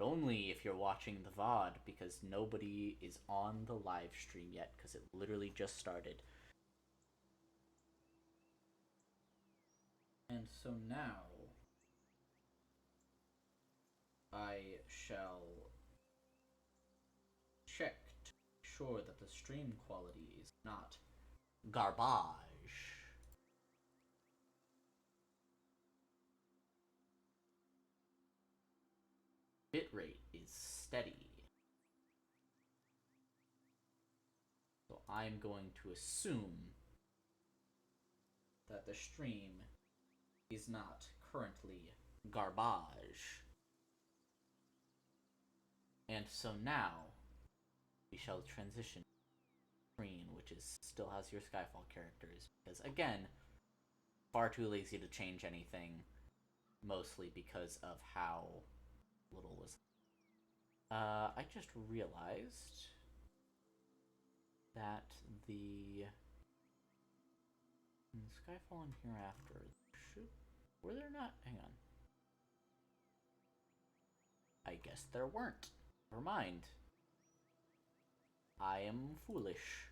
only if you're watching the VOD, because nobody is on the live stream yet, because it literally just started. And so now, I shall check to make sure that the stream quality is not garbage. Bitrate is steady. So I'm going to assume that the stream is not currently garbage. And so now we shall transition to the screen, which still has your Skyfall characters, because again, far too lazy to change anything, mostly because of how little was. I just realized that the Skyfall and Hereafter were there not? Hang on. I guess there weren't. Never mind. I am foolish.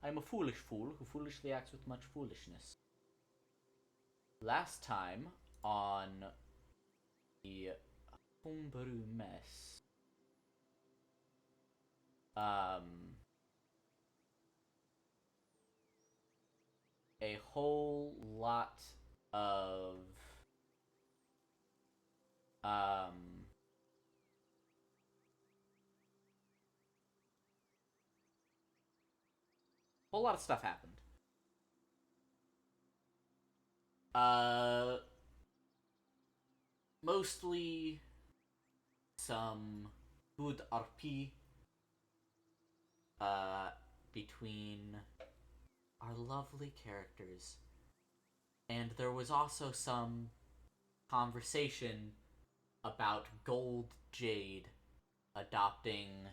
I am a foolish fool who foolishly acts with much foolishness. Last time on the Homebrew mess, a whole lot of whole lot of stuff happened. Mostly some good RP between our lovely characters. And there was also some conversation about Gold Jade adopting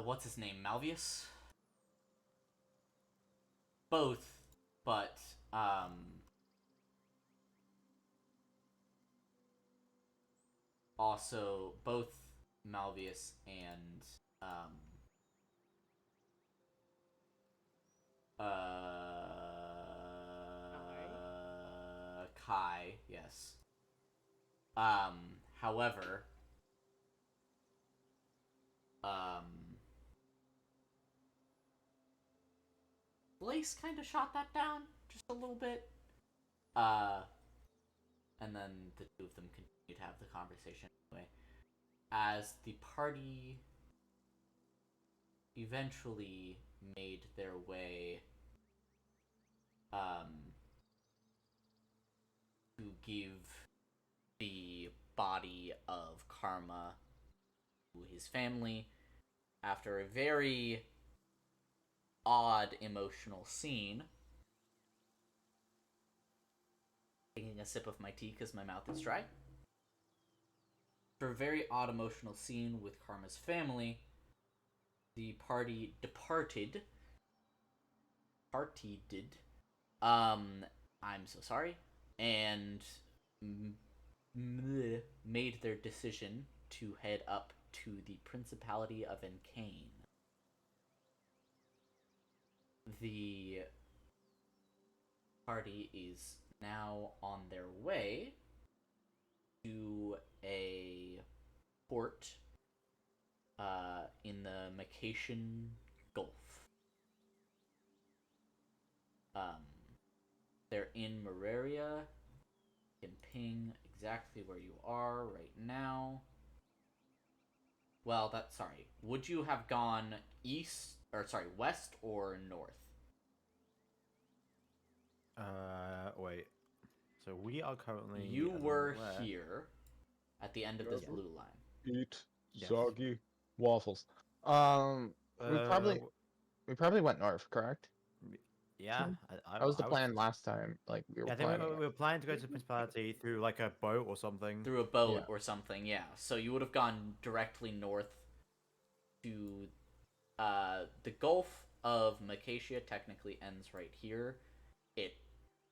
what's his name? Malvius? Both, but also both Malvius and Kai, yes. However, Blaze kind of shot that down just a little bit. And then the two of them continued to have the conversation anyway. As the party eventually made their way to give the body of Karma to his family after a very odd emotional scene. Taking a sip of my tea because my mouth is dry. After a very odd emotional scene with Karma's family, the party departed. I'm so sorry. And made their decision to head up to the Principality of Encane. The party is now on their way to a port in the Macacian Gulf. They're in Moraria. You can ping exactly where you are right now. Well, sorry. Would you have gone west or north? Wait. So we are currently. You were here at the end of this blue line. Eat Yes. soggy waffles. We probably went north, correct? Yeah, That was the plan last time. Like we were I think planning. we were planning to go to the Principality through like a boat or something. Through a boat or something, yeah. So you would have gone directly north to the Gulf of Macacia technically ends right here. It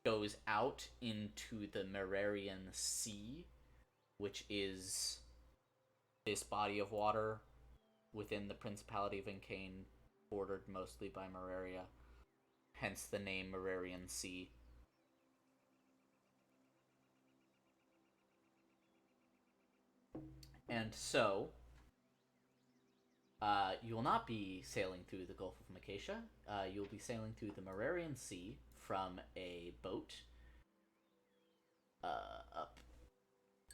goes out into the Merarian Sea, which is this body of water within the Principality of Incane, bordered mostly by Meraria, hence the name Merarian Sea. And so, you will not be sailing through the Gulf of Macacia. You will be sailing through the Merarian Sea from a boat up.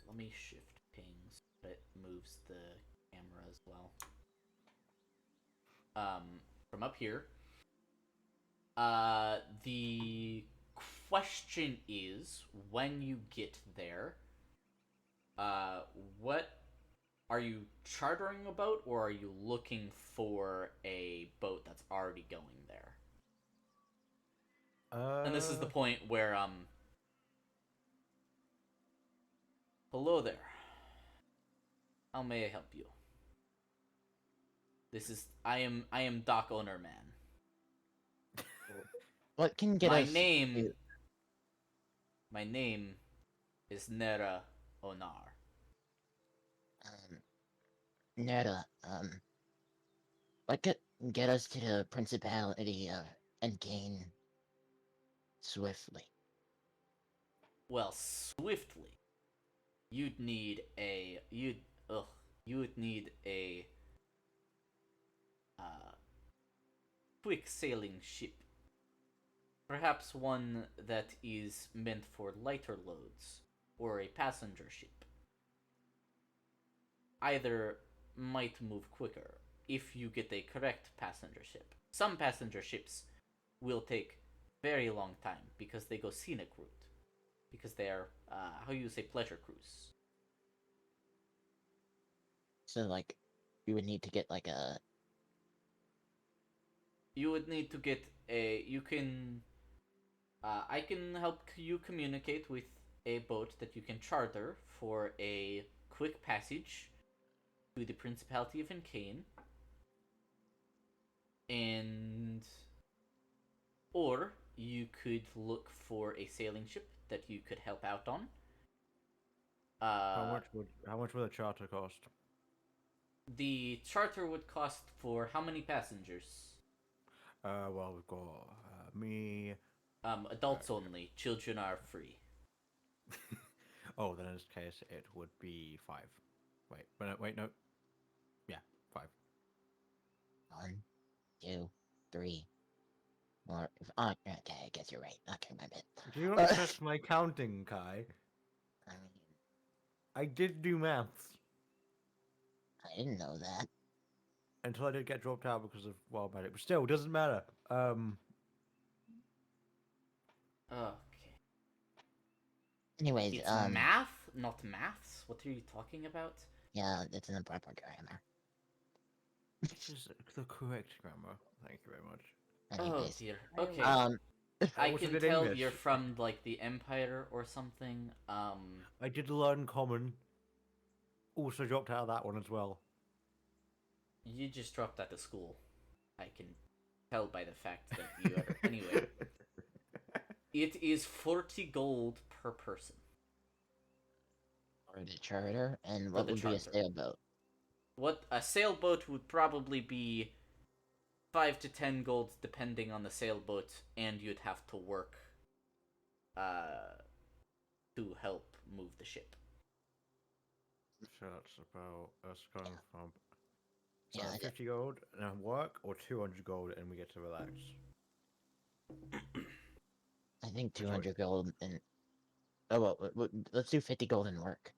Let me shift pings, but it moves the camera as well. From up here. The question is, when you get there, what are you chartering a boat, or are you looking for a boat that's already going there? And this is the point where hello there. How may I help you? I am Dock Owner Man. What can get My us? name is Nera Onar. Netta, what could get us to the Principality and gain swiftly? Well, swiftly. You'd need a quick sailing ship. Perhaps one that is meant for lighter loads, or a passenger ship. Either might move quicker if you get a correct passenger ship. Some passenger ships will take very long time because they go scenic route. Because they are, how you say, pleasure cruise. So, like, you would need to get, like, a... You would need to get a... You can... I can help you communicate with a boat that you can charter for a quick passage to the Principality of Incane. And... Or you could look for a sailing ship that you could help out on. how much would a charter cost? The charter would cost for how many passengers? Well, we've got me. Adults only. Children are free. Oh, then in this case, it would be 5. Wait, no. Yeah, 5. 1, 2, 3, 4. Oh, okay, I guess you're right. Okay, my bad. Do you not trust my counting, Kai? I mean, I did do maths. I didn't know that. Until I did get dropped out because of wild magic, but still, doesn't matter. Okay. Anyways, It's math, not maths? What are you talking about? yeah, it's an improper grammar. This is the correct grammar. Thank you very much. Anyways, Oh dear. Okay. I also can did tell English. you're from like the Empire or something. I did learn common. Also dropped out of that one as well. You just dropped out of school. I can tell by the fact that you ever. Anyway, it is 40 gold per person. for the charter, and For what the would be a charter. sailboat? What a sailboat would probably be 5 to 10 gold depending on the sailboat, and you'd have to work to help move the ship. So that's about us going from Yeah, 50 gold and work, or 200 gold and we get to relax. I think 200 gold and... Oh, well, let's do 50 gold and work.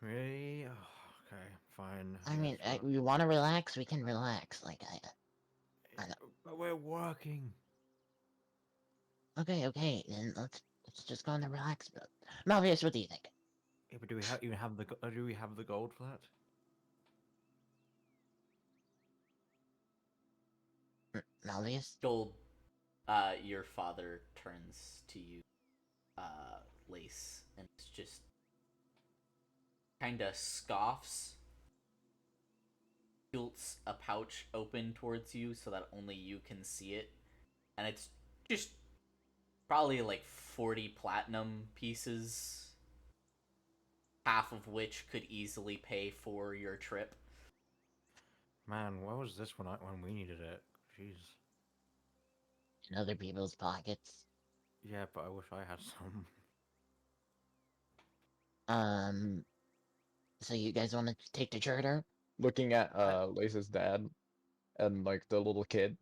Really? Oh, okay, fine. I mean, guess we want to relax, we can relax. Like, I know. But we're working. Okay, then let's just go on the relax mode. Malvius, what do you think? Yeah, but do we even have the do we have the gold for that? Malvius? Gold, your father turns to you, Lace, and just kinda scoffs. tilts a pouch open towards you so that only you can see it, and it's just probably like 40 platinum pieces, half of which could easily pay for your trip. Man, where was this when we needed it? Jeez. In other people's pockets. Yeah, but I wish I had some. Um, so you guys want to take the charter? Looking at Lisa's dad and like the little kid.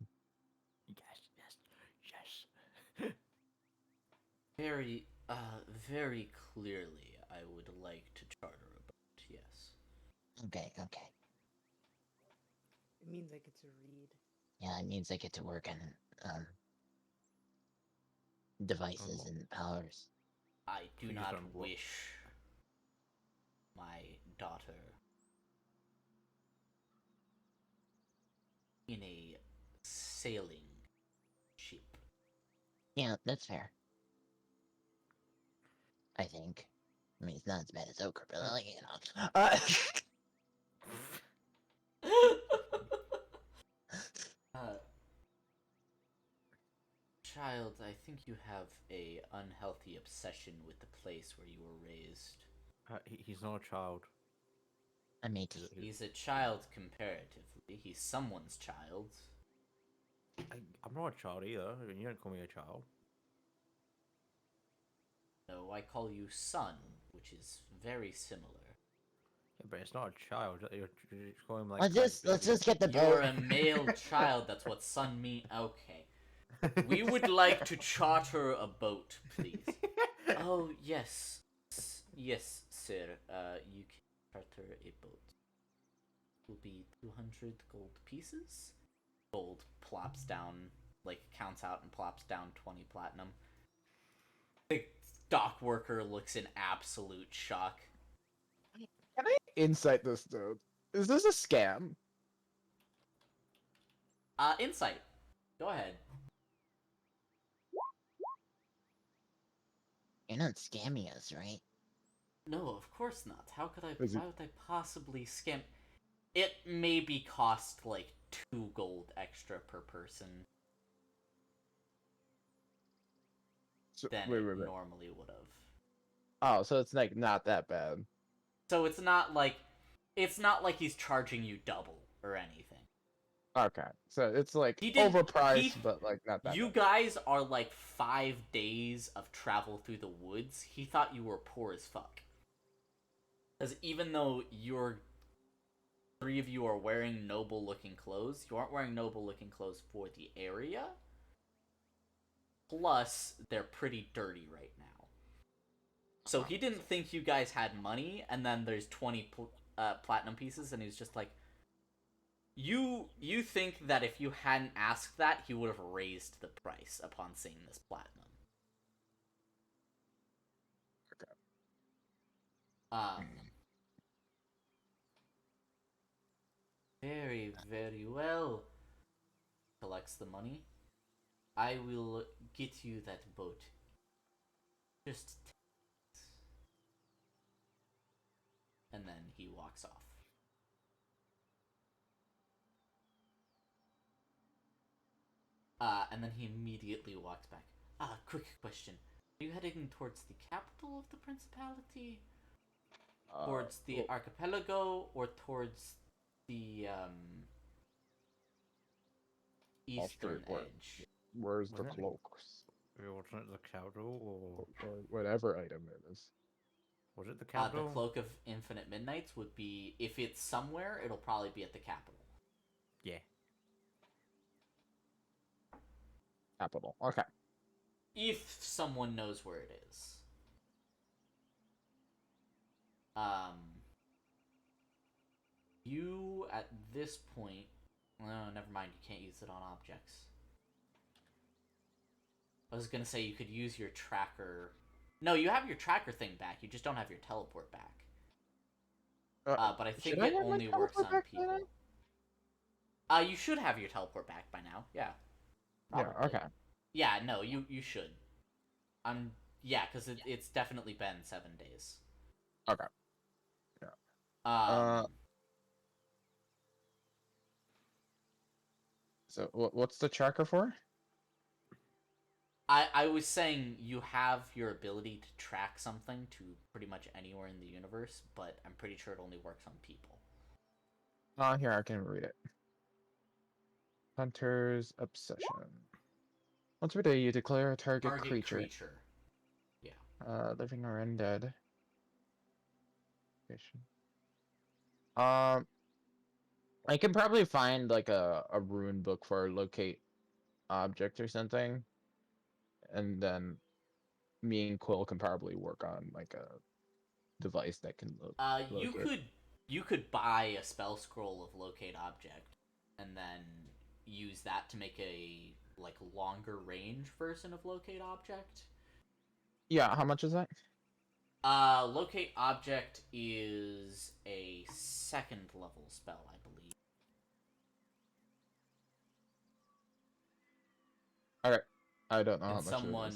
Yes. Very, very clearly, I would like to charter a boat, yes. Okay, okay. It means I get to read. Yeah, it means I get to work on devices Oh. and powers. I do Please not don't wo- wish my daughter in a sailing ship. Yeah, that's fair. I think. I mean, it's not as bad as Ochre, but like, you know. Child, I think you have a unhealthy obsession with the place where you were raised. He's not a child. I'm 18. He's a child comparatively. He's someone's child. I'm not a child either. I mean, you don't call me a child. No, I call you son, which is very similar. Yeah, but it's not a child. You're just calling him like. Let's just get the You're boat. a male child, that's what son mean. Okay. We would like to charter a boat, please. Oh, yes. Yes, sir. You can charter a boat. Will be 200 gold pieces. Gold plops down, like counts out and plops down 20 platinum. The dock worker looks in absolute shock. Can I insight this dude? Is this a scam? Insight. Go ahead. You're not scamming us, right? No, of course not. How could I? Is it- Why would I possibly scam? It maybe cost like 2 gold extra per person So, than wait, it wait, wait. normally would have. Oh, so it's like not that bad. So it's not like he's charging you double or anything. Okay, so it's like He didn't- overpriced, he- but like not that You bad. guys are like 5 days of travel through the woods. He thought you were poor as fuck. Because even though you're 3 of you are wearing noble looking clothes, you aren't wearing noble looking clothes for the area. Plus, they're pretty dirty right now. So he didn't think you guys had money, and then there's 20 platinum pieces, and he's just like, You think that if you hadn't asked that, he would have raised the price upon seeing this platinum. Okay. Very, very well. Collects the money. I will get you that boat. Just and then he walks off. And then he immediately walks back. Quick question. Are you heading towards the capital of the principality? Towards the Well, archipelago? Or towards the, eastern where- edge? where's the Wasn't it- cloaks Wasn't it the capital or whatever item it is? was it the The capital? Cloak of Infinite Midnights would be, if it's somewhere, it'll probably be at the capital. Yeah. Capital. Okay. If someone knows where it is. You, at this point... Oh, never mind, you can't use it on objects. I was gonna say you could use your tracker... No, you have your tracker thing back, you just don't have your teleport back. But I think should I it have my only works teleport on back by people. You should have your teleport back by now, yeah. Yeah. Probably. Okay. Yeah, no, you should. Yeah, because it's definitely been 7 days. Okay. Um, So what's the tracker for? I was saying you have your ability to track something to pretty much anywhere in the universe, but I'm pretty sure it only works on people. Here, I can read it. Hunter's Obsession. Once per day, you declare a target creature, living or undead. I can probably find like a rune book for locate object or something, and then me and Quill can probably work on like a device that can locate. You could buy a spell scroll of locate object, and then use that to make a like longer range version of locate object. Yeah, how much is that? Locate object is a 2nd level spell, I believe. Okay, I don't know how And much it someone,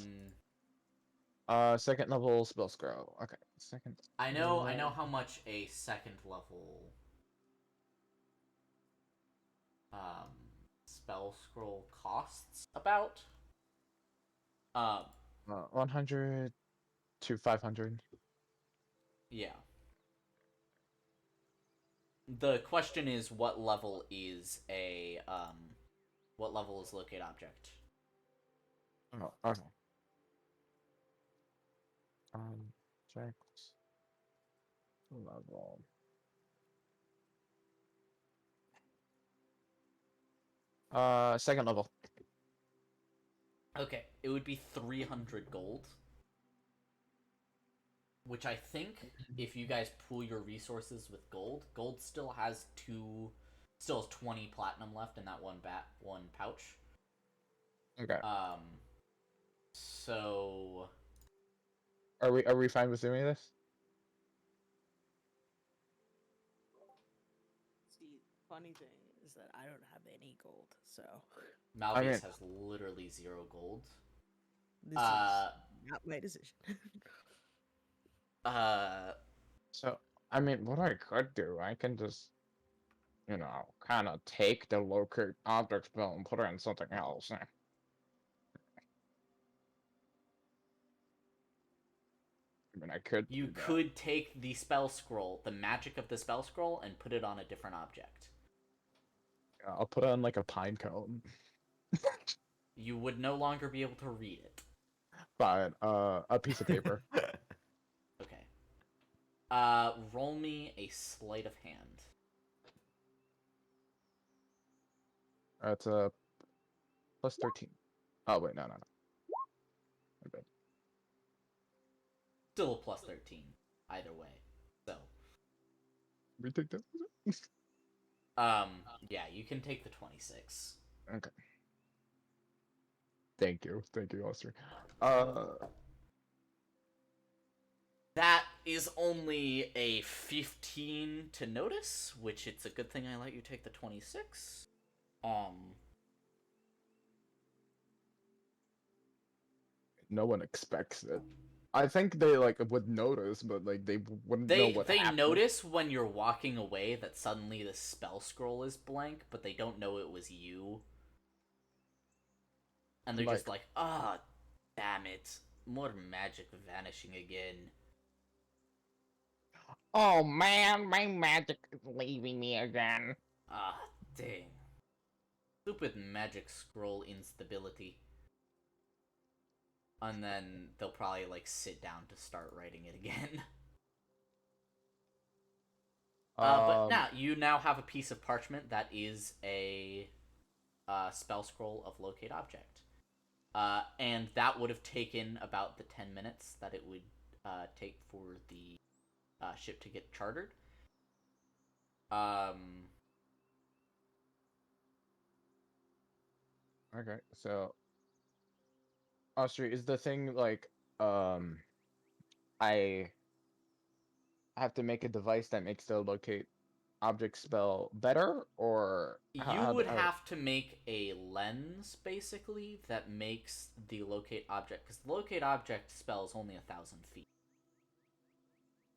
is. 2nd level spell scroll. Okay, 2nd. I know how much a 2nd level spell scroll costs about. 100 to 500. Yeah. The question is, what level is locate object? Oh, okay. Check level. Second level. Okay, it would be 300 gold. Which I think, if you guys pool your resources with gold still has 20 platinum left in that one pouch. Okay. So Are we fine with doing this? See, funny thing is that I don't have any gold, so Malvius has literally 0 gold. this is not my decision. So, I mean, what I could do, I can just, kind of take the locate object spell and put it in something else. I mean, I could. You could take the spell scroll, the magic of the spell scroll, and put it on a different object. I'll put it on like a pine cone. You would no longer be able to read it. Fine. A piece of paper. Okay. Roll me a sleight of hand. That's a plus 13. Oh wait, no. Okay. Still a plus 13, either way. So. We take that. Yeah, you can take the 26. Okay. Thank you, Oster. That is only a 15 to notice, which it's a good thing I let you take the 26. No one expects it. I think they would notice, but they wouldn't know what they happened. notice when you're walking away that suddenly the spell scroll is blank, but they don't know it was you. And they're just like, ah, damn it. More magic vanishing again. Oh man, my magic is leaving me again. Ah, dang. Stupid magic scroll instability. And then they'll probably sit down to start writing it again. But now you now have a piece of parchment that is a spell scroll of locate object. And that would have taken about the 10 minutes that it would take for the ship to get chartered. Okay, so Austria, is the thing I have to make a device that makes the locate object spell better, or you would have to make a lens basically that makes the locate object, because the locate object spell is only 1,000 feet.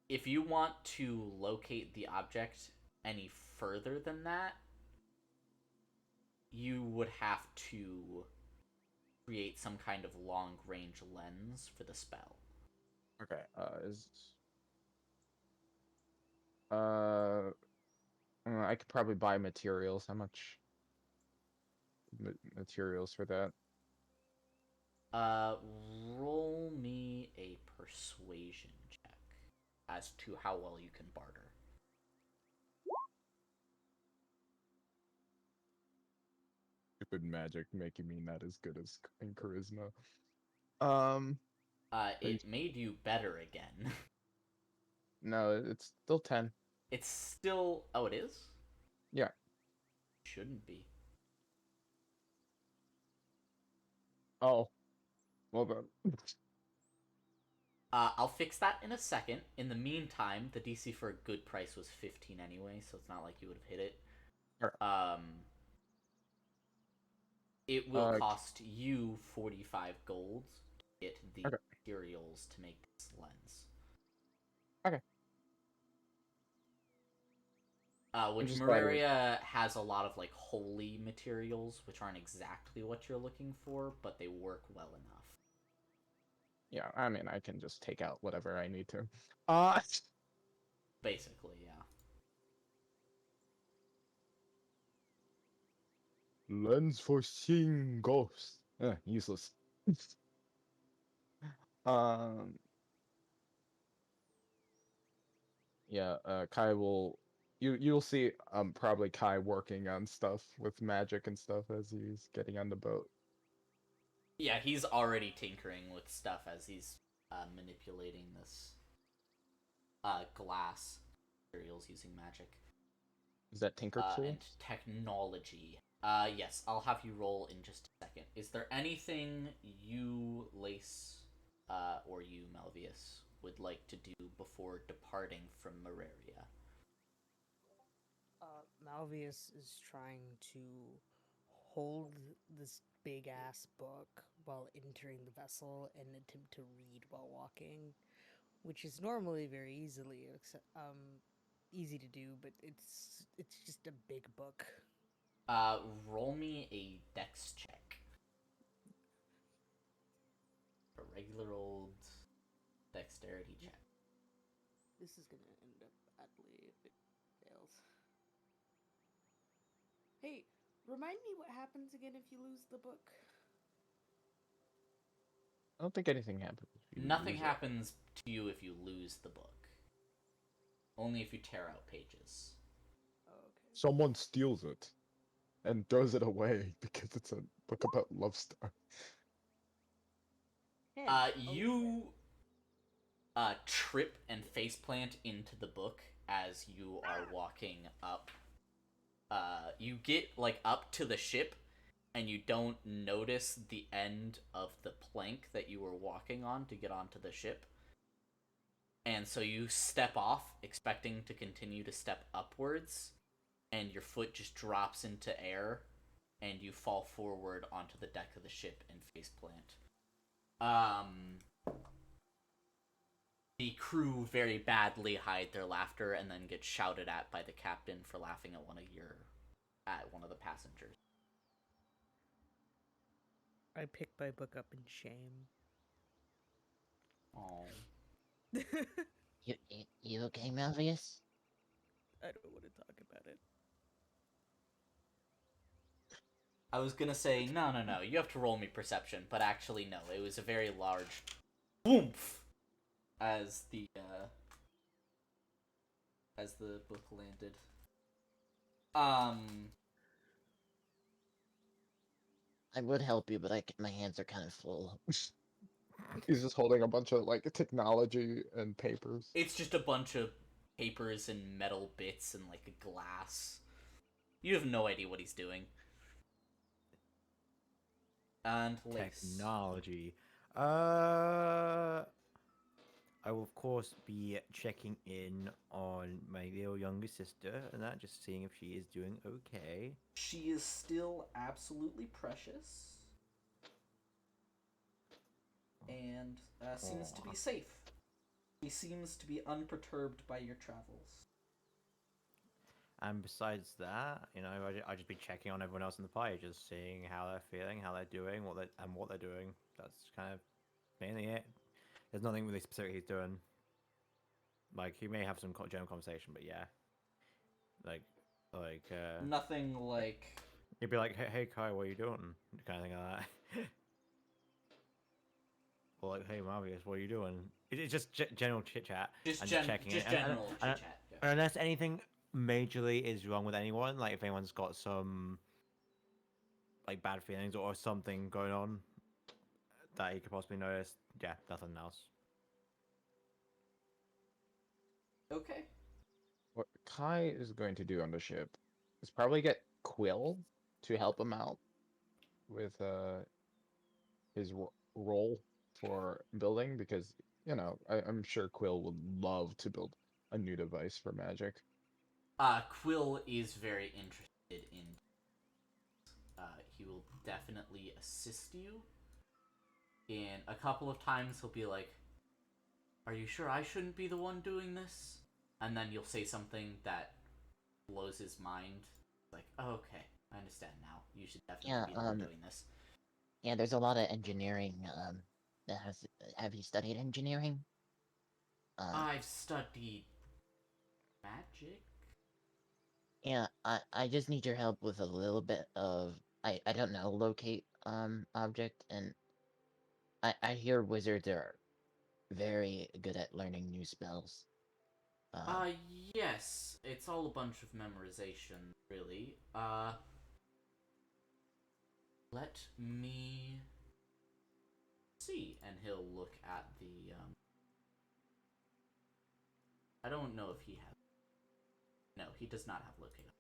If you want to locate the object any further than that, you would have to create some kind of long range lens for the spell. Okay. Uh, I could probably buy materials. How much materials for that? Uh, roll me a persuasion check as to how well you can barter. Stupid magic making me not as good as in charisma. Um, It made you better again. no, it's still 10. It's still. Oh, it is? Yeah. Shouldn't be. Oh, well then. I'll fix that in a second. In the meantime, the DC for a good price was 15 anyway, so it's not like you would have hit it. Alright. It will Uh, cost you 45 gold to get the Okay. materials to make this lens. Okay. Which just glad it was- Muraria has a lot of like holy materials, which aren't exactly what you're looking for, but they work well enough. Yeah, I mean, I can just take out whatever I need to. Uh, Basically, yeah. lens for seeing ghosts. Useless. Um, yeah, Kai will. You'll see probably Kai working on stuff with magic and stuff as he's getting on the boat. Yeah, he's already tinkering with stuff as he's manipulating this glass materials using magic. Is that Tinker tool? And technology. Yes, I'll have you roll in just a second. Is there anything you, Lace, or you, Malvius, would like to do before departing from Muraria? Malvius is trying to hold this big ass book while entering the vessel and attempt to read while walking, which is normally very easy to do, but it's just a big book. Roll me a dex check. A regular old dexterity check. This is gonna end up badly if it fails. Hey, remind me what happens again if you lose the book? I don't think anything happens. if you Nothing lose it. happens to you if you lose the book. Only if you tear out pages. Oh, okay. Someone steals it and throws it away because it's a book about love stuff. You trip and faceplant into the book as you are walking up. You get like up to the ship and you don't notice the end of the plank that you were walking on to get onto the ship. And so you step off, expecting to continue to step upwards, and your foot just drops into air, and you fall forward onto the deck of the ship and faceplant. The crew very badly hide their laughter and then get shouted at by the captain for laughing at one of the passengers. I picked my book up in shame. Oh. You okay, Malvius? I don't want to talk about it. I was gonna say, no, you have to roll me perception, but actually, no, it was a very large boomph as the book landed. I would help you, but my hands are kind of full. He's just holding a bunch of like technology and papers. It's just a bunch of papers and metal bits and like a glass. You have no idea what he's doing. And Lace. Technology. I will of course be checking in on my little younger sister and that, just seeing if she is doing okay. She is still absolutely precious. And seems to be safe. She seems to be unperturbed by your travels. And besides that, I just be checking on everyone else in the party, just seeing how they're feeling, how they're doing, what they're doing. That's kind of mainly it. There's nothing really specific he's doing. Like he may have some general conversation, but yeah, like Nothing like. he'd be like, hey Kai, what are you doing? Kind of thing like that. Or like, hey Marvius, what are you doing? It's just general chit chat Just, and just checking just it. general And- chit chat. Yeah. unless anything majorly is wrong with anyone, like if anyone's got some like bad feelings or something going on that you could possibly notice, yeah, nothing else. Okay. What Kai is going to do on the ship is probably get Quill to help him out with his role for building because I'm sure Quill would love to build a new device for magic. Quill is very interested in. He will definitely assist you. In a couple of times, he'll be like, "Are you sure I shouldn't be the one doing this?" And then you'll say something that blows his mind. Like, oh, okay, I understand now. You should definitely Yeah, be the one doing this. Yeah, there's a lot of engineering. That has. Have you studied engineering? I've studied magic. Yeah, I just need your help with a little bit of I don't know, locate object, and I hear wizards are very good at learning new spells. Um Yes, it's all a bunch of memorization, really. Let me see, and he'll look at the. I don't know if he has. No, he does not have locate.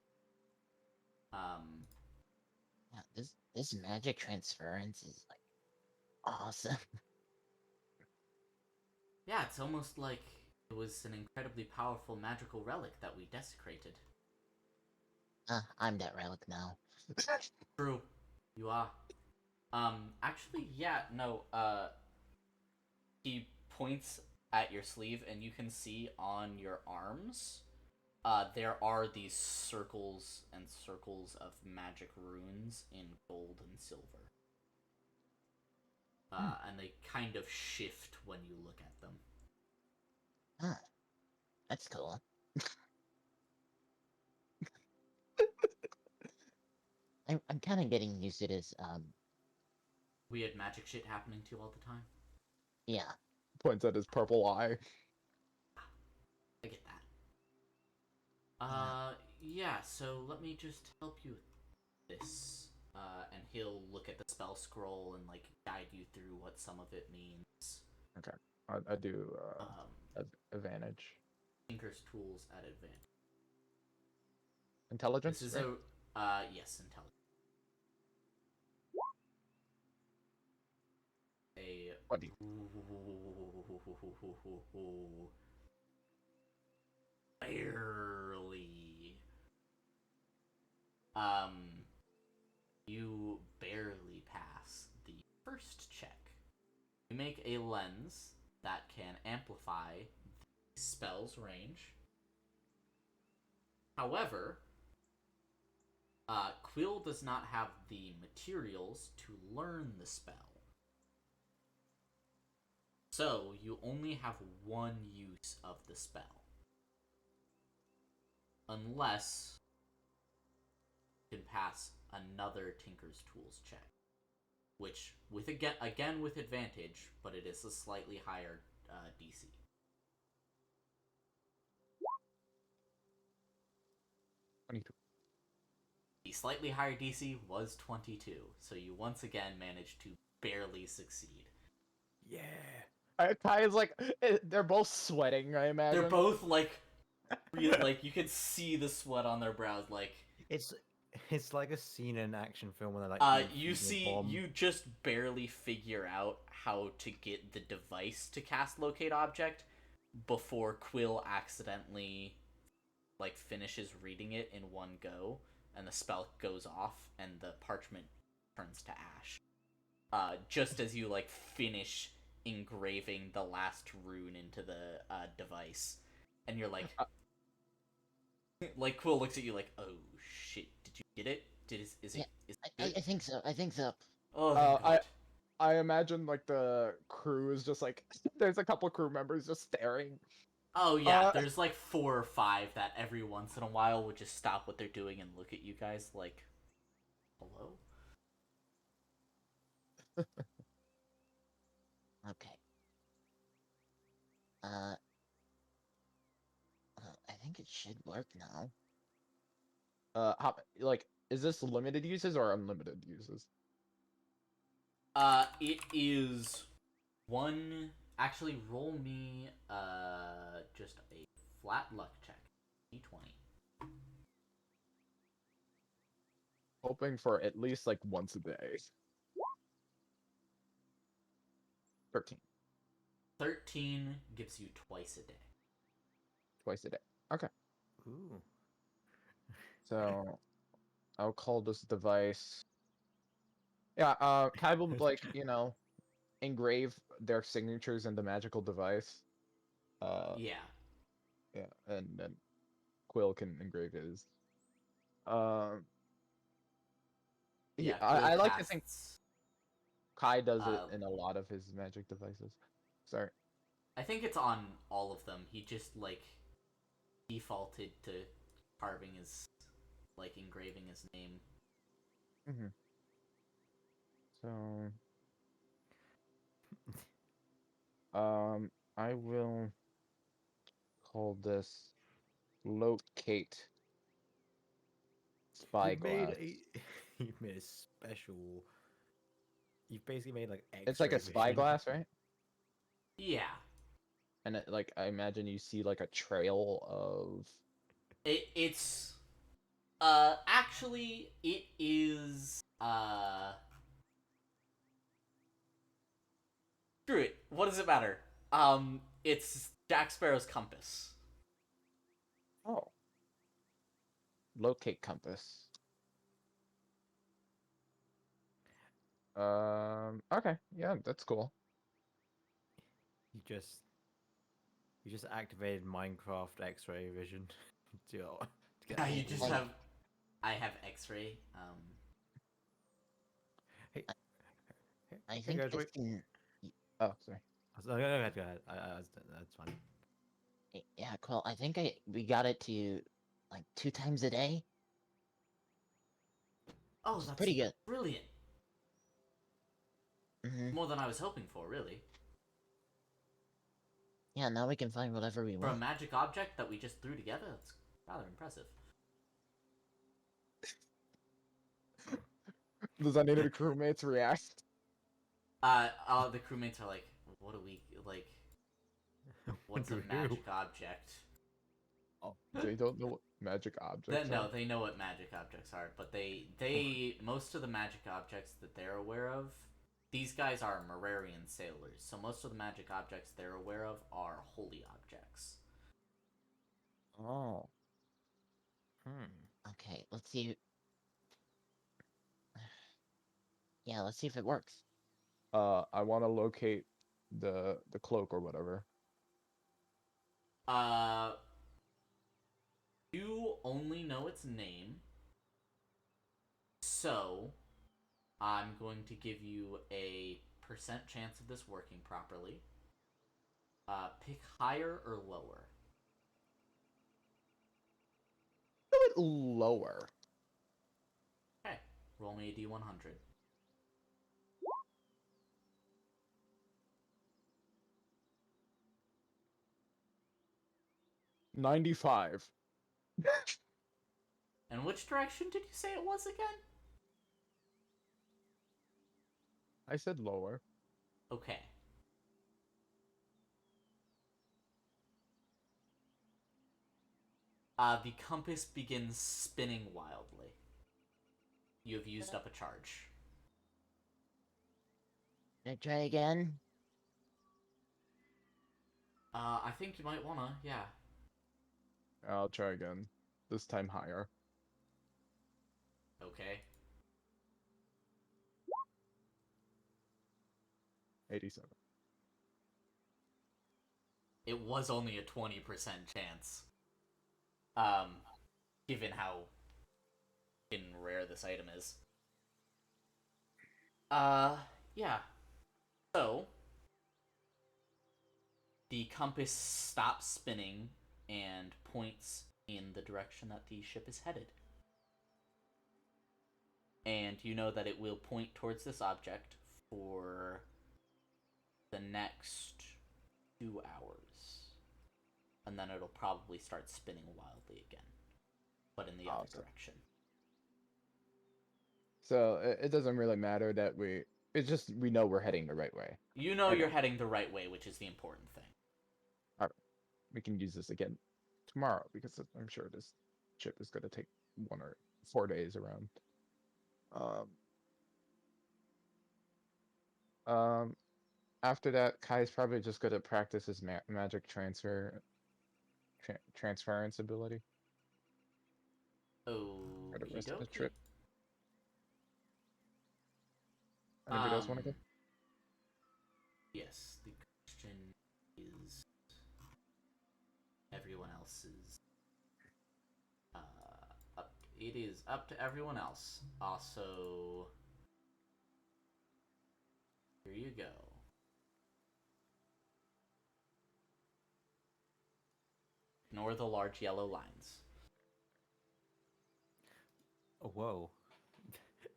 yeah, this magic transference is like awesome. Yeah, it's almost like it was an incredibly powerful magical relic that we desecrated. I'm that relic now. True, you are. Actually, yeah, no, he points at your sleeve, and you can see on your arms, there are these circles and circles of magic runes in gold and silver. And they kind of shift when you look at them. Huh. That's cool. I'm kind of getting used to this. Weird magic shit happening to you all the time. Yeah. Points at his purple eye. I get that. Yeah, so let me just help you with this. And he'll look at the spell scroll and, like, guide you through what some of it means. Okay, I do advantage. Tinker's tools at advantage. Intelligence. This is right? yes, intelligence. A 20. Barely. You barely pass the first check. You make a lens that can amplify the spell's range. However, Quill does not have the materials to learn the spell. So, you only have one use of the spell. Unless you can pass another Tinker's Tools check. Which, with again with advantage, but it is a slightly higher DC. The slightly higher DC was 22, so you once again managed to barely succeed. Yeah. Kai is like, they're both sweating. I imagine They're both like, really, like you can see the sweat on their brows. Like It's like a scene in an action film where they're like you defusing a see, bomb. you just barely figure out how to get the device to cast locate object before Quill accidentally like finishes reading it in one go, and the spell goes off, and the parchment turns to ash. Just as you like finish engraving the last rune into the device, and you're like, Like Quill looks at you like, oh shit, did you get it? Is Yeah, it I good? think so. I think so. Oh, thank I God. I imagine like the crew is just like there's a couple crew members just staring. Oh yeah, Uh, there's like 4 or 5 that every once in a while would just stop what they're doing and look at you guys like, hello? Okay. Uh, I think it should work now. like is this limited uses or unlimited uses? It is one. Actually, roll me just a flat luck check, d20. Hoping for at least like once a day. 13, 13 gives you twice a day. twice a day. Okay. Ooh. So I'll call this device. Yeah, Kai will like, engrave their signatures in the magical device. Uh Yeah. yeah, and then Quill can engrave his. Um Yeah, I Quill like to think casts. Kai does it Uh, in a lot of his magic devices. Sorry. I think it's on all of them. He just like defaulted to carving his, like engraving his name. Mm-hmm. So I will call this locate You've made spyglass. a you've made a special. You've basically made like It's like X-ray a vision. spyglass, right? Yeah. And like I imagine you see like a trail of. It's actually it is screw it. What does it matter? It's Jack Sparrow's compass. Oh. Locate compass. Okay, yeah, that's cool. You just you just activated Minecraft X-ray vision to get Yeah, all you just the. have I have X-ray. Hey, I hey think guys, this wait. can. Oh, sorry. No, go ahead, go ahead. That's fine. Yeah, cool. I think we got it to like 2 times a day, Oh, which is that's pretty good. brilliant. Hmm. More than I was hoping for, really. Yeah, now we can find whatever we For a want. magic object that we just threw together, that's rather impressive. Does any of the crewmates react? All the crewmates are like, what do we like? What's a magic object? Oh, they don't know what magic objects No, are. they know what magic objects are, but most of the magic objects that they're aware of, these guys are Morarian sailors, so most of the magic objects they're aware of are holy objects. Oh. Okay, let's see. Yeah, let's see if it works. I want to locate the cloak or whatever. Uh, you only know its name, so I'm going to give you a percent chance of this working properly. Pick higher or lower. Do it lower. Okay, roll me a d100. 95. And which direction did you say it was again? I said lower. Okay. The compass begins spinning wildly. You have used up a charge. Can I try again? I think you might wanna, yeah. I'll try again. This time higher. Okay. 87. It was only a 20% chance. Um, given how rare this item is. Yeah. So, the compass stops spinning and points in the direction that the ship is headed. And you know that it will point towards this object for the next 2 hours. And then it'll probably start spinning wildly again, but in the other Awesome. direction. So it doesn't really matter that it's just we know we're heading the right way. You know Okay. you're heading the right way, which is the important thing. We can use this again tomorrow because I'm sure this ship is going to take 1 or 4 days around. After that, Kai's probably just going to practice his magic transference ability for the rest of the Okey-dokey. trip. Anybody else want to go? Yes, the question is everyone else's. It is up to everyone else. Also, here you go. Ignore the large yellow lines. Oh, whoa.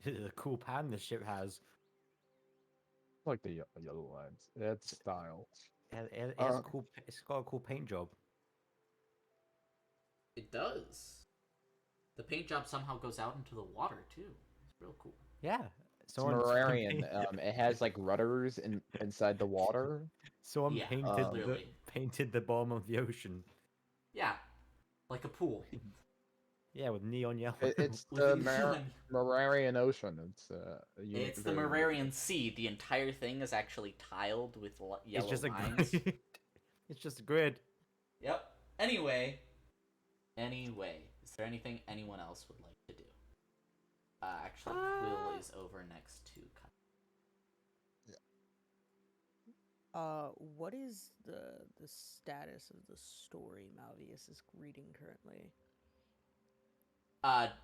This is a cool pan this ship has. I like the yellow lines. That's style. It has cool. It's got a cool paint job. It does. The paint job somehow goes out into the water too. It's real cool. Yeah. It's Mararian. It has like rudders inside the water. Someone Yeah, painted clearly. painted the bottom of the ocean. Yeah, like a pool. Yeah, with neon yellow. It's With the a neon- Mararian Ocean. It's It's the very Mararian Sea. The entire thing is actually tiled with yellow It's just lines. a grid. It's just a grid. Yep. Anyway, is there anything anyone else would like to do? Actually, Quill is over next to Kai. What is the status of the story Malvius is reading currently?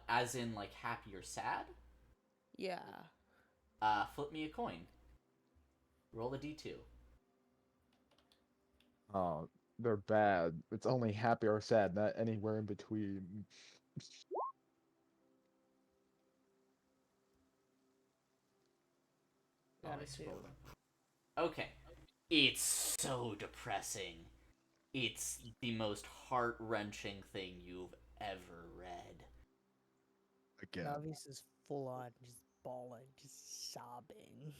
As in like happy or sad? Yeah. Flip me a coin. Roll a d2. Oh, they're bad. It's only happy or sad, not anywhere in between. Oh, Got I it too. scrolled up. Okay. It's so depressing. It's the most heart-wrenching thing you've ever read. Again. Malvius is full on just bawling, just sobbing.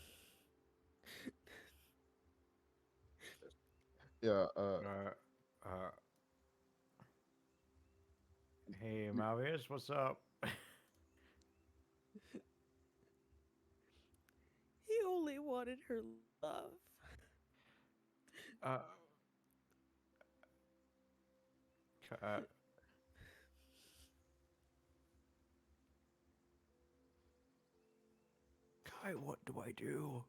Yeah. Hey, Marius, what's up? He only wanted her love. Uh, Kai, what do I do?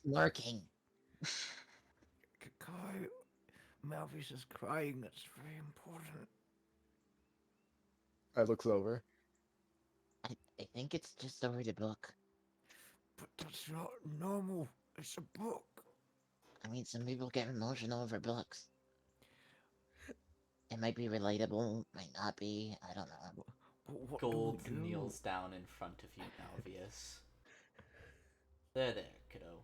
Lurking. Kai, Malvius is crying. That's very important. I looks over. I think it's just a read book. But that's not normal. It's a book. I mean, some people get emotional over books. It might be relatable, might not be. I don't know. But what Gold do we do? kneels down in front of you, Malvius. There, kiddo.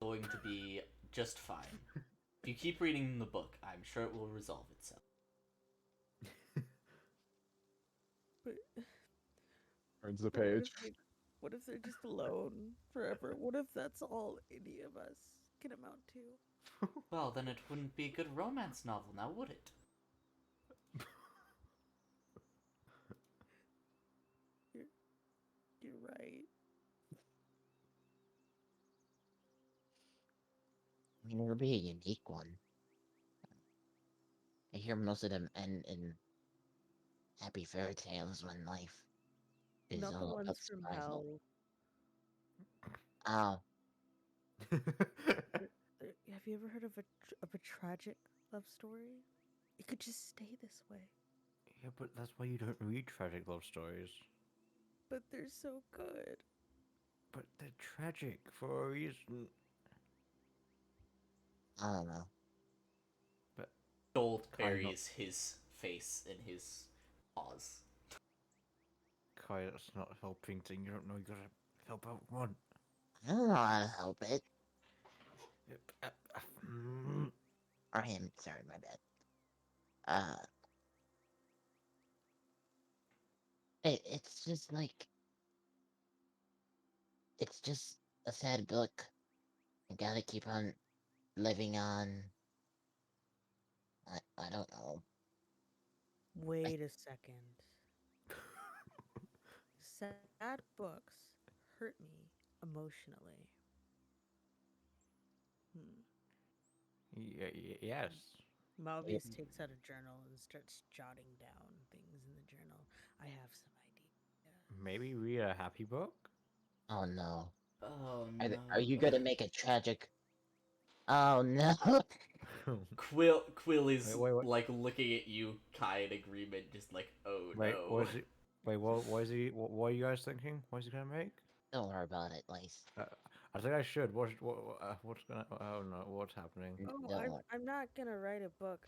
Going to be just fine. If you keep reading the book, I'm sure it will resolve itself. But Turns the but what page. what if they're just alone forever? What if that's all any of us can amount to? Well, then it wouldn't be a good romance novel, now would it? You're right. I mean, it'll be a unique one. I hear most of them end in happy fairy tales when life is Not the all ones about from survival. hell. Oh, Have you ever heard of a tragic love story? It could just stay this way. Yeah, but that's why you don't read tragic love stories. But they're so good. But they're tragic for a reason. I don't know. But Gold Kai not buries his face in his paws. Kai, that's not helping thing. You don't know. You gotta help out one. I don't know how to help it. Yep, mm. I am sorry, my bad. Uh, it's just like it's just a sad book. I gotta keep on living on. I don't know. Wait a second. Sad books hurt me emotionally. Hmm. Yes. Malvius takes out a journal and starts jotting down things in the journal. I have some ideas. Maybe read a happy book. Oh no. Oh Are you no. gonna make a tragic? Oh no. Quill is Wait. like looking at you, Kai, in agreement, just like, oh Wait, no. what is it? Wait, what is he? What are you guys thinking? What is he gonna make? Don't worry about it, Lace. I think I should. What's gonna? Oh no, what's happening? Oh, Don't worry. I'm not gonna write a book.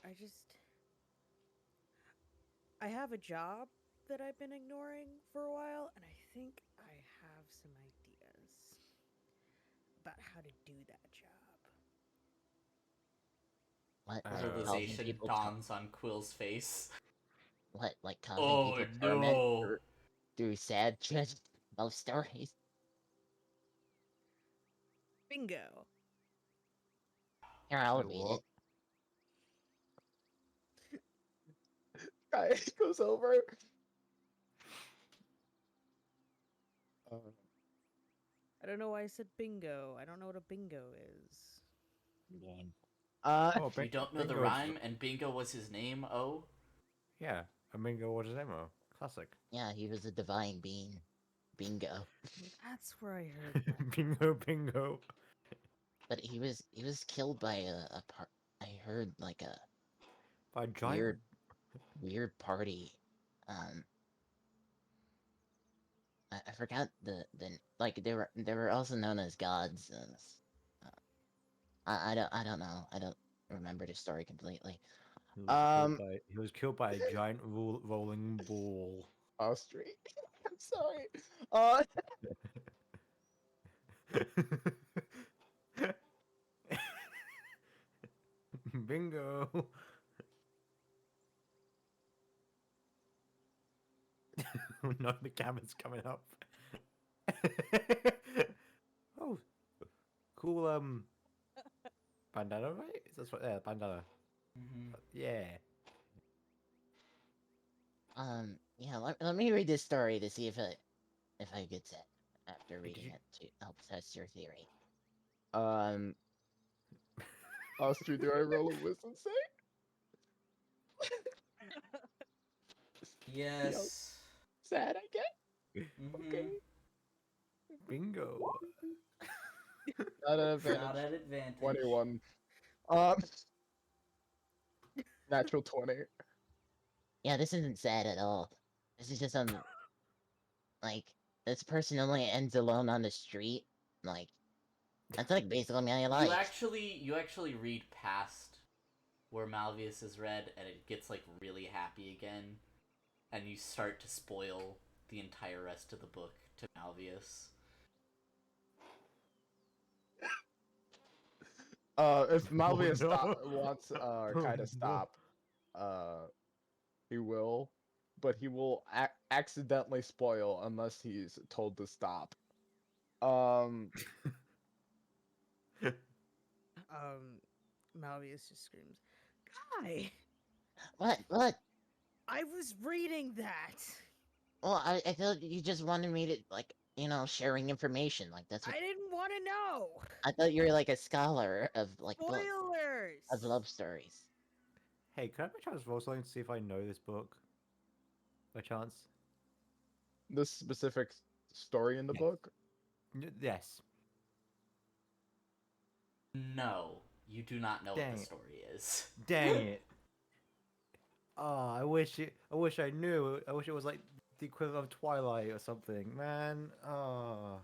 I have a job that I've been ignoring for a while, and I think I have some ideas about how to do that job. What, Uh, like causing Realization people dawns on Quill's face. what, like causing Oh people torment no. through sad tragic love stories? Bingo. Here, I'll Wait, read what? it. Guy goes over. Uh, I don't know why I said bingo. I don't know what a bingo is. Game. Oh, You don't know the bingo is- rhyme, and Bingo was his name, oh? Yeah, a bingo was his ammo. Classic. Yeah, he was a divine being. Bingo. That's where I heard that. bingo. But he was killed by a part. I heard like a By a giant. weird party. Um, I forgot the like they were also known as gods. I don't know. I don't remember the story completely. He was killed by a giant rolling ball. Street. I'm sorry. Uh, Bingo. No, the camera's coming up. Oh, cool. Bandana, right? That's what. Yeah, bandana. Mm-hmm. Yeah. Yeah. Let me read this story to see if I get it after Did reading you? it to help test your theory. um, Street, do I roll a wisdom save? See how Yes. sad I get? Mm-hmm. Okay. Bingo. Not an advantage. Not at advantage. 21. Um, natural 20. Yeah, this isn't sad at all. This is just like this person only ends alone on the street. Like that's like basically my life. You actually read past where Malvius is read, and it gets like really happy again, and you start to spoil the entire rest of the book to Malvius. If Malvius no. wants Oh, Kai to no. stop, he will, but he will accidentally spoil unless he's told to stop. Um, Malvius just screams, "Guy, What? I was reading that. Well, I thought you just wanted me to like sharing information. Like that's what I didn't want to know. I thought you were like a scholar of like books Spoilers. of love stories. Hey, can I by chance roll something to see if I know this book? By chance? this specific story in the Yes. book. Yes. No, you do not know what Dang the it. story is. Dang it. Oh, I wish I knew. I wish it was like the equivalent of Twilight or something, man. Oh.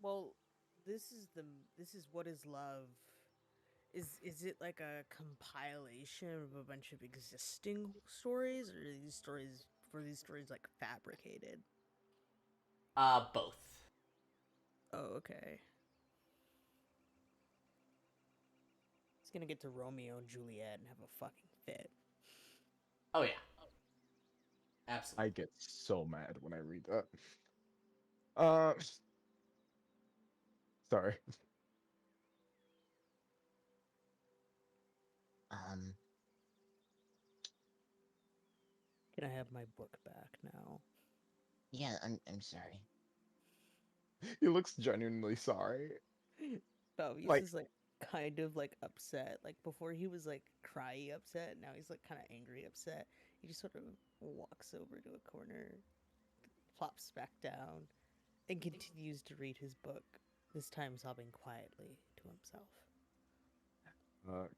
Well, this is What Is Love. Is it like a compilation of a bunch of existing stories, or are these stories like fabricated? Both. Oh, okay. He's gonna get to Romeo and Juliet and have a fucking fit. Oh yeah, absolutely. I get so mad when I read that. Uh, sorry. Um, Can I have my book back now? yeah, I'm sorry. He looks genuinely sorry. Fabius Like, is like kind of like upset. Like before he was like cryy upset, now he's like kind of angry upset. He just sort of walks over to a corner, plops back down, and continues to read his book, this time sobbing quietly to himself.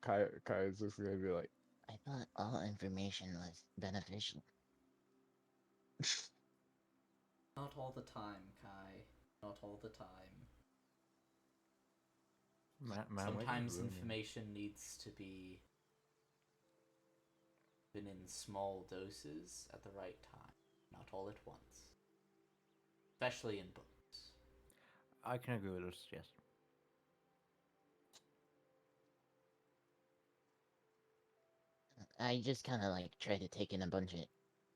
Kai is just gonna be like, I thought all information was beneficial. Not all the time, Kai. Not all the time. Man, where did Sometimes you ruin it? information needs to be given in small doses at the right time, not all at once. Especially in books. I can agree with this. Yes. I just kind of like try to take in a bunch of,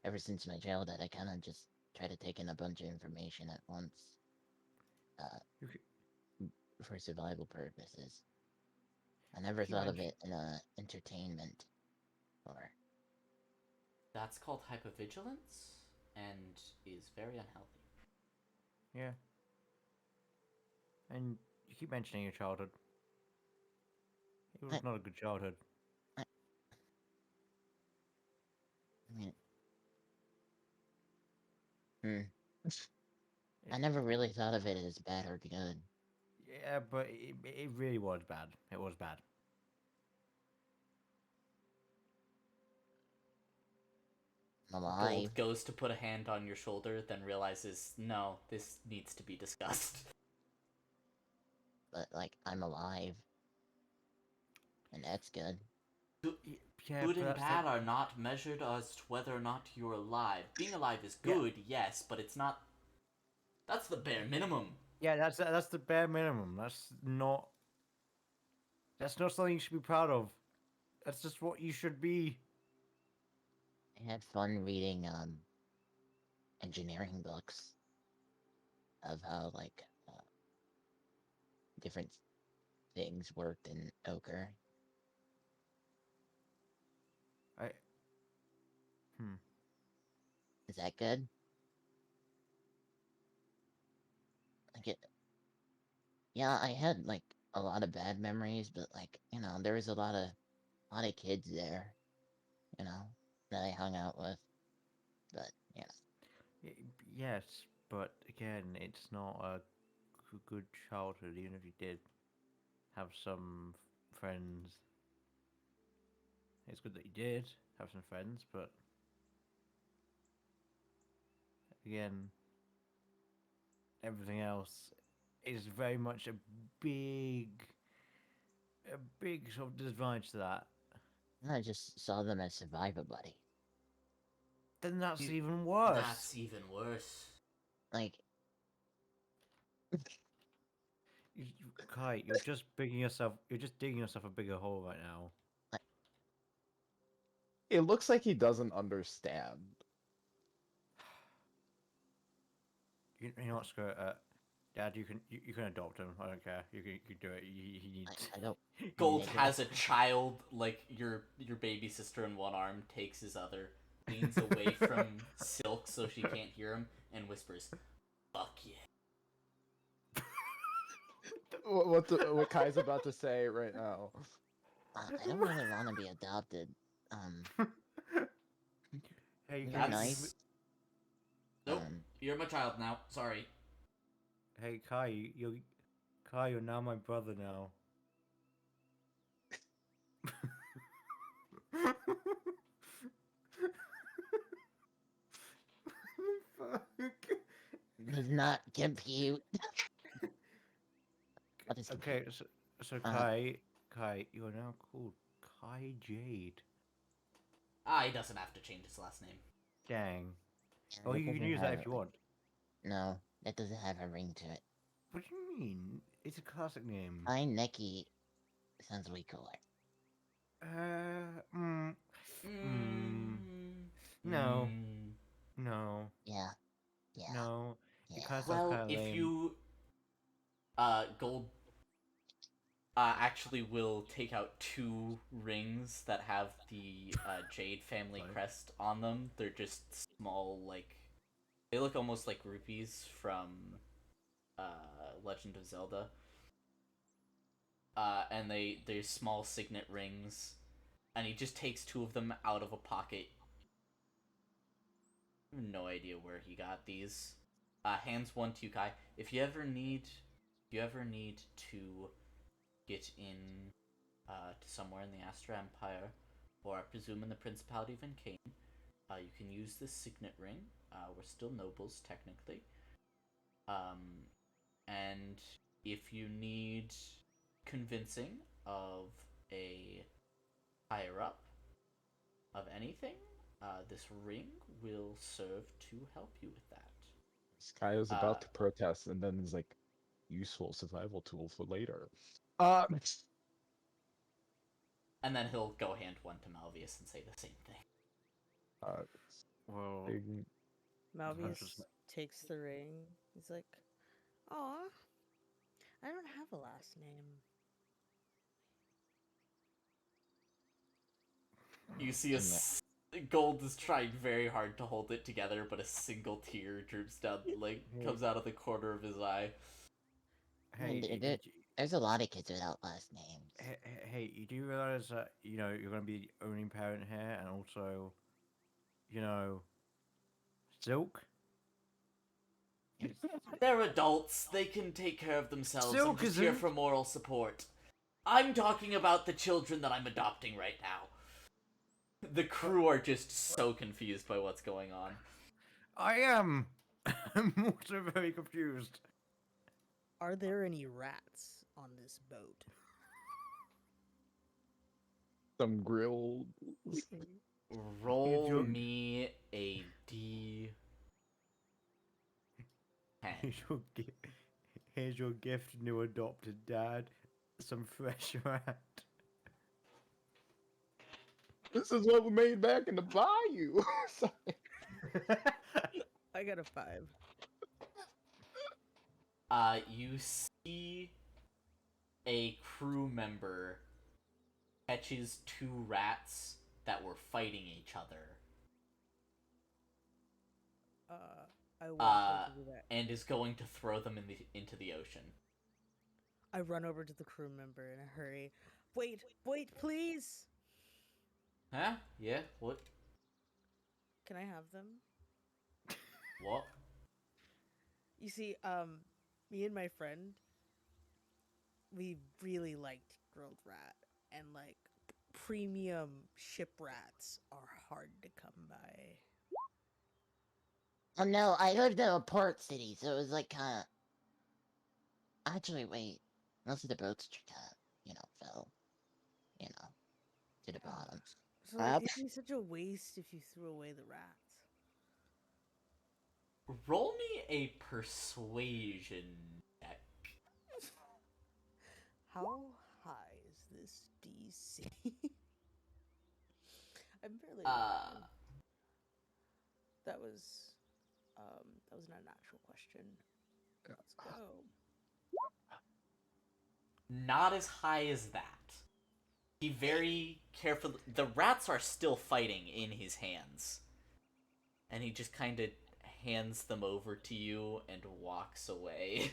ever since my childhood, I kind of just try to take in a bunch of information at once. You c- For survival purposes. I never keep thought of mention- it in entertainment or That's called hypervigilance and is very unhealthy. Yeah. And you keep mentioning your childhood. It was I- not a good childhood. I mean, I never really thought of it as bad or good. Yeah, but it really was bad. It was bad. I'm alive. Gold goes to put a hand on your shoulder, then realizes, no, this needs to be discussed. But like I'm alive, and that's good. Yeah, Good but and that's bad are not measured as to whether or not you're alive. Being alive is Yeah. good, yes, but it's not. That's the bare minimum. Yeah, that's the bare minimum. That's not. That's not something you should be proud of. That's just what you should be. I had fun reading engineering books of how like different things worked in ochre. I. Hmm. Is that good? Like it. Yeah, I had like a lot of bad memories, but like there was a lot of kids there, you know, that I hung out with. But Yes, but again, it's not a good childhood. Even if you did have some friends, it's good that you did have some friends. But again, everything else is very much big, a big sort of disadvantage to that. I just saw them as survivor buddy. Then that's You- even worse. That's even worse. Like Kai, you're just digging yourself. You're just digging yourself a bigger hole right now. it looks like he doesn't understand. You know what, screw it. Dad, you can adopt him. I don't care. You can do it. He needs. I don't. Gold Nigga. has a child, like your baby sister in one arm, takes his other, leans away from Silk so she can't hear him, and whispers, "Fuck yeah." What Kai's about to say right now? I don't really want to be adopted. Hey, You're That's- nice. Nope, you're my child now. Sorry. Hey, Kai, Kai, you're now my brother now. Fuck. Does not compute. What is Okay, so Uh, Kai, you are now called Kai Jade. He doesn't have to change his last name. Dang. yeah, Oh, that you can doesn't use that have if you want. No, that doesn't have a ring to it. What do you mean? It's a classic name. I Neki sounds way cooler. Uh, no, Mm. no, Yeah, yeah, no. yeah. It kind of sounds Well, kind of if lame. you Gold actually will take out 2 rings that have the Jade family Right. crest on them. They're just small, like they look almost like rupees from Legend of Zelda. And they're small signet rings, and he just takes 2 of them out of a pocket. No idea where he got these. Hands one to you, Kai. If you ever need to get in to somewhere in the Astra Empire, or I presume in the Principality of Incane, you can use this signet ring. We're still nobles, technically. And if you need convincing of a higher up of anything, this ring will serve to help you with that. Sky is Uh, about to protest, and then is like, useful survival tool for later. And then he'll go hand one to Malvius and say the same thing. Uh, Well, thing- Malvius takes the ring. He's like, "Aw, I don't have a last name." You see Gold is trying very hard to hold it together, but a single tear droops down, like, comes out of the corner of his eye. hey, There's a lot of kids without last names. hey, you do realize that you're gonna be the only parent here, and also, Silk. They're adults. They can take care of themselves. I'm Silk just here isn't. for moral support. I'm talking about the children that I'm adopting right now. The crew are just so confused by what's going on. I am. I'm also very confused. Are there any rats on this boat? some grilled. Roll your- me a D10. Here's your gift, new adopted dad. Some fresh rat. This is what we made back in the bayou. Sorry. I got a 5. You see a crew member catches 2 rats that were fighting each other. I walk over to that. And is going to throw them into the ocean. I run over to the crew member in a hurry. Wait, please. Huh? Yeah? What? Can I have them? What? You see, me and my friend, we really liked grilled rat, and like premium ship rats are hard to come by. Oh no, I lived in a port city, so it was like kind of. Actually, wait. Most of the boats, fell, to the bottom. So like, it'd be such a waste if you threw away the rats. Roll me a persuasion check. How high is this DC? I'm fairly. That was not an actual question. Let's go. Not as high as that. He very carefully. The rats are still fighting in his hands. And he just kind of hands them over to you and walks away.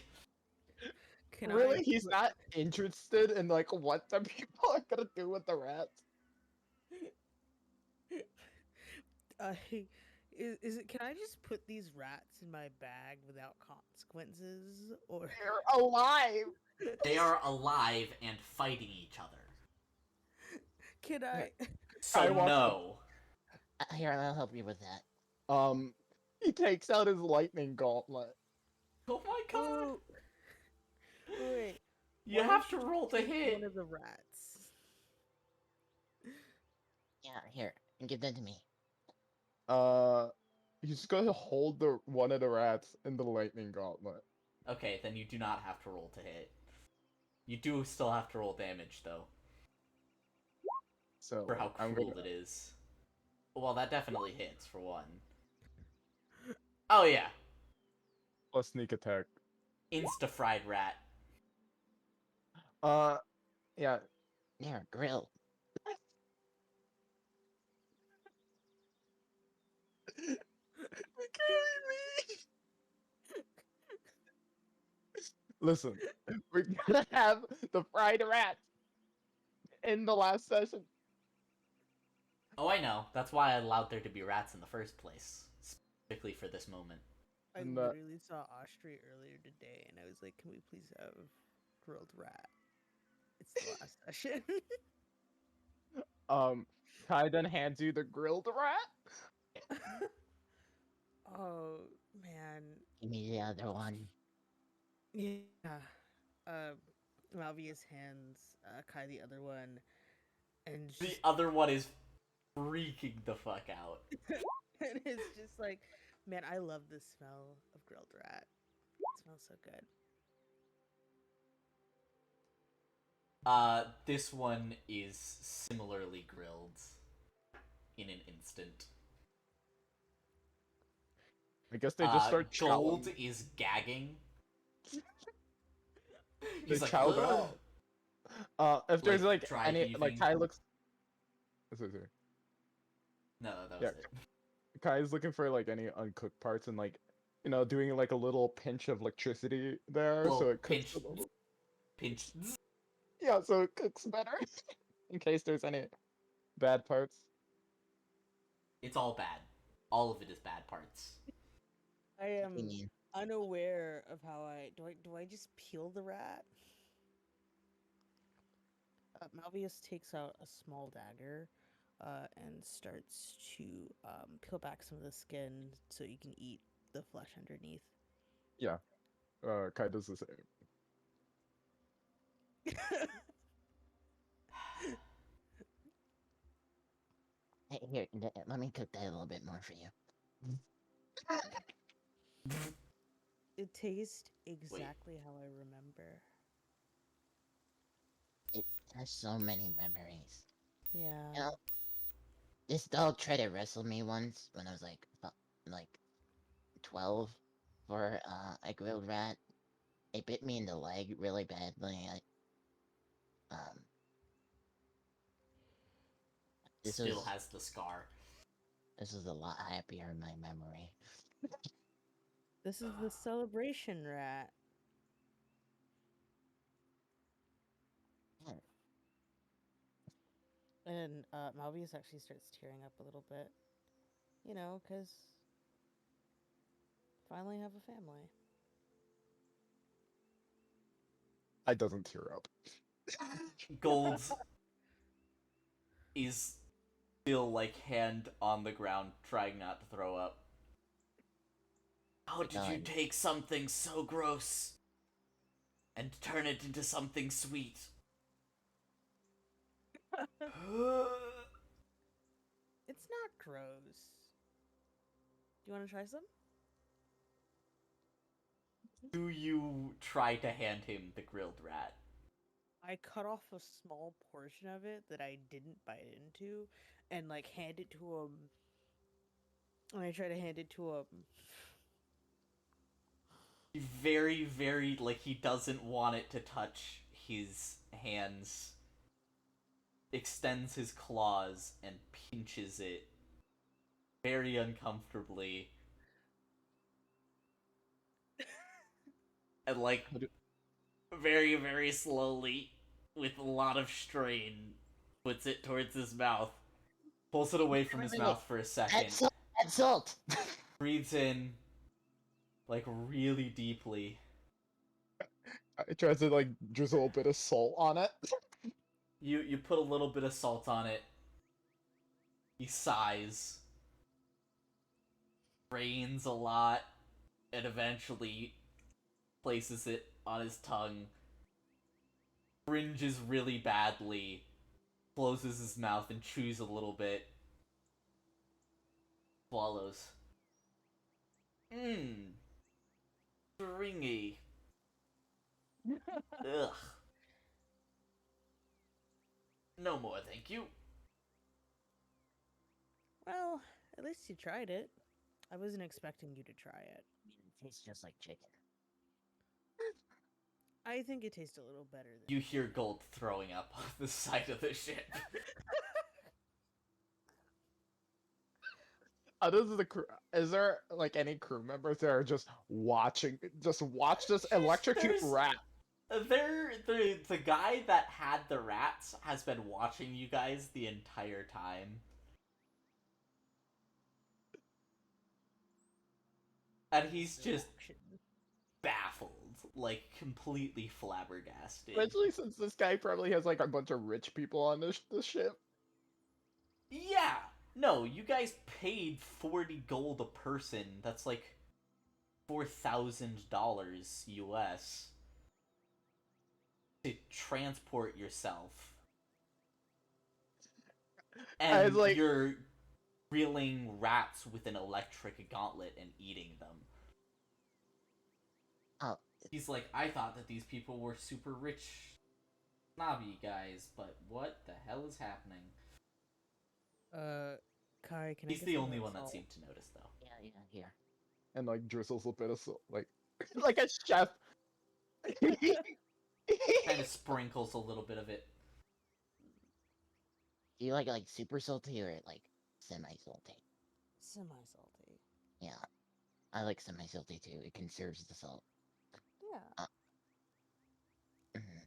Really? He's not interested in like what the people are gonna do with the rats? Is it? Can I just put these rats in my bag without consequences, or They're alive. They are alive and fighting each other. can I? So walks up. no. Here, I'll help you with that. He takes out his lightning gauntlet. Oh my god. Oh, wait. You why have to don't you roll to take hit. one of the rats. Yeah, here, give that to me. He's gonna hold the one of the rats in the lightning gauntlet. Okay, then you do not have to roll to hit. You do still have to roll damage though, So for how I'm cruel gonna. it is. Well, that definitely hits for one. Oh yeah, Plus sneak attack. insta fried rat. Yeah. There, grill. Listen, we're gonna have the fried rat in the last session. Oh, I know. That's why I allowed there to be rats in the first place, specifically for this moment. I And, literally saw Ostry earlier today, and I was like, "Can we please have grilled rat?" It's the last session. Kai then hands you the grilled rat. Oh man, Give me the other one. yeah. Malvius hands Kai the other one, and The just, other one is freaking the fuck out. and it's just like, man, I love the smell of grilled rat. It smells so good. This one is similarly grilled in an instant. I guess they just start Gold chowing. is gagging. They He's like, chow "Ugh." down. If there's Like, like dry any like heaving. Kai looks. Sorry. No, that was Yeah. it. Kai's looking for like any uncooked parts and like doing like a little pinch of electricity there so Little it cooks pinch. a little. Pinch. Yeah, so it cooks better in case there's any bad parts. It's all bad. All of it is bad parts. I am Opinion. unaware of how do I just peel the rat? Malvius takes out a small dagger and starts to peel back some of the skin so you can eat the flesh underneath. Yeah. Kai does the same. Hey, here, let me cook that a little bit more for you. It tastes exactly how I remember. It has so many memories. Yeah. You know, this dog tried to wrestle me once when I was like 12 for a grilled rat. It bit me in the leg really badly. This Still was has the scar. this was a lot happier in my memory. This is the celebration rat. Yeah, And Malvius actually starts tearing up a little bit. You know, because finally have a family. I doesn't tear up. Gold is still like hand on the ground, trying not to throw up. How did you Done. take something so gross and turn it into something sweet? It's not gross. Do you want to try some? Do you try to hand him the grilled rat? I cut off a small portion of it that I didn't bite into and like hand it to him. And I try to hand it to him. He very, very, like, he doesn't want it to touch his hands. Extends his claws and pinches it very uncomfortably. And, like, very, very slowly, with a lot of strain, puts it towards his mouth. Pulls it away from his mouth for a second. Add salt. Breathes in, like, really deeply. I tries to like drizzle a bit of salt on it. You put a little bit of salt on it. He sighs, rains a lot, and eventually places it on his tongue, cringes really badly, closes his mouth and chews a little bit, swallows. Mmm, stringy. Ugh. No more, thank you. Well, at least you tried it. I wasn't expecting you to try it. It tastes just like chicken. I think it tastes a little better than You hear Gold throwing up on the side of the ship. Others of the crew, is there like any crew members that are just watching, just watch this electrocute There's- rat? The guy that had the rats has been watching you guys the entire time. And he's just reaction. baffled, like completely flabbergasted. Especially since this guy probably has like a bunch of rich people on this ship. Yeah! No, you guys paid 40 gold a person. That's like $4,000 US to transport yourself. I was And like- you're reeling rats with an electric gauntlet and eating them. Oh, He's like, I thought that these people were super rich, snobby guys, but what the hell is happening? Kai, can I He's get the some only of one that that salt? seemed to notice, though. yeah, here. And like drizzles a bit of salt, like like a chef. Kind of sprinkles a little bit of it. Do you like super salty or like semi-salty? Semi-salty. Yeah, I like semi-salty too. It conserves the salt. Yeah. Mhm.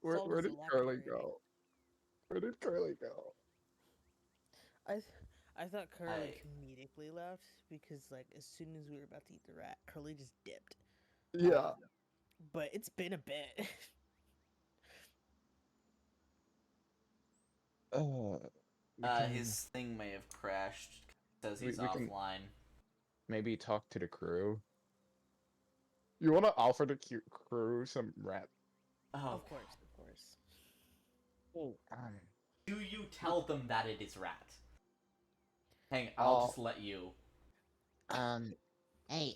Where Salt where is did Curly electric. go? Where did Curly go? I thought Curly I- comedically left because like as soon as we were about to eat the rat, Curly just dipped. Yeah. But it's been a bit. We can His thing may have crashed. Says he's we can- offline. maybe talk to the crew. You want to offer the crew some rat? Oh, Of course, of course. Oh, do you tell them that it is rat? Hang, I'll just let you. hey,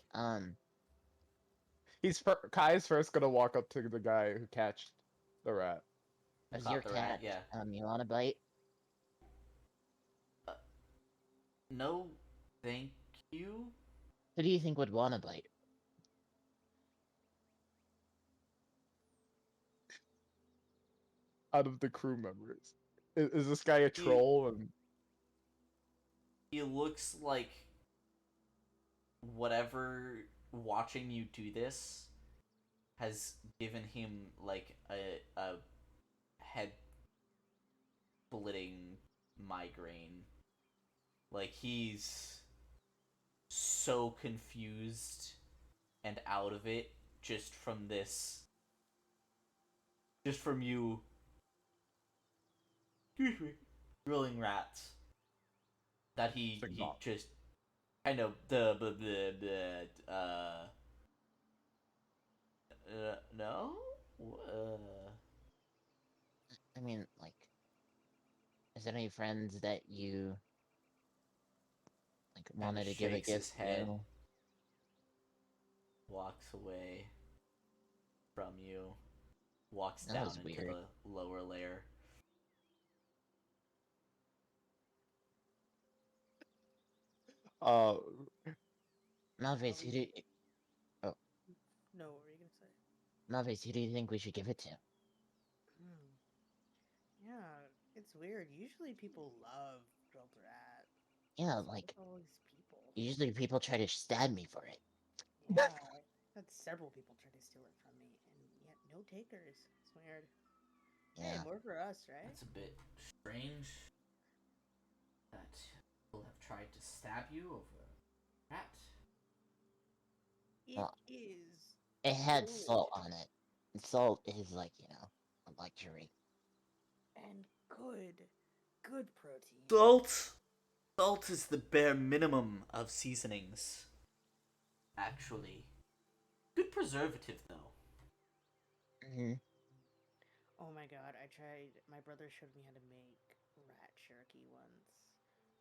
Kai's first gonna walk up to the guy who catched the rat. how's Caught your the rat, cat? yeah. You want a bite? No, thank you. Who do you think would want a bite? Out of the crew members, is this guy a troll? And He looks like whatever watching you do this has given him like a head splitting migraine. Like he's so confused and out of it just from this, just from you, excuse me, grilling rats, that he Signal. just kind of no. I mean, like, is there any friends that you like Kinda wanted to give a shakes his gift head. to? Walks away from you, walks That down was into weird. the lower layer. Malvace, who do No, what were you gonna say? Malvace, who do you think we should give it to? Hmm. Yeah, it's weird. Usually people love grilled rat. Yeah, It's like always people. usually people try to stab me for it. Yeah, I had several people try to steal it from me, and yet no takers. It's weird. Hey, Yeah. more for us, right? That's a bit strange. That people have tried to stab you over a rat. It Well, is. It had delicious. salt on it. And salt is like, a luxury. And Good protein. Salt is the bare minimum of seasonings. Actually, good preservative though. Mhm. Oh my god, I tried. My brother showed me how to make rat jerky once.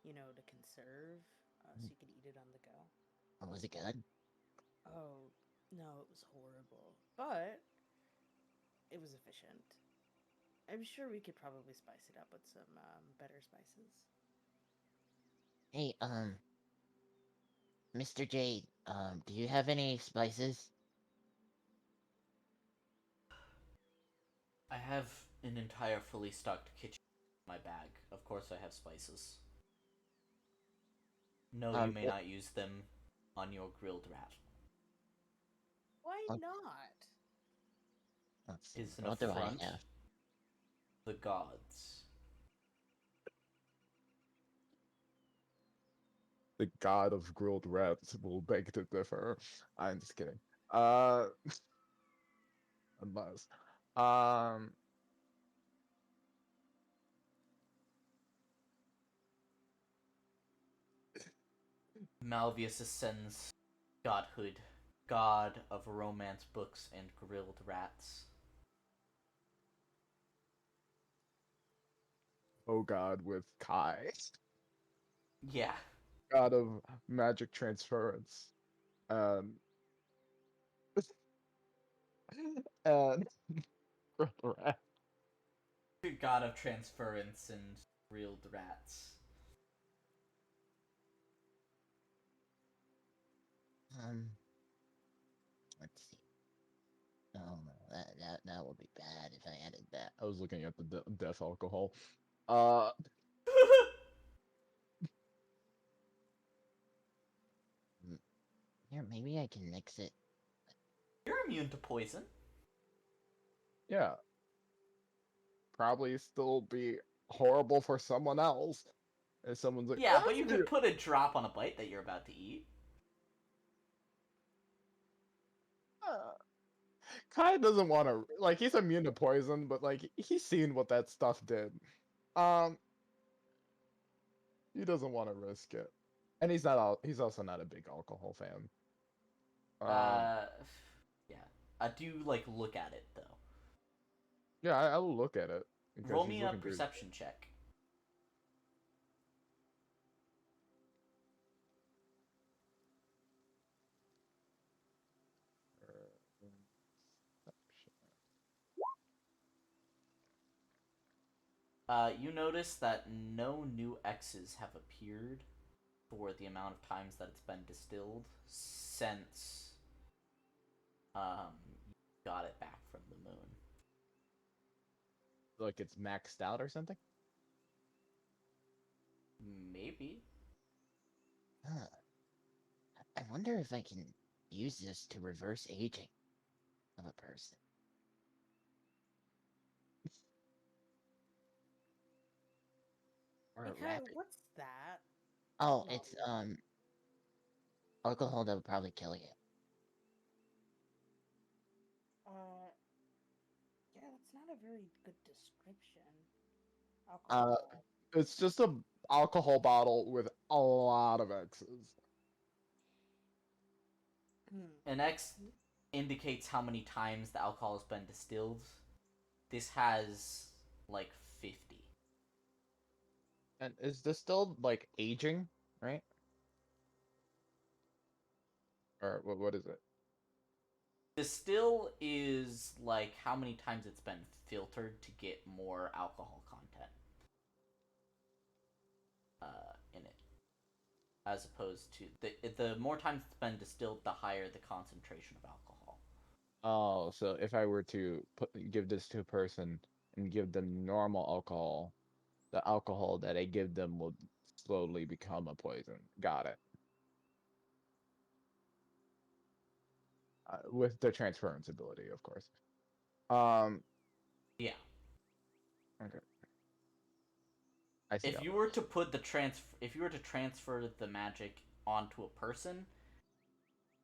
You know, to conserve, so you could eat it on the go. Oh, was it good? Oh, no, it was horrible. But it was efficient. I'm sure we could probably spice it up with some better spices. Hey, Mr. Jade, do you have any spices? I have an entire fully stocked kitchen in my bag. Of course, I have spices. No, you may What? not use them on your grilled rat. Why Okay. not? Let's see. Is an What do I affront have? to the gods. The god of grilled rats will beg to differ. I'm just kidding. Unless, um, Malvius ascends godhood, god of romance books and grilled rats. oh god with Kai, Yeah. god of magic transference, um, and grilled rat. God of transference and grilled rats. Um, let's see. Oh no, that would be bad if I added that. I was looking at the death alcohol. Uh, Mm, Here, maybe I can mix it. You're immune to poison. yeah, probably still be horrible for someone else. If someone's like, Yeah, "Oh, but you could put a drop on a bite that you're about to eat. Kai doesn't want to like he's immune to poison, but like he's seen what that stuff did. Um, he doesn't want to risk it, and he's also not a big alcohol fan. Um, Uh, yeah. Do like look at it though. yeah, I will look at it because Roll he's me a looking through. perception check. You notice that no new X's have appeared for the amount of times that it's been distilled since you got it back from the moon. Like it's maxed out or something. Maybe. Huh. I wonder if I can use this to reverse aging of a person. Or a Hey, Kai, rapid. what's that? Oh, Well, it's alcohol that would probably kill you. uh, yeah, that's not a very good description. Uh, Alcohol. It's just a alcohol bottle with a lot of X's. Hmm. An X indicates how many times the alcohol has been distilled. This has like 50. And is this still like aging, right? Or what is it? Distill is like how many times it's been filtered to get more alcohol content in it, as opposed to the more times it's been distilled, the higher the concentration of alcohol. Oh, so if I were to give this to a person and give them normal alcohol, the alcohol that I give them will slowly become a poison. Got it. With the transference ability, of course. Um, Yeah. okay. I see If how you that were works. to put if you were to transfer the magic onto a person,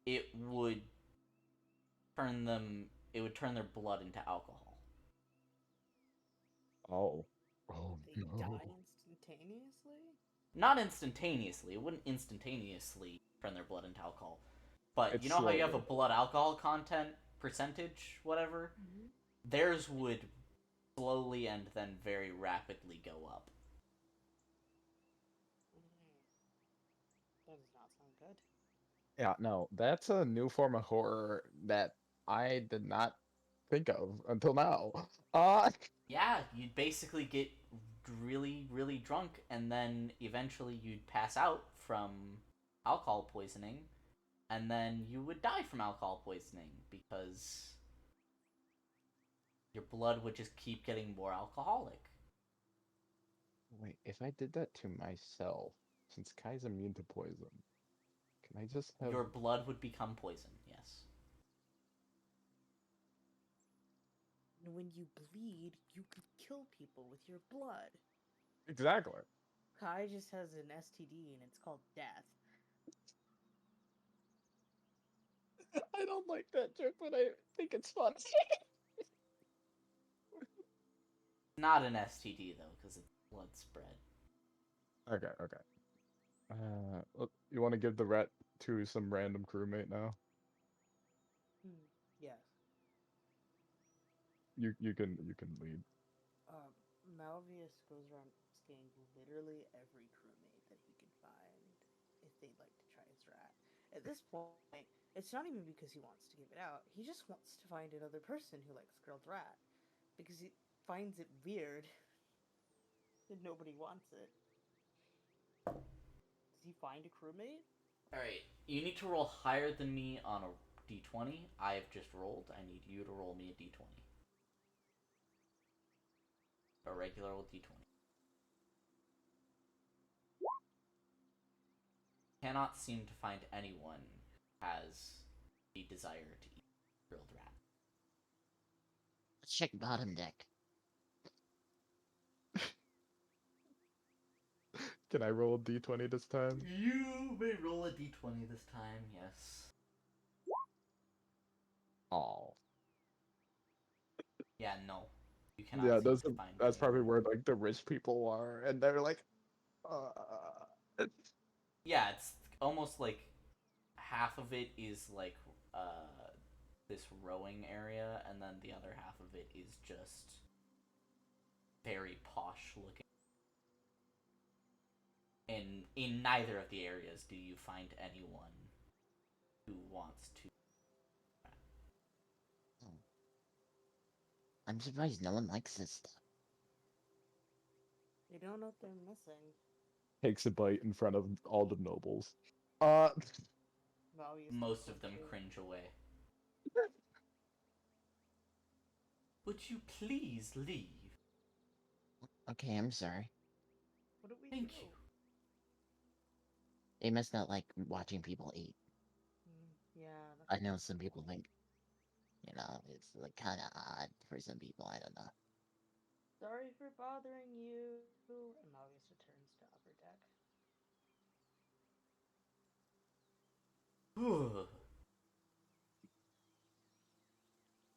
it would turn them it would turn their blood into alcohol. Oh, Oh They die no. instantaneously? Not instantaneously. It wouldn't instantaneously turn their blood into alcohol. But It's you know how you have a slowly. blood alcohol content percentage, whatever? Mm-hmm. Theirs would slowly and then very rapidly go up. That does not sound good. Yeah, no, that's a new form of horror that I did not think of until now. Yeah, you'd basically get really, really drunk, and then eventually you'd pass out from alcohol poisoning, and then you would die from alcohol poisoning because your blood would just keep getting more alcoholic. Wait, if I did that to myself, since Kai's immune to poison, can I just have Your blood would become poison, yes. And when you bleed, you could kill people with your blood. exactly? Kai just has an STD and it's called death. I don't like that joke, but I think it's funny. Not an STD, though, because it's blood spread. Okay, okay. You want to give the rat to some random crewmate now? Yes. You can lead. Malvius goes around scanning literally every crewmate that he can find if they'd like to try his rat. At this point, it's not even because he wants to give it out. He just wants to find another person who likes grilled rat because he finds it weird that nobody wants it. Does he find a crewmate? Alright, you need to roll higher than me on a d20. I have just rolled. I need you to roll me a d20. A regular old d20. Cannot seem to find anyone who has the desire to eat grilled rat. Let's check bottom deck. Can I roll a d20 this time? You may roll a d20 this time, yes. Oh. Yeah, no. You Yeah, cannot seem to find that's probably anyone. where like the rich people are, and they're like, uh, Yeah, it's almost like half of it is like this rowing area, and then the other half of it is just very posh looking. And in neither of the areas do you find anyone who wants to. Oh. I'm surprised no one likes this stuff. They don't know what they're missing. takes a bite in front of all the nobles. Uh, Malvius Most takes of one them too. cringe away. Would you please leave? Okay, I'm sorry. What do we Thank do? you. They must not like watching people eat. Yeah, I that's know some people think, it's like kind of odd for some people. I don't know. sorry for bothering you. And Malvius returns to upper deck.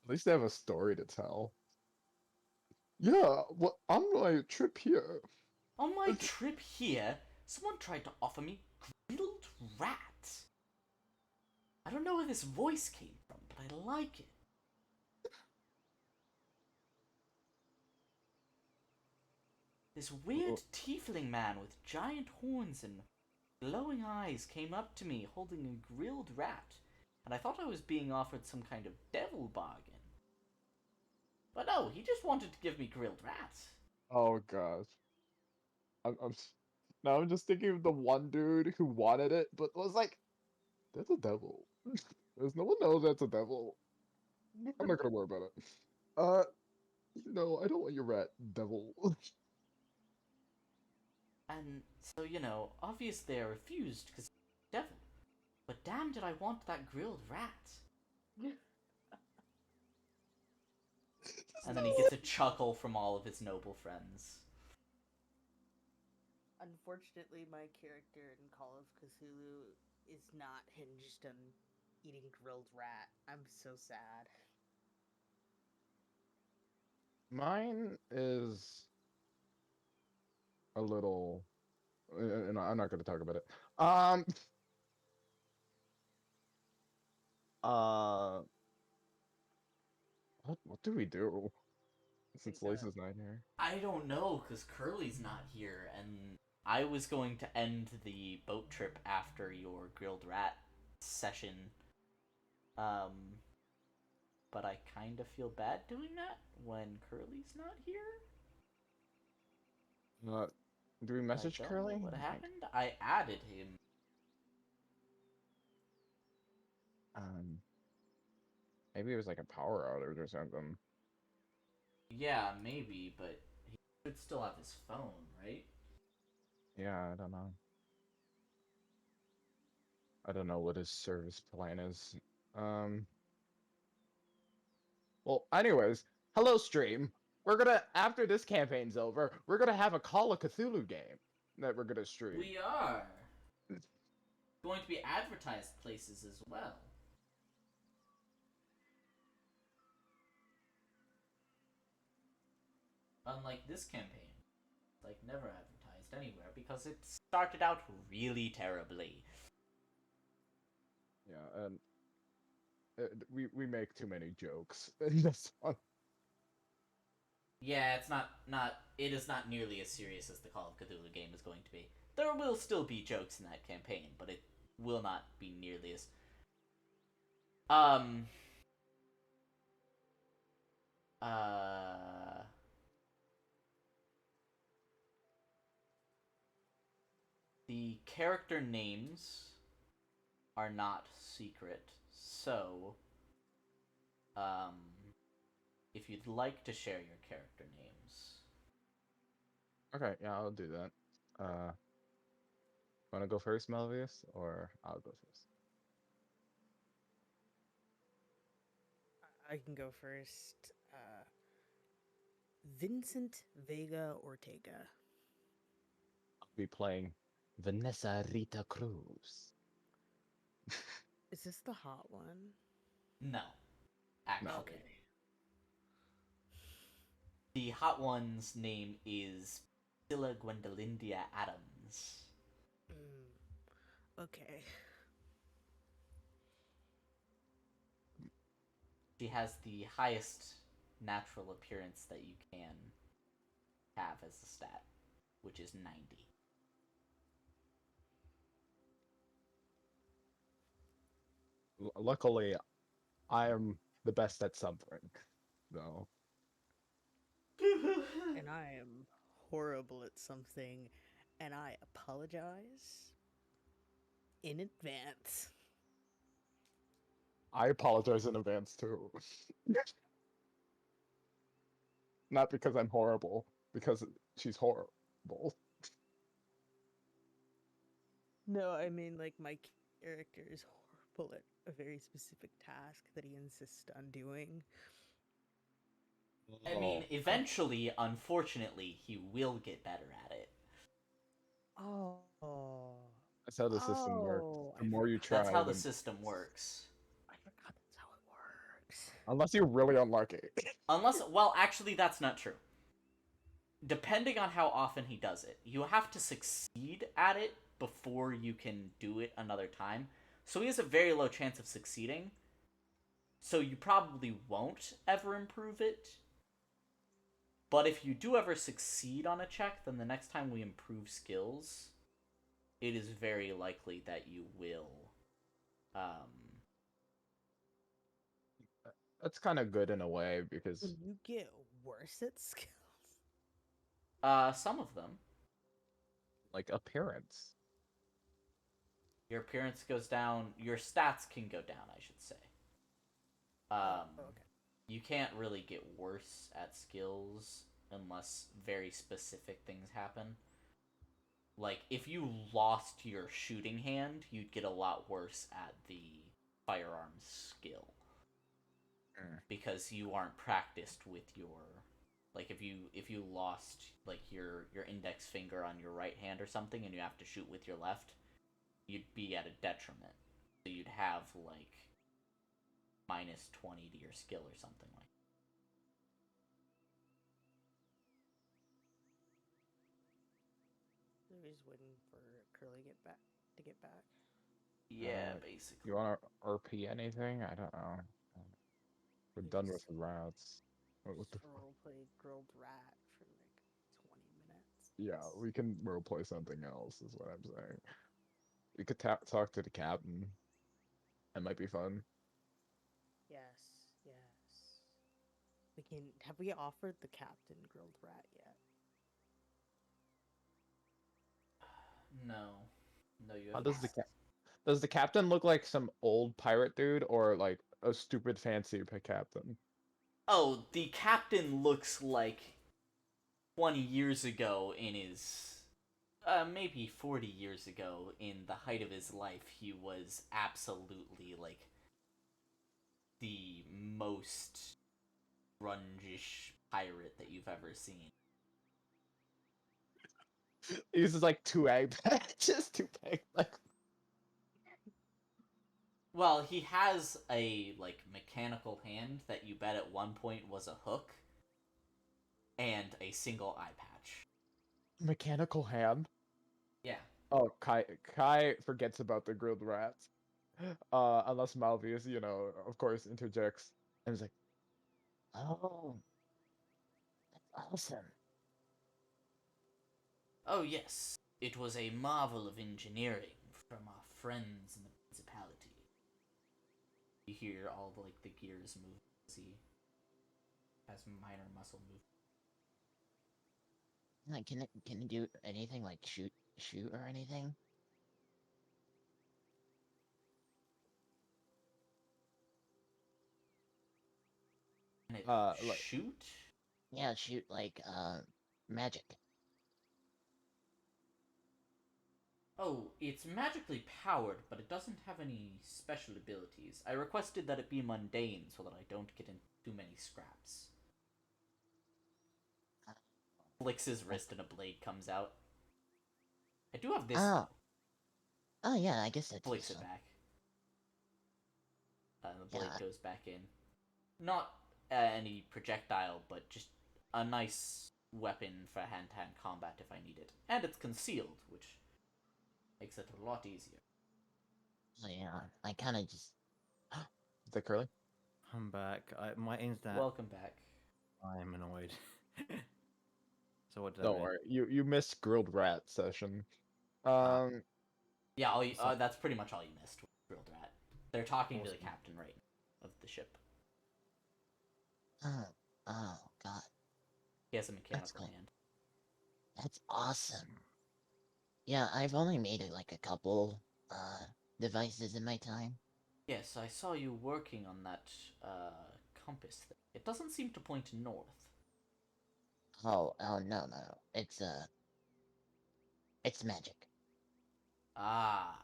at least they have a story to tell. Yeah, well, on my trip here, On my trip here, someone tried to offer me grilled rat. I don't know where this voice came from, but I like it. This weird tiefling man with giant horns and glowing eyes came up to me holding a grilled rat, and I thought I was being offered some kind of devil bargain. But no, he just wanted to give me grilled rat. oh gosh, now I'm just thinking of the one dude who wanted it, but was like, "That's a devil." There's no one knows that's a devil. I'm not gonna worry about it. Uh, no, I don't want your rat, devil. And so, obviously I refused because devil. But damn did I want that grilled rat. And then he gets a chuckle from all of his noble friends. Unfortunately, my character in Call of Cthulhu is not hinged on eating grilled rat. I'm so sad. Mine is a little, and I'm not going to talk about it. Um, uh, what do we do since think, Lisa's not here? I don't know, because Curly's not here, and I was going to end the boat trip after your grilled rat session. Um, but I kind of feel bad doing that when Curly's not here. Uh, do we message I don't Curly? know what happened. I added him. Um, maybe it was like a power outage or something. Yeah, maybe, but he should still have his phone, right? Yeah, I don't know. I don't know what his service plan is. Um, well, anyways, hello stream. We're gonna, after this campaign's over, we're gonna have a Call of Cthulhu game that we're gonna stream. We are going to be advertised places as well. Unlike this campaign, it's like never advertised anywhere because it started out really terribly. Yeah, and we make too many jokes in this one. Yeah, it's not it is not nearly as serious as the Call of Cthulhu game is going to be. There will still be jokes in that campaign, but it will not be nearly as um uh the character names are not secret. So, um if you'd like to share your character names. Okay, yeah, I'll do that. Wanna go first, Melvius, or I'll go first? I can go first. Vincent Vega Ortega. I'll be playing Vanessa Rita Cruz. Is this the hot one? No. Actually. No. Okay. The hot one's name is Priscilla Gwendolindia Adams. Okay. She has the highest natural appearance that you can have as a stat, which is 90. Luckily, I am the best at something. No. And I am horrible at something, and I apologize in advance. I apologize in advance too. Not because I'm horrible, because she's horrible. No, I mean, like, my character is horrible at a very specific task that he insists on doing. I mean, Oh. eventually, unfortunately, he will get better at it. Oh. That's how the system works. Oh, The more you try, That's how the then... system works. I forgot that's how it works. Unless you're really unlucky. Unless, well, actually, that's not true. Depending on how often he does it, you have to succeed at it before you can do it another time. So he has a very low chance of succeeding. So you probably won't ever improve it. But if you do ever succeed on a check, then the next time we improve skills, it is very likely that you will. That's kind of good in a way, because... When you get worse at skills. Some of them. like, appearance. Your appearance goes down. Your stats can go down, I should say. Okay. You can't really get worse at skills unless very specific things happen. Like, if you lost your shooting hand, you'd get a lot worse at the firearms skill. Because you aren't practiced with your... Like, if you lost, like, your index finger on your right hand or something and you have to shoot with your left, you'd be at a detriment. So you'd have, like, minus 20 to your skill or something like that. we're just waiting for Curly to get back. Yeah, Uh, basically. You want to RP anything? I don't know. We're We done with just the rats. What the? roleplay grilled rat for like 20 minutes. Yeah, we can roleplay something else. Is what I'm saying. We could talk to the captain. That might be fun. Yes, yes. We can. Have we offered the captain grilled rat yet? No. No, you How have does the not. does the captain look like some old pirate dude or like a stupid fancy captain? Oh, the captain looks like 20 years ago in his. Maybe 40 years ago, in the height of his life, he was absolutely, like, the most grungish pirate that you've ever seen. He uses like two egg patches, two egg like. Well, he has a, like, mechanical hand that you bet at one point was a hook, and a single eye patch. Mechanical hand. Yeah. Oh, Kai forgets about the grilled rats. Unless Malvius, of course, interjects and is like, Oh, that's awesome. Oh, yes. It was a marvel of engineering from our friends in the Principality. You hear all the, like, the gears move as he has minor muscle movement. Like, can it do anything like shoot or anything? Can it like, shoot? Yeah, shoot like magic. Oh, it's magically powered, but it doesn't have any special abilities. I requested that it be mundane so that I don't get in too many scraps. Uh, Flicks his wrist and a blade comes out. I do have this, Oh, though. oh yeah, I guess that's Flicks it useful. back. The blade Yeah, goes back in. Not any projectile, but just a nice weapon for hand-to-hand combat if I need it. And it's concealed, which makes it a lot easier. oh yeah. I kind of just. is that Curly? I'm back. My internet. Welcome back. I am annoyed. So what does that Don't mean? worry, you missed grilled rat session. Ah. Um, Yeah, So- that's pretty much all you missed with Grilled Rat. They're talking to the Awesome. captain right now of the ship. Oh, oh God, He has a that's mechanical cool. hand. That's awesome. Yeah, I've only made it like a couple devices in my time. Yes, I saw you working on that compass thing. It doesn't seem to point north. Oh no. It's magic. Ah,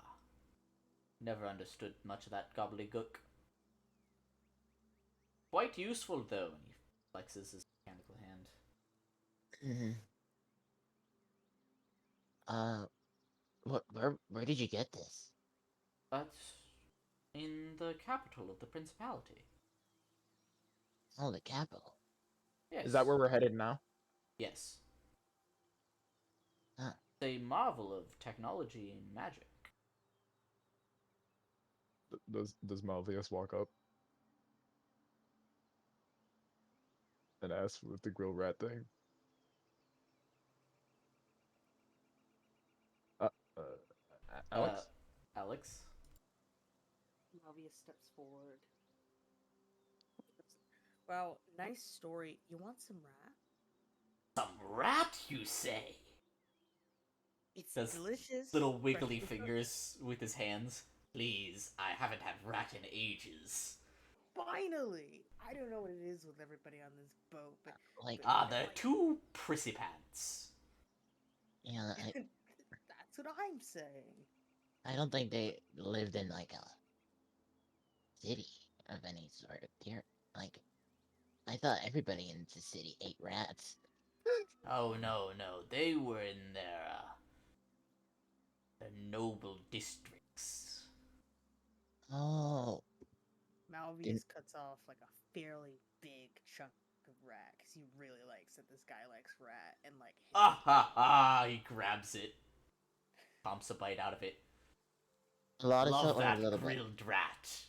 never understood much of that gobbledygook. Quite useful though, and he flexes his mechanical hand. Hmm. Uh, where did you get this? That's in the capital of the Principality. Oh, the capital. Yes. is that where we're headed now? Yes. Huh. It's a marvel of technology and magic. Does Malvius walk up and ask with the grilled rat thing? Uh, uh, Alex? Alex? Malvius steps forward. Wow, nice story. You want some rat? Some rat, you say? It's Does delicious. little wiggly freshly cooked. fingers with his hands. Please, I haven't had rat in ages. Finally! I don't know what it is with everybody on this boat, but Like, Ah, the like, two prissipants. yeah, that's what I'm saying. I don't think they lived in like a city of any sort. Here, like, I thought everybody in the city ate rats. Oh no, no, they were in their noble districts. Oh, Malvius cuts off like a fairly big chunk of rat because he really likes that this guy likes rat and like Ah ha ha! He grabs it. Chomps a bite out of it. A lot of Love salt or a that little bit? grilled rat.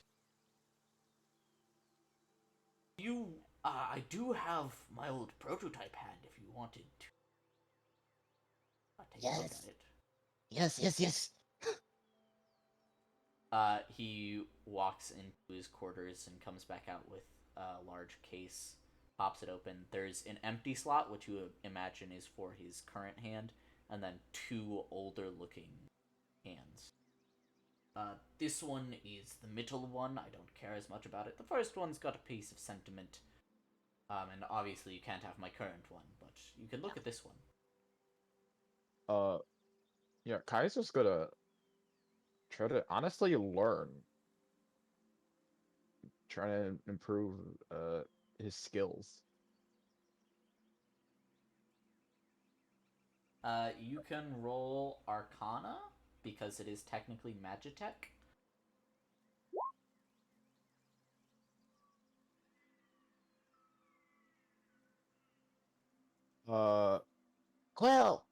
I do have my old prototype hand if you wanted to take a look Yes. at it. Yes. He walks into his quarters and comes back out with a large case, pops it open. There's an empty slot, which you imagine is for his current hand, and then two older looking hands. This one is the middle one. I don't care as much about it. The first one's got a piece of sentiment. And obviously you can't have my current one, but you can look at this one. Yeah, Kai's just gonna try to honestly learn. Trying to improve his skills. You can roll Arcana, because it is technically Magitech. Quill!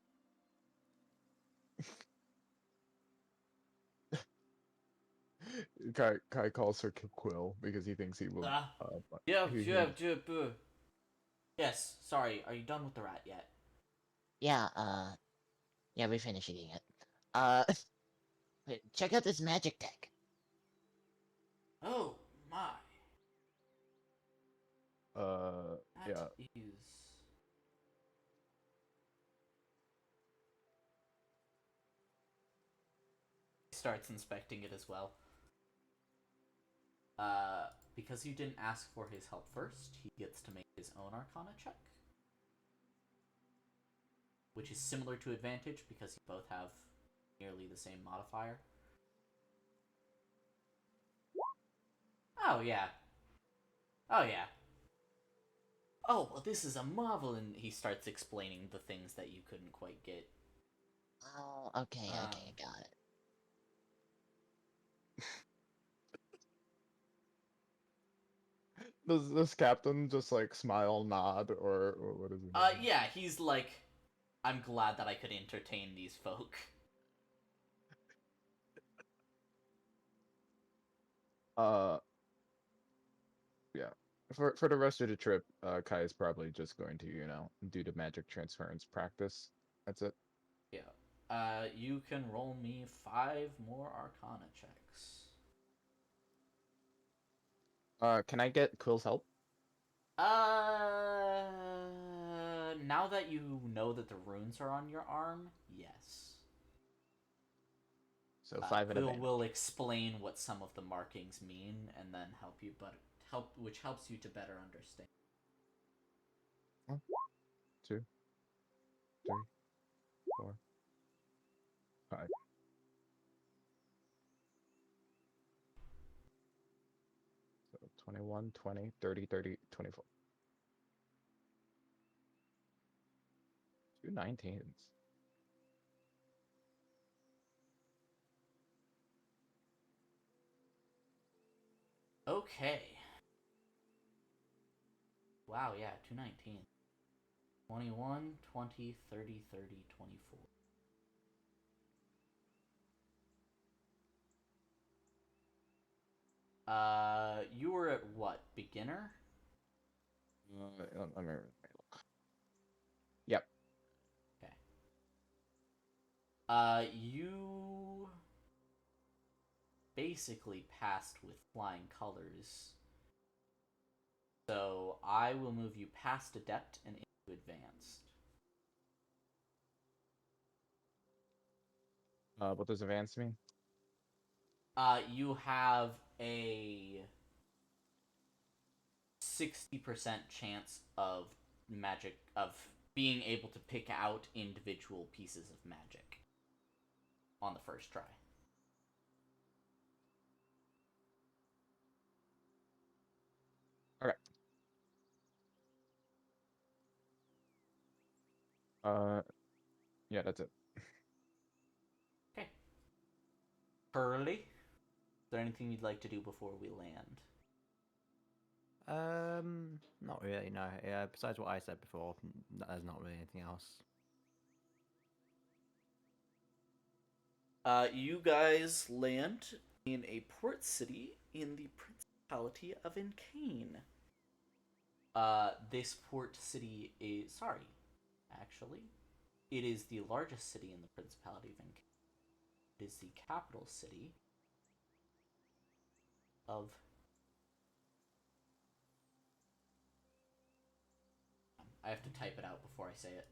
Kai calls her Quill because he thinks he will. Yes, sorry, are you done with the rat yet? Yeah, we finished eating it. Wait, check out this magic deck. Oh, my. Yeah. That is... He starts inspecting it as well. Because you didn't ask for his help first, he gets to make his own Arcana check. Which is similar to Advantage, because you both have nearly the same modifier. Oh, yeah. Oh, yeah. Oh, well, this is a marvel, and he starts explaining the things that you couldn't quite get. Oh, okay, got it. Does this captain just like smile, nod, or what is it? Yeah, he's like, I'm glad that I could entertain these folk. Yeah. For the rest of the trip, Kai is probably just going to, do the magic transference practice. That's it. Yeah. You can roll me 5 more Arcana checks. Can I get Quill's help? Now that you know that the runes are on your arm, yes. So 5 in Quill advance. will explain what some of the markings mean, and then which helps you to better understand. 1, 2, 3, 4, 5. So 21, 20, 30, 30, 24. 2 19s. Okay. Wow, yeah, 219. 21, 20, 30, 30, 24. You were at what? Beginner? Let me look. Yep. Okay. You basically passed with flying colors. So I will move you past Adept and into Advanced. What does advance mean? You have a 60% chance of being able to pick out individual pieces of magic on the first try. Okay. Yeah, that's it. Okay. Curly, is there anything you'd like to do before we land? Not really. No. Yeah. Besides what I said before, there's not really anything else. You guys land in a port city in the Principality of Encane. This port city is actually, it is the largest city in the Principality of Encane. It is the capital city of. I have to type it out before I say it.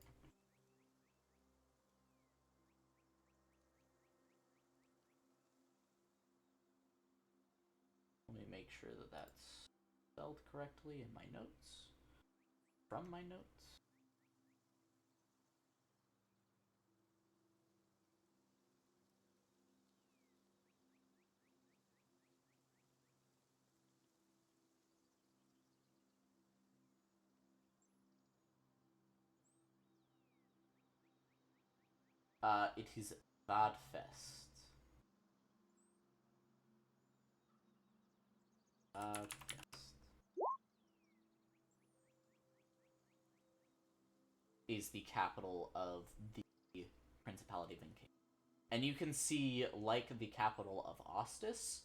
Let me make sure that that's spelled correctly in my notes. From my notes. It is Badfest. Is the capital of the Principality of Encane. And you can see, like the capital of Ostis,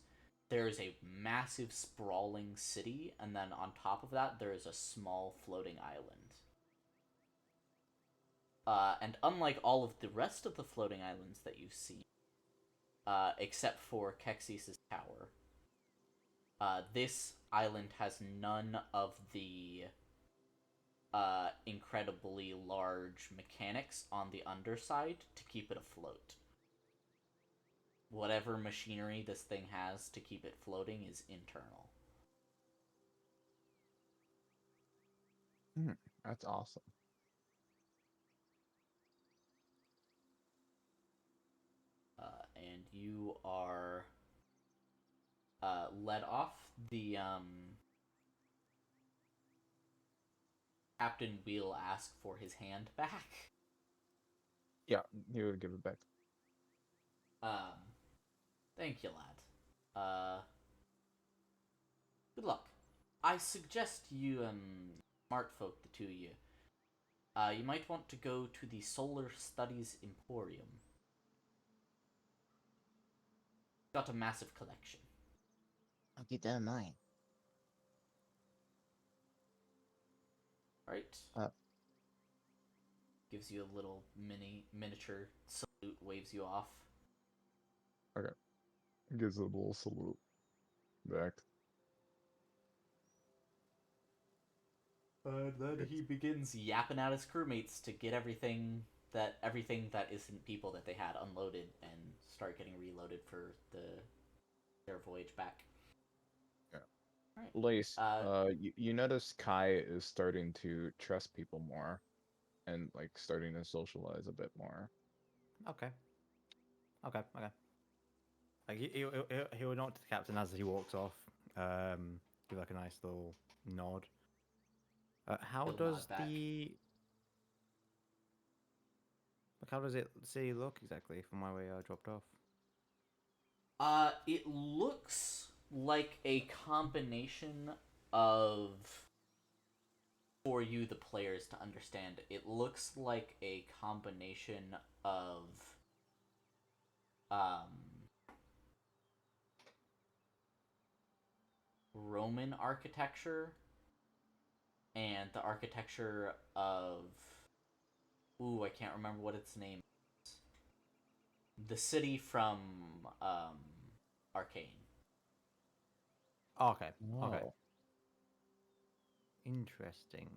there is a massive sprawling city, and then on top of that, there is a small floating island. And unlike all of the rest of the floating islands that you see, except for Kexis' tower, this island has none of the incredibly large mechanics on the underside to keep it afloat. Whatever machinery this thing has to keep it floating is internal. That's awesome. And you are led off. The captain will ask for his hand back. Yeah, he would give it back. Thank you, lad. Good luck. I suggest you, smart folk, the two of you, you might want to go to the Solar Studies Emporium. Got a massive collection. I'll keep that in mind. Right? Uh. Gives you a little miniature salute, waves you off. Okay. Gives a little salute back. And then he begins yapping at his crewmates to get everything that isn't people that they had unloaded and start getting reloaded for their voyage back. Yeah. All right. Lace, you notice Kai is starting to trust people more, and like starting to socialize a bit more. Okay. Like he'll nod to the captain as he walks off. Give like a nice little nod. How He'll does nod back. how does it see look exactly from my way I dropped off? It looks like a combination of, for you, the players, to understand, it looks like a combination of, Roman architecture and the architecture of, I can't remember what its name is. The city from, Arcane. Okay. Okay. Oh. Interesting.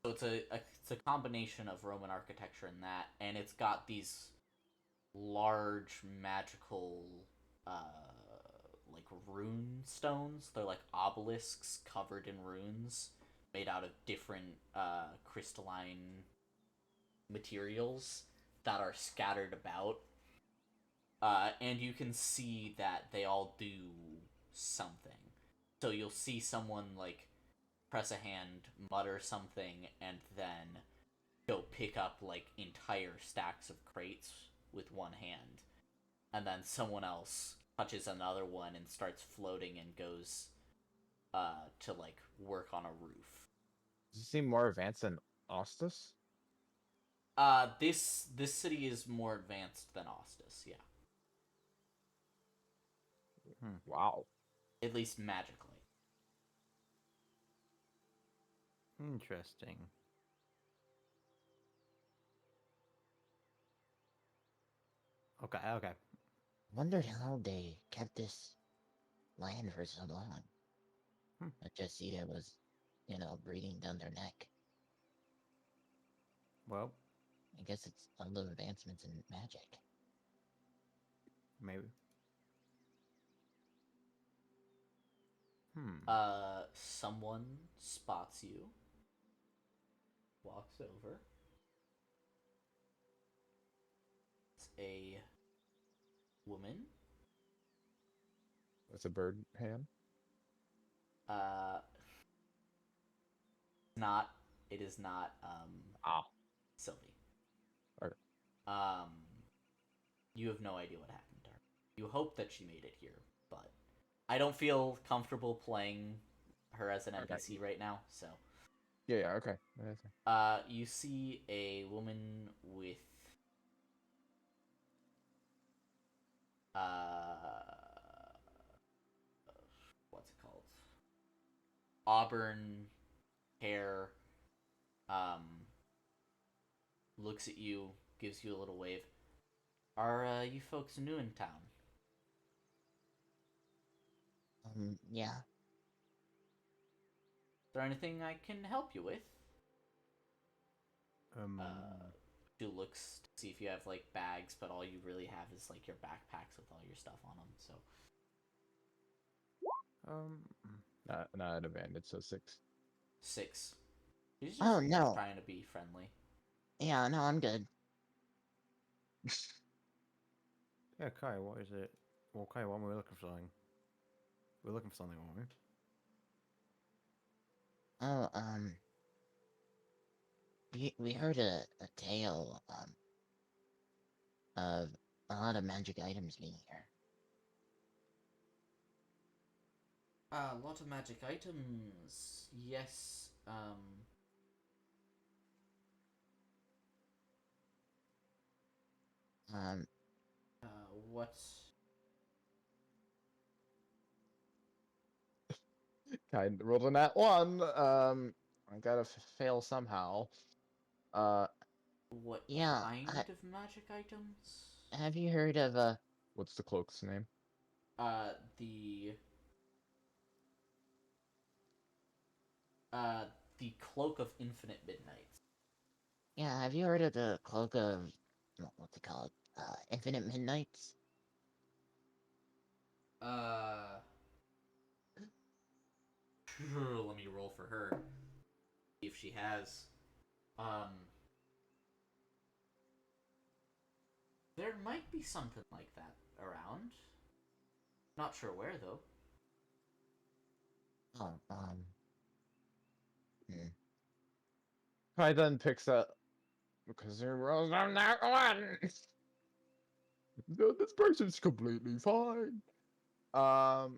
So it's a combination of Roman architecture and that, and it's got these large magical like rune stones. They're like obelisks covered in runes, made out of different crystalline materials that are scattered about. And you can see that they all do something. So you'll see someone like press a hand, mutter something, and then go pick up like entire stacks of crates with one hand. And then someone else touches another one and starts floating and goes to like work on a roof. Does it seem more advanced than Ostis? This city is more advanced than Ostis, yeah. Wow. At least magically. Interesting. Okay, okay. Wondered how they kept this land for so long. Hmm. I just see it was, breathing down their neck. Well, I guess it's all the advancements in magic. maybe. Hmm. Someone spots you, walks over. It's a woman. That's a bird hand. Uh, not. It is not. Ah. Sylvie. Okay. Um, you have no idea what happened to her. You hope that she made it here, but I don't feel comfortable playing her as an Okay. NPC right now. So, Yeah, okay. you see a woman with what's it called? Auburn hair. Um, looks at you, gives you a little wave. Are you folks new in town? Yeah. Is there anything I can help you with? Um. She looks to see if you have like bags, but all you really have is like your backpacks with all your stuff on them. So Um. Not at advantage, so 6. 6. She's just Oh, no. trying to be friendly. Yeah, no, I'm good. Yeah, Kai. What is it? Well, Kai, what were we looking for? Something. We're looking for something, weren't we? Oh, we heard a tale, of a lot of magic items being here. A lot of magic items. Yes. Um, What? Kind rolled a nat 1. I gotta fail somehow. What yeah, kind of magic items? have you heard of, What's the cloak's name? The uh, the cloak of infinite midnight. yeah, have you heard of the cloak of, what's it called? Infinite Midnights? Let me roll for her. See if she has. Um, there might be something like that around. Not sure where though. Oh, I then picks up because there rolls on that 1. No, this person's completely fine. Let's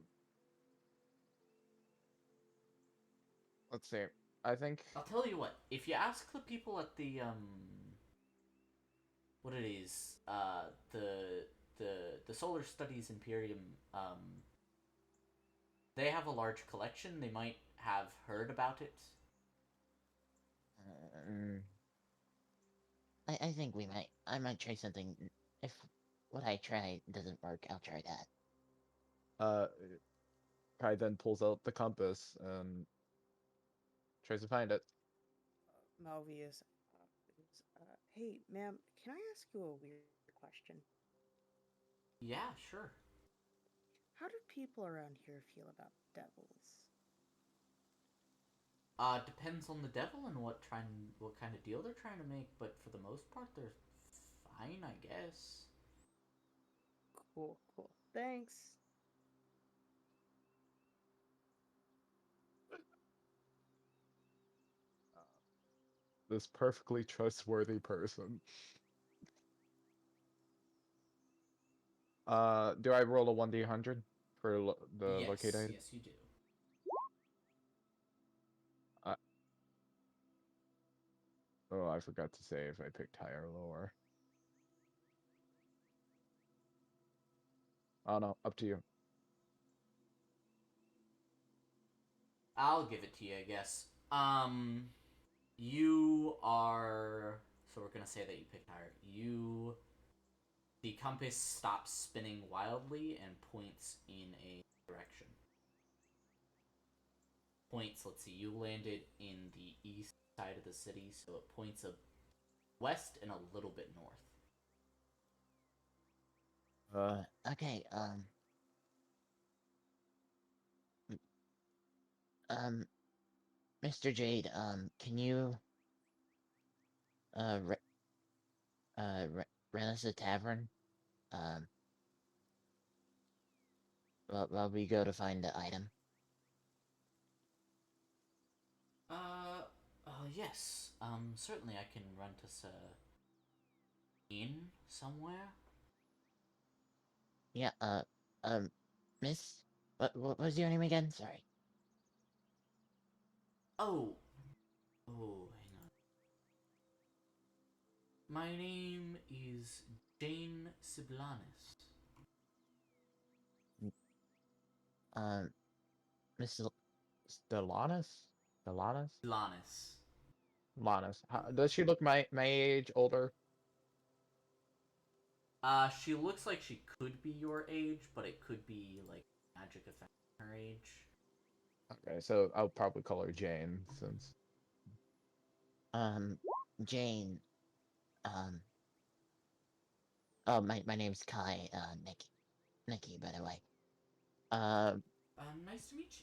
see. I think I'll tell you what. If you ask the people at the what it is, the Solar Studies Imperium, they have a large collection. They might have heard about it. I think I might try something. If what I try doesn't work, I'll try that. uh Kai then pulls out the compass and tries to find it. Malvius hey, ma'am, can I ask you a weird question? Yeah, sure. How do people around here feel about devils? Depends on the devil and what kind of deal they're trying to make, but for the most part, they're fine, I guess. Cool, cool. Thanks. This perfectly trustworthy person. Do I roll a 1d100 for the Yes, locate item? yes, you do. Oh, I forgot to say if I picked higher or lower. Oh no, up to you. I'll give it to you, I guess. You are. So we're gonna say that you picked higher. The compass stops spinning wildly and points in a direction. Points, let's see, you landed in the east side of the city, so it points a west and a little bit north. Okay, um, Mr. Jade, can you, uh, re- rent us a tavern? Um, while we go to find the item? Yes. Certainly I can rent us a inn somewhere. Yeah, Miss? What was your name again? Sorry. Oh. Oh, hang on. My name is Jane Siblanis. Um, Miss Stellanis? Stellanis? Siblanis. Lannis. Does she look my age, older? She looks like she could be your age, but it could be, like, magic affecting her age. Okay, so I'll probably call her Jane since. Jane, um, oh, my name's Kai, Nikki, by the way. Nice to meet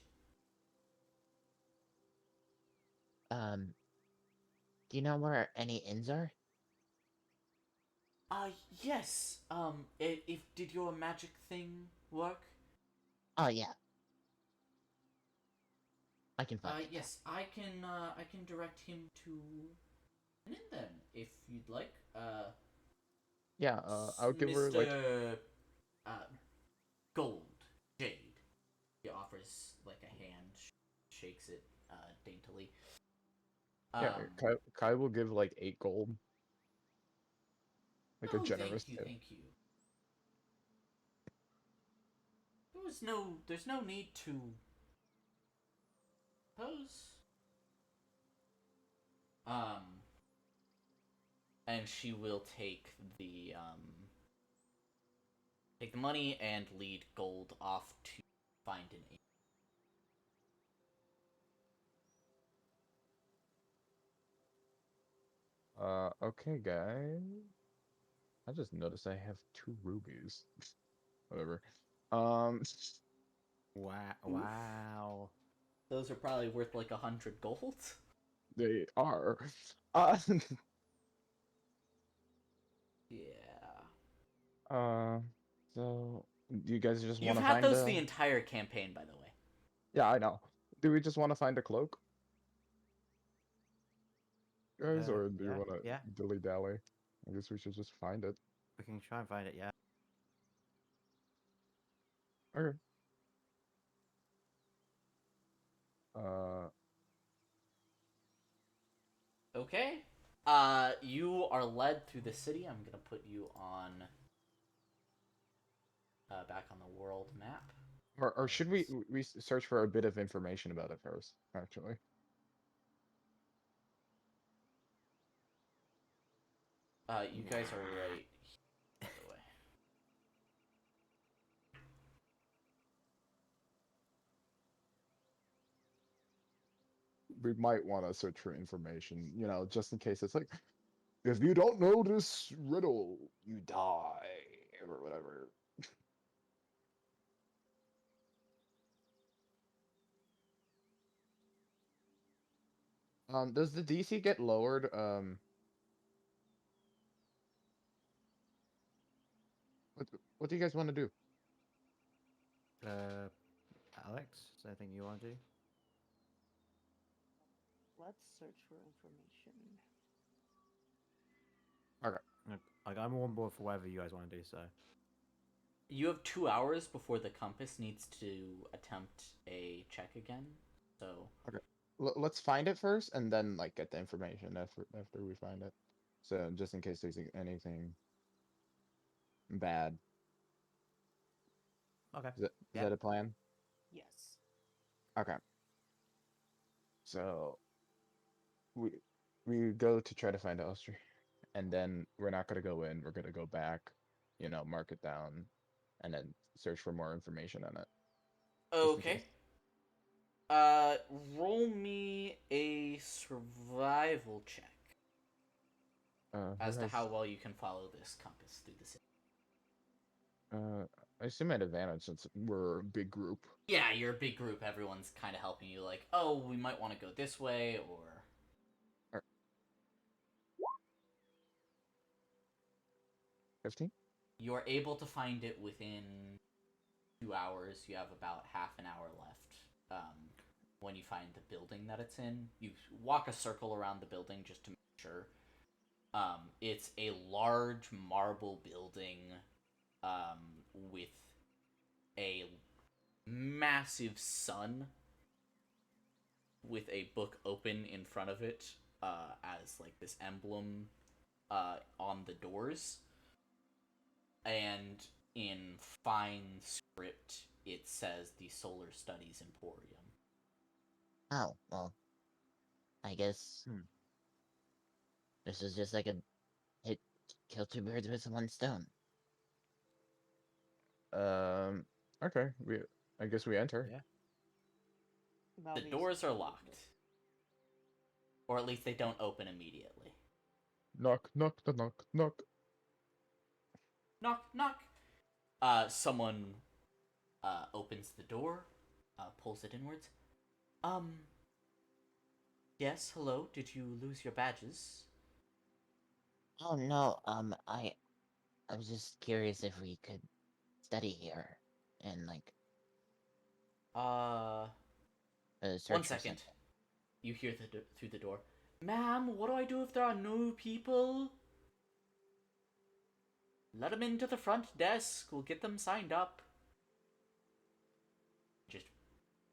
you. Um, do you know where any inns are? Yes. If did your magic thing work? Oh, yeah. I can find it. Yes, I can direct him to an inn then, if you'd like. Yeah, I'll give her like. Mr. Uh, Gold Jade. He offers like a hand, shakes it daintily. Yeah, Kai will give like 8 gold. Like a Oh, generous thank you, tip. thank you. There's no need to pose. Um, and she will take the money and lead Gold off to find an inn. Okay, guys. I just noticed I have 2 rubies. Whatever. Um, Wow. Those are probably worth like 100 gold. they are. Yeah. Uh, so do you guys just You've want to had find those a? the entire campaign, by the way. Yeah, I know. Do we just want to find a cloak, guys, or do you Yeah, want to yeah. dilly dally? I guess we should just find it. We can try and find it, yeah. Okay. Uh, Okay. You are led through the city. I'm gonna put you on back on the world map. or should we search for a bit of information about it first? Actually. You guys are right. By the way. We might want to search for information, just in case it's like, if you don't know this riddle, you die, or whatever. Does the DC get lowered? What do you guys want to do? Alex, is there anything you want to do? Let's search for information. Okay. Like, I'm on board for whatever you guys want to do, so. You have 2 hours before the compass needs to attempt a check again. So Okay. Let's find it first, and then like get the information after we find it. So just in case there's anything bad. Okay. Is Yeah. that a plan? Yes. Okay. So we we go to try to find Austria, and then we're not gonna go in. We're gonna go back, mark it down, and then search for more information on it, just in Okay. case. Uh, roll me a survival check Who as to has? how well you can follow this compass through the city. I assume at advantage since we're a big group. Yeah, you're a big group. Everyone's kind of helping you. Like, oh, we might want to go this way, or 15. you're able to find it within 2 hours. You have about half an hour left. When you find the building that it's in, you walk a circle around the building just to make sure. It's a large marble building, with a massive sun with a book open in front of it, as like this emblem, on the doors, and in fine script it says the Solar Studies Emporium. Oh, well, I guess Hmm. this is just like a hit, kill two birds with one stone. Okay. I guess we enter. Yeah. The doors are locked, or at least they don't open immediately. Knock, knock, the knock, knock. Knock, knock. Someone opens the door, pulls it inwards. Yes, hello. Did you lose your badges? Oh no, I was just curious if we could study here and like Uh, search One for second. something. You hear through the door. Ma'am, what do I do if there are no people? Let them into the front desk. We'll get them signed up. Just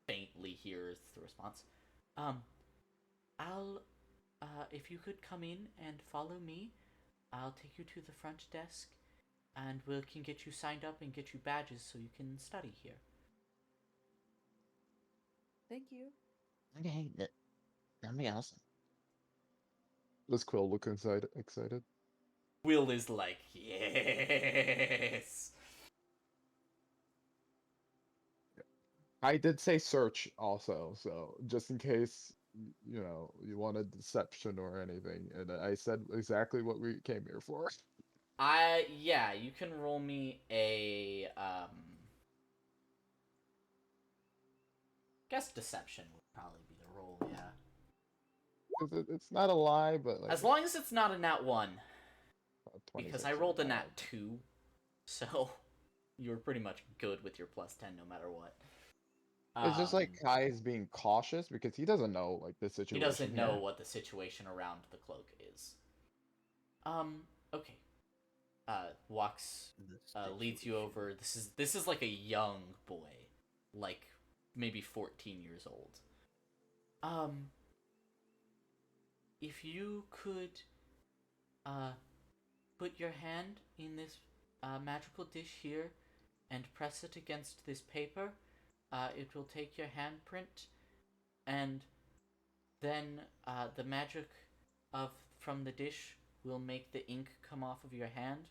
faintly hears the response. Um, if you could come in and follow me, I'll take you to the front desk, and we can get you signed up and get you badges so you can study here. Thank you. Okay, that'd be awesome. Does Quill look inside excited? Will is like, yes. I did say search also, so just in case you wanted deception or anything, and I said exactly what we came here for. Yeah, you can roll me a guess deception would probably be the roll, yeah. 'Cause it's not a lie, but like As long as it's not a nat 1, 26 because I is rolled a bad. nat 2, so you're pretty much good with your plus 10 no matter what. It's just like Kai is being cautious because he doesn't know like the He situation doesn't know here. what the situation around the cloak is. Okay. Walks, leads you over. This is like a young boy, like maybe 14 years old. If you could, put your hand in this magical dish here and press it against this paper, it will take your handprint, and then the magic of from the dish will make the ink come off of your hand,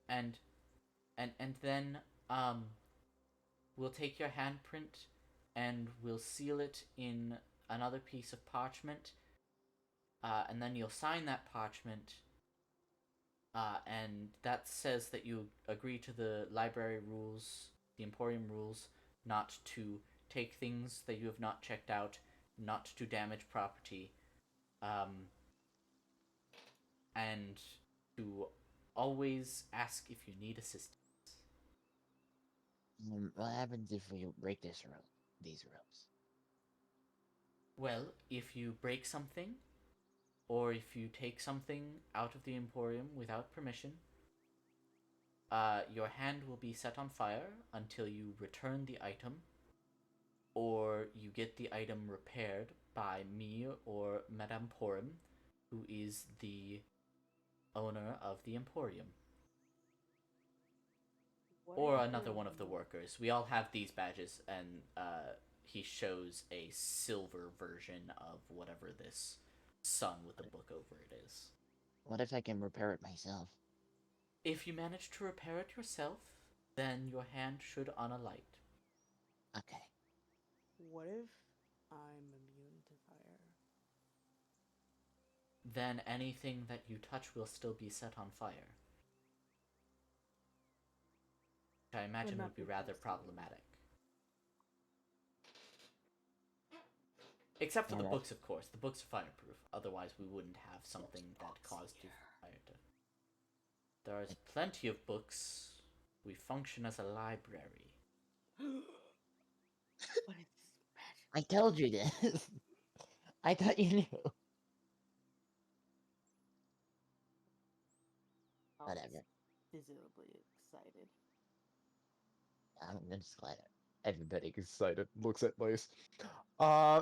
and then we'll take your handprint and we'll seal it in another piece of parchment, and then you'll sign that parchment, and that says that you agree to the library rules, the Emporium rules, not to take things that you have not checked out, not to damage property, and to always ask if you need assistance. What happens if we break these rules? Well, if you break something, or if you take something out of the Emporium without permission, your hand will be set on fire until you return the item, or you get the item repaired by me or Madame Porim, who is the owner of the Emporium. What or if another you're one of the one- workers. We all have these badges, and he shows a silver version of whatever this sun with the book over it is. What if I can repair it myself? If you manage to repair it yourself, then your hand should unalight. Okay. What if I'm immune to fire? Then anything that you touch will still be set on fire. Which I imagine not would be your rather best problematic. Except for the Alright. books, of course. The books are fireproof. Otherwise, we wouldn't have something that caused you fire to. There is plenty of books. We function as a library. But it's magic. I told you this. I thought you knew. I'll be Whatever. visibly excited. I'm just glad. Everybody excited. Looks at Lace. I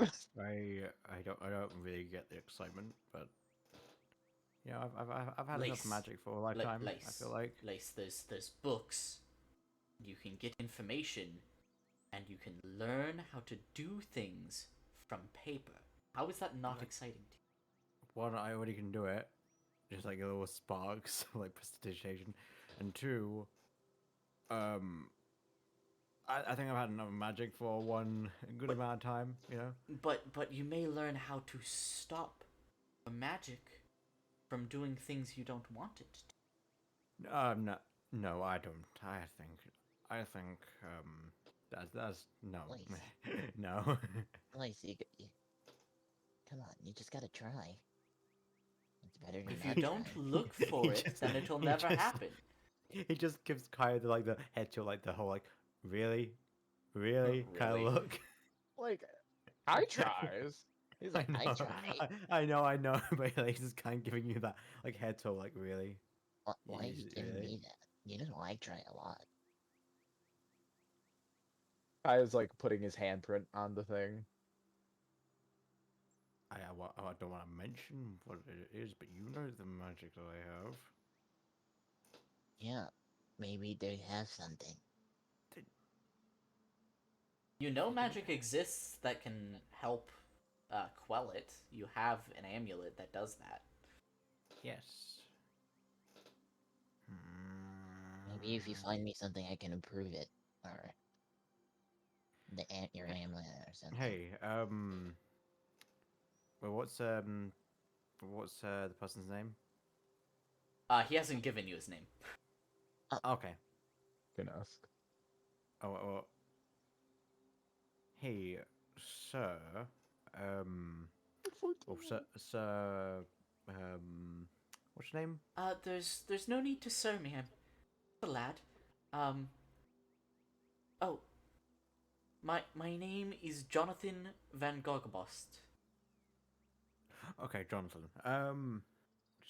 don't really get the excitement, but you know, I've had enough Lace. magic for a lifetime. I Lace. feel like. Lace, there's books. You can get information, and you can learn how to do things from paper. How is that not exciting to you? One, I already can do it, just like a little sparks, like prestidigitation, and two, I think I've had enough magic for one good amount of time. You know. But you may learn how to stop a magic from doing things you don't want it to. No, no, I don't. I think, that's no, Please. no. Lacey, come on, you just gotta try. It's better than If not you don't trying. look for He it, just- then it'll he never just- happen. He just gives Kaya the head to like the whole like really kind of Really? look. like, I tries. He's like, I know, tried. I know, but like, he's just kind of giving you that like head to like really. Why are you Is it giving really? me that? You know I try a lot. I was like putting his handprint on the thing. I don't want to mention what it is, but you know the magic that I have. Yeah, maybe they have something. You know magic exists that can help quell it. You have an amulet that does that. Yes. Maybe if you find me something, I can improve it, or your amulet or something. Hey, well, what's the person's name? He hasn't given you his name. Okay. Can ask. Oh. Hey, sir. Sir. What's your name? There's no need to sir me. I'm a lad. Oh. My name is Jonathan Van Gogebost. Okay, Jonathan.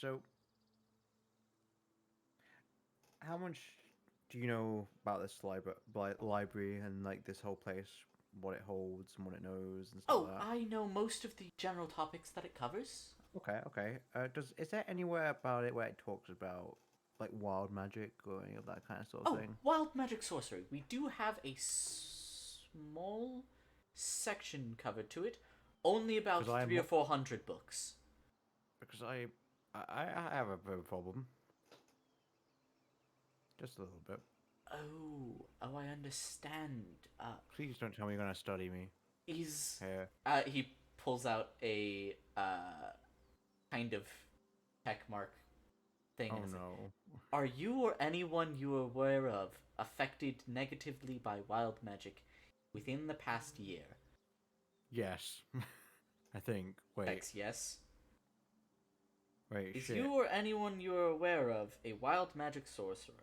So, how much do you know about this library and like this whole place, what it holds and what it knows and stuff Oh, like that? I know most of the general topics that it covers. Okay. Is there anywhere about it where it talks about like wild magic or any of that kind of sort of Oh, thing? wild magic sorcery. We do have a small section covered to it. Only about 'Cause I'm 300 or not- 400 books. Because I have a bit of a problem. Just a little bit. Oh, I understand. Please don't tell me you're gonna study me He's here. he pulls out a kind of check mark thing. Oh and is like, no. are you or anyone you are aware of affected negatively by wild magic within the past year? Yes. I think. Wait. X, yes. Wait. Is Shit. you or anyone you are aware of a wild magic sorcerer?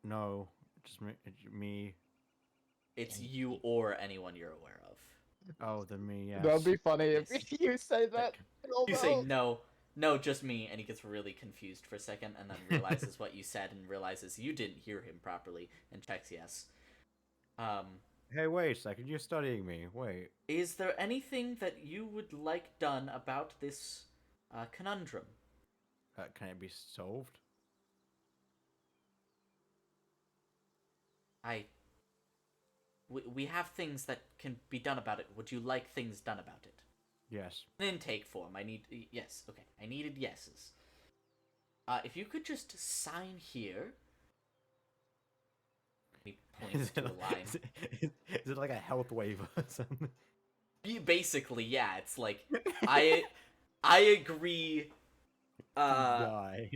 No. Just me. It's And you or anyone you're aware of. Oh, then me. Yes. That'd be funny if Yes. you say that. You say no, just me, and he gets really confused for a second, and then realizes what you said, and realizes you didn't hear him properly, and checks yes. Hey, wait a second. You're studying me. Wait. Is there anything that you would like done about this conundrum? Can it be solved? we have things that can be done about it. Would you like things done about it? Yes. An intake form. I need yes. Okay, I needed yeses. If you could just sign here. He points to a line. Is it like a health waiver or something? Basically, yeah. It's like I agree. Die.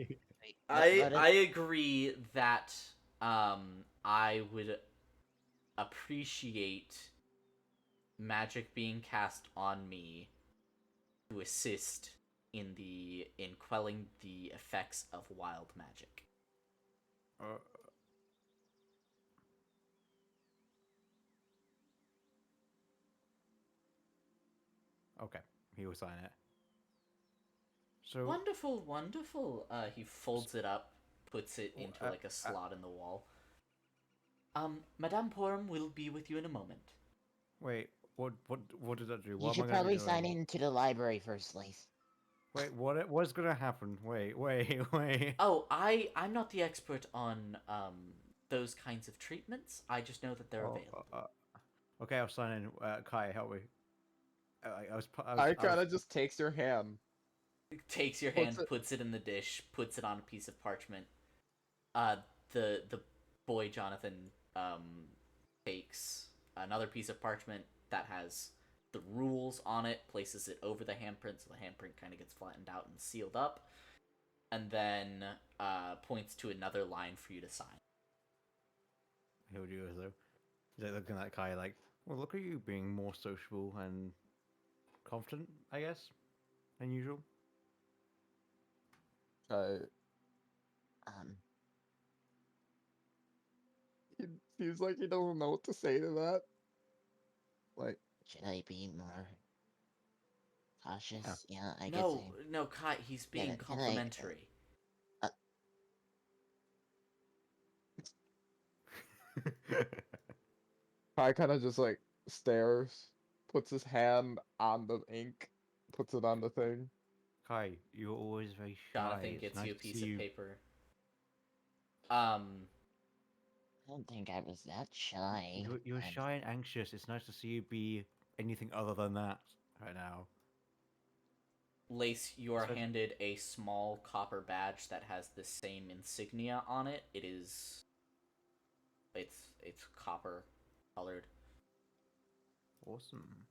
Wait, what I agree that I would appreciate magic being cast on me to assist in quelling the effects of wild magic. Uh, okay, he will sign it. So Wonderful, wonderful. He folds it up, puts it into like a slot in the wall. Madame Porum will be with you in a moment. wait, what does that do? you What should am I going to probably be sign doing? into the library first, Lace. Wait, what's gonna happen? Wait. Oh, I'm not the expert on those kinds of treatments. I just know that they're Oh, available. okay, I'll sign in. Kai, help me. I kind of just takes your hand. Takes your Puts hand, it- puts it in the dish, puts it on a piece of parchment. The boy Jonathan takes another piece of parchment that has the rules on it, places it over the handprint, so the handprint kind of gets flattened out and sealed up, and then points to another line for you to sign. He'll do as though. He's like looking at Kai like, well, look at you being more sociable and confident, I guess, than usual. Um, He seems like he doesn't know what to say to that. Like, should I be more cautious? Yeah, I guess No, no, Kai, he's being can I, complimentary. Kai kind of just like stares, puts his hand on the ink, puts it on the thing. Kai, you're always very shy. Jonathan It's gets nice you a to piece see of you. paper. I don't think I was that shy. You're shy and anxious. It's nice to see you be anything other than that right now. Lace, you are Especially- handed a small copper badge that has the same insignia on it. It's copper colored. Awesome.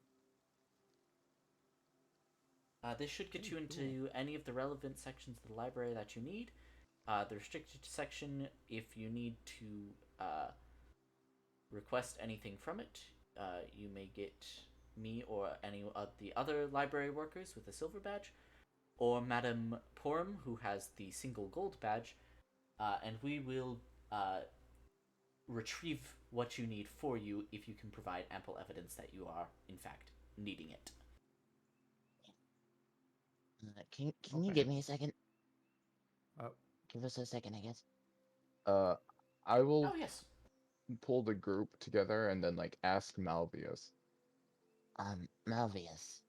This should get you Very into any of the relevant sections of the library that you need. The restricted section, if you need to request anything from it, you may get me or any of the other library workers with a silver badge, or Madame Porum, who has the single gold badge, and we will retrieve what you need for you if you can provide ample evidence that you are, in fact, needing it. Can you Okay. give me a second? Oh. Give us a second, I guess. I will Oh yes. pull the group together and then like ask Malvius. Malvius.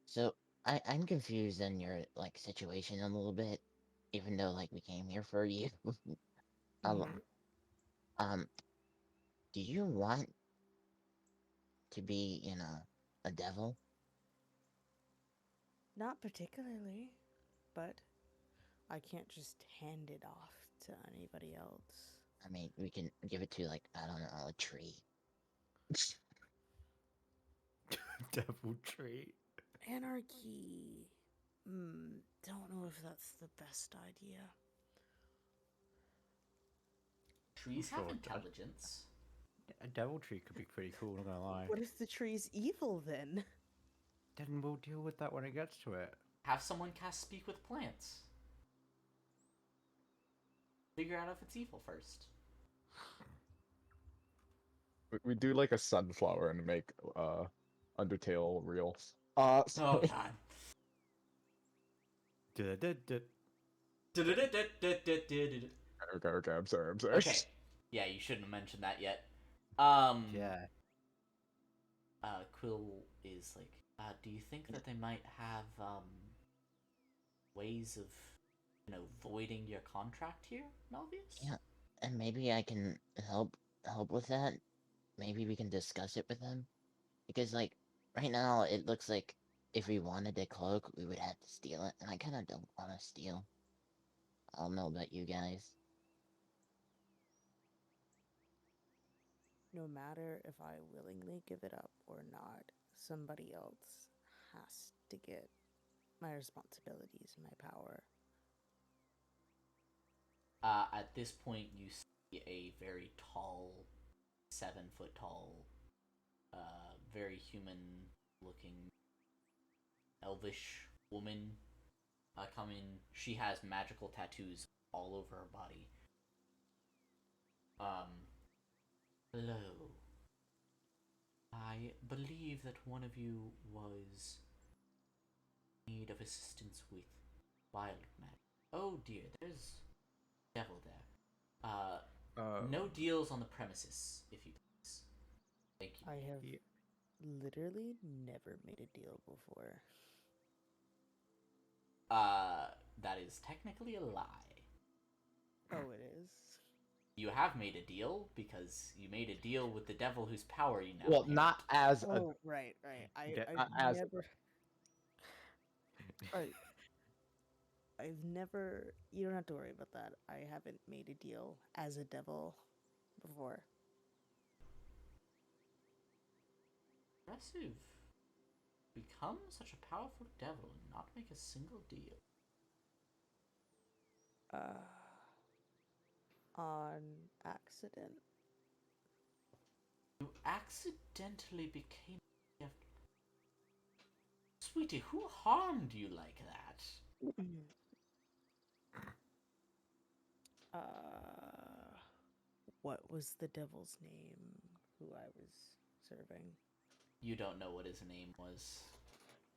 So I'm confused in your like situation a little bit, even though like we came here for you. Mhm. Um, do you want to be, a devil? Not particularly, but I can't just hand it off to anybody else. I mean, we can give it to like, I don't know, a tree. Devil tree. Anarchy. Don't know if that's the best idea. Trees Sure, have Dad. intelligence. A devil tree could be pretty cool. Not gonna lie. What if the tree's evil then? Then we'll deal with that when it gets to it. Have someone cast Speak with Plants. Figure out if it's evil first. We do like a sunflower and make Undertale real. Oh Sorry. god. Okay, I'm sorry. Okay. Yeah, you shouldn't have mentioned that yet. Yeah. Quill is like, do you think that they might have ways of voiding your contract here, Melvius? Yeah, and maybe I can help with that. Maybe we can discuss it with them. Because like right now it looks like if we wanted a cloak, we would have to steal it, and I kind of don't want to steal. I don't know about you guys. No matter if I willingly give it up or not, somebody else has to get my responsibilities and my power. At this point, you see a very tall, 7 foot tall, very human-looking, elvish woman come in. She has magical tattoos all over her body. Hello. I believe that one of you was in need of assistance with wild magic. Oh dear, there's devil there. No deals on the premises, if you please. Thank you. I have Yeah. literally never made a deal before. That is technically a lie. Oh, it is? You have made a deal because you made a deal with the devil whose power you now Well, inherit. not as a Oh, right. Yeah, I've as never... I've never... You don't have to worry about that. I haven't made a deal as a devil before. Impressive. Become such a powerful devil and not make a single deal. On accident. You accidentally became a devil. Sweetie, who harmed you like that? What was the devil's name who I was serving? You don't know what his name was.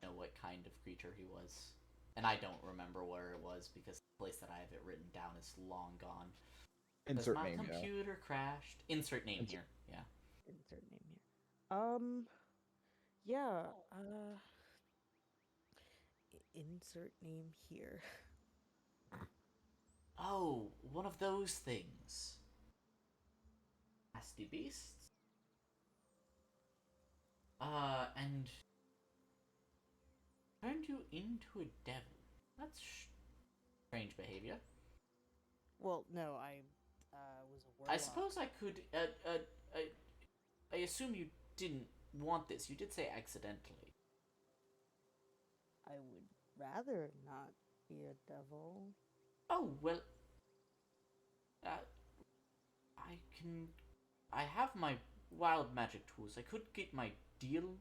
You know what kind of creature he was. And I don't remember where it was because the place that I have it written down is long gone. insert my name. computer crashed. Insert name Insert- here. Yeah. Insert name here. Yeah, insert name here. Oh, one of those things. Nasty beasts. And turned you into a devil. That's strange behavior. Well, no, I was a warlock. I suppose I could. I assume you didn't want this. You did say accidentally. I would rather not be a devil. Oh well. I can. I have my wild magic tools. I could get my deal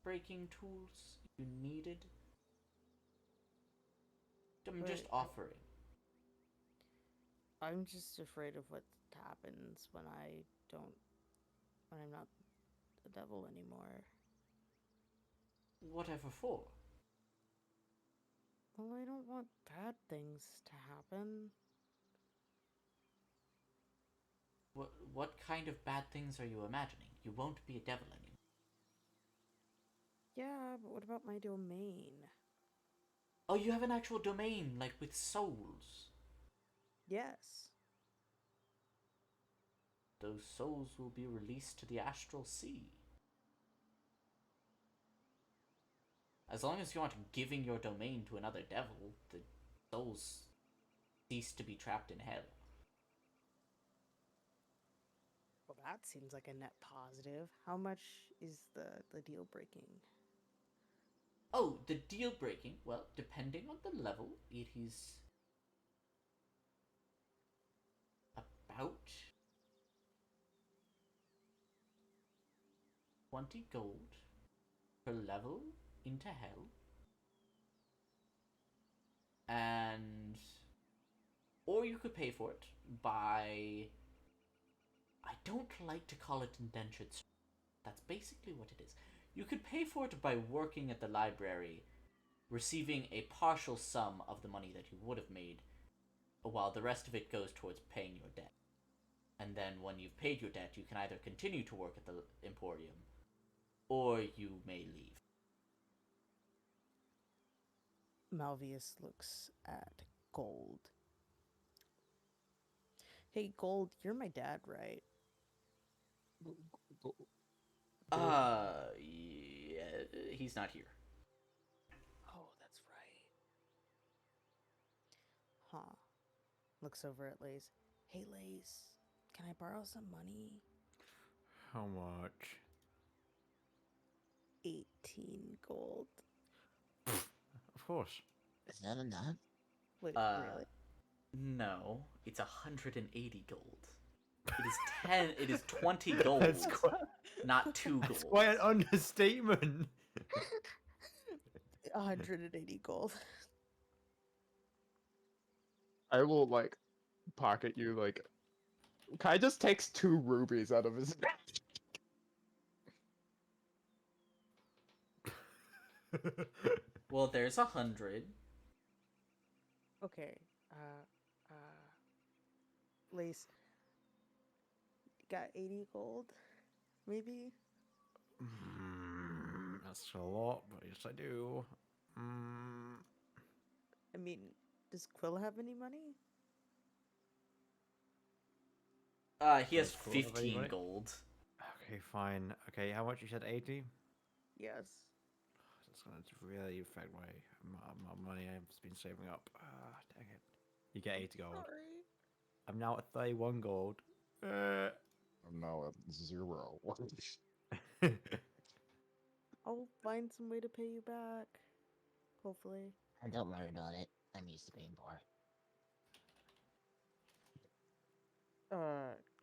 breaking tools if you needed. I'm But just offering. I'm just afraid of what happens when I'm not a devil anymore. Whatever for. Well, I don't want bad things to happen. What kind of bad things are you imagining? You won't be a devil anymore. Yeah, but what about my domain? Oh, you have an actual domain, like with souls. Yes. Those souls will be released to the astral sea. As long as you aren't giving your domain to another devil, the souls cease to be trapped in hell. Well, that seems like a net positive. How much is the deal breaking? Oh, the deal breaking. Well, depending on the level, it is about 20 gold per level into hell. And or you could pay for it by, I don't like to call it indentured service. That's basically what it is. You could pay for it by working at the library, receiving a partial sum of the money that you would have made, while the rest of it goes towards paying your debt. And then when you've paid your debt, you can either continue to work at the Emporium, or you may leave. Malvius looks at Gold. Hey, Gold, you're my dad, right? Yeah, he's not here. Oh, that's right. Huh. Looks over at Lace. Hey, Lace, can I borrow some money? How much? 18 gold. Of course. Is that enough? Wait, Uh, really? No, it's 180 gold. It is 10. It is 20 gold, That's quite, not 2 that's gold. quite an understatement. 180 gold. I will like pocket you like. Kai just takes 2 rubies out of his bag. Well, there's 100. Okay. Lace. Got 80 gold? Maybe? That's a lot, but yes, I do. I mean, does Quill have any money? He has Does Quill have any 15 money? gold. Okay, fine. Okay, how much you said? 80? Yes. That's gonna really affect my money I've been saving up. Dang it. You get 80 gold. Sorry. I'm now at 31 gold. Uh, I'm now at 0. I'll find some way to pay you back. Hopefully. Don't worry about it. I'm used to being poor.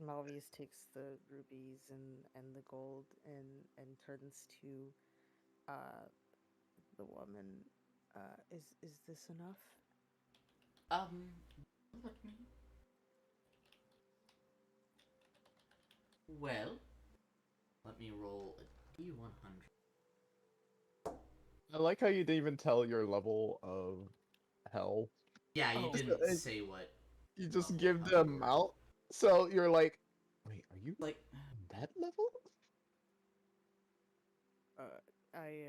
Malvius takes the rubies and the gold and turns to the woman. Is this enough? Let me. Well, let me roll a D100. I like how you didn't even tell your level of hell. Yeah, you Oh. didn't It- say what. You just level give of the hell you were. amount. So you're like, wait, are you Like, that level?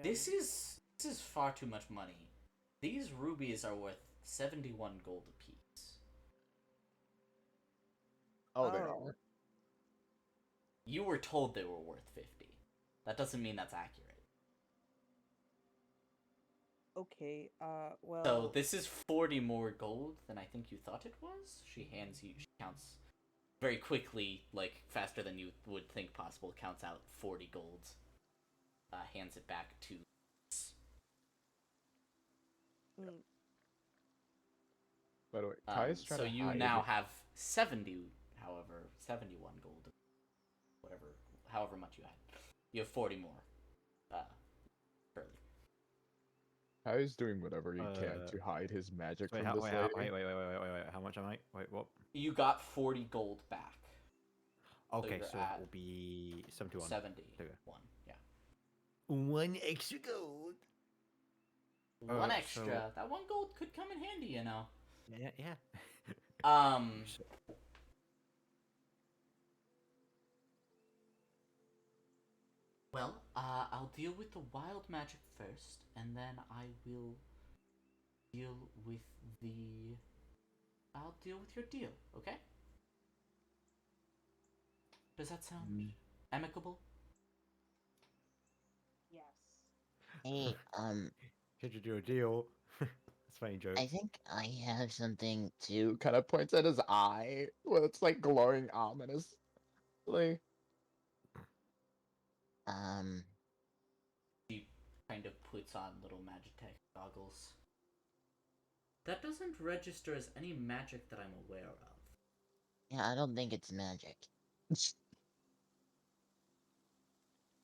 this is far too much money. These rubies are worth 71 gold apiece. Oh, they Oh. are. You were told they were worth 50. That doesn't mean that's accurate. Okay. Well. So this is 40 more gold than I think you thought it was. She counts very quickly, like faster than you would think possible. Counts out 40 gold. Hands it back to. mm, By the way, Kai's trying So to you hide. now have 70, however, 71 gold, whatever, however much you had. You have 40 more. Curly. Kai's doing whatever he can Uh, to hide his magic wait, from this lady. wait. How much am I? Wait, what? You got 40 gold back. Okay, you're so at it will be 71. 71. Okay. Yeah. 1 extra gold. One so- extra. That 1 gold could come in handy, you know. Yeah. So- Well, I'll deal with the wild magic first, and then I will deal with the. I'll deal with your deal, okay? Does that sound amicable? yes. Hey, Should you do a deal? That's a funny joke. I think I have something Who to. kind of points at his eye when it's like glowing ominously. He kind of puts on little Magitech goggles. That doesn't register as any magic that I'm aware of. Yeah, I don't think it's magic.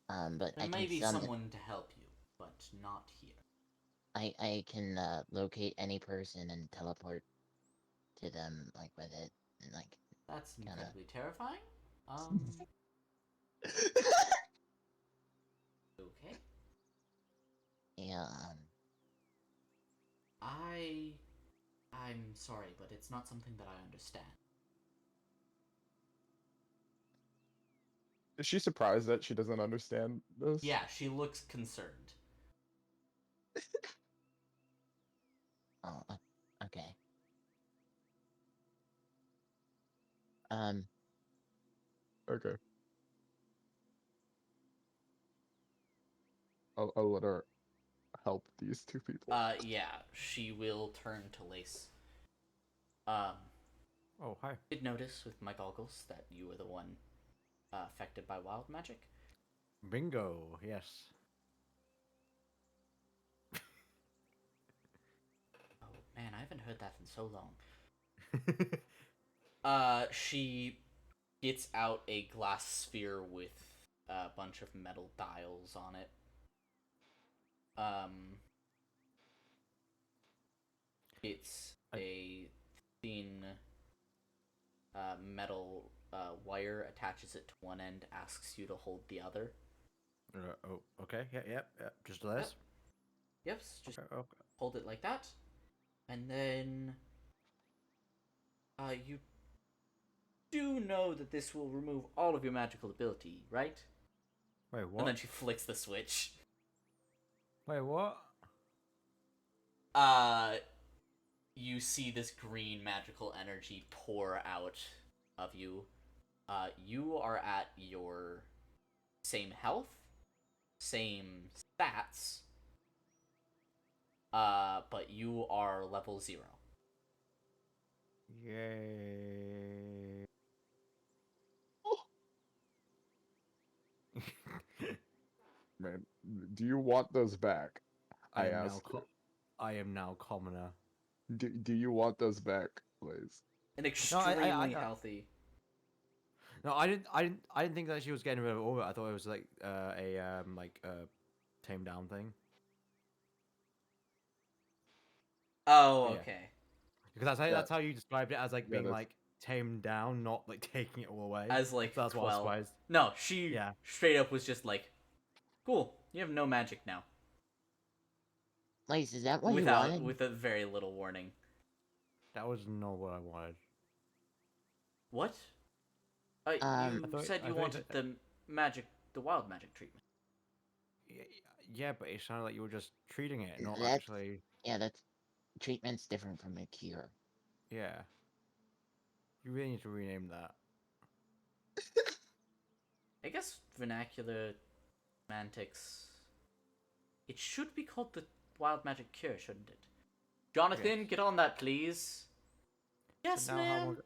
But There I may can be summon. someone to help you, but not here. I can locate any person and teleport to them like with it and like That's kinda. incredibly terrifying. Okay. Yeah. I'm sorry, but it's not something that I understand. Is she surprised that she doesn't understand this? Yeah, she looks concerned. Oh, okay. Um, Okay. I'll let her help these two people. Yeah, she will turn to Lace. Um, Oh, hi. did notice with my goggles that you were the one affected by wild magic. Bingo. Yes. Oh man, I haven't heard that in so long. She gets out a glass sphere with a bunch of metal dials on it. It's I- a thin metal wire, attaches it to one end, asks you to hold the other. oh, okay. Yeah, yep. Just Yep. this. Yep, just Okay. hold it like that. And then you do know that this will remove all of your magical ability, right? Wait, And what? then she flicks the switch. Wait, what? Uh, you see this green magical energy pour out of you. You are at your same health, same stats, but you are level 0. Yay. Man, do you want those back? I I am now asked. I am now commoner. Do you want those back, please? An No, extremely healthy. No, I didn't think that she was getting rid of orbit. I thought it was like tame down thing. Oh, Yeah, okay. because Yeah. that's how you described it, as like Yeah, being that's- like tamed down, not like taking it all away. As like So that's what I was quell. surprised. No, she Yeah. straight up was just like, "Cool, you have no magic now," Lace, is that what you without wanted? with a very little warning. That was not what I wanted. What? Um, You said you wanted the magic, the wild magic treatment. Yeah, yeah, but it sounded like you were just treating it, not that's actually. yeah, that's treatment's different from a cure. Yeah. You really need to rename that. I guess vernacular semantics. It should be called the wild magic cure, shouldn't it? Jonathan, Yes. get on that, please. Yes, But now ma'am.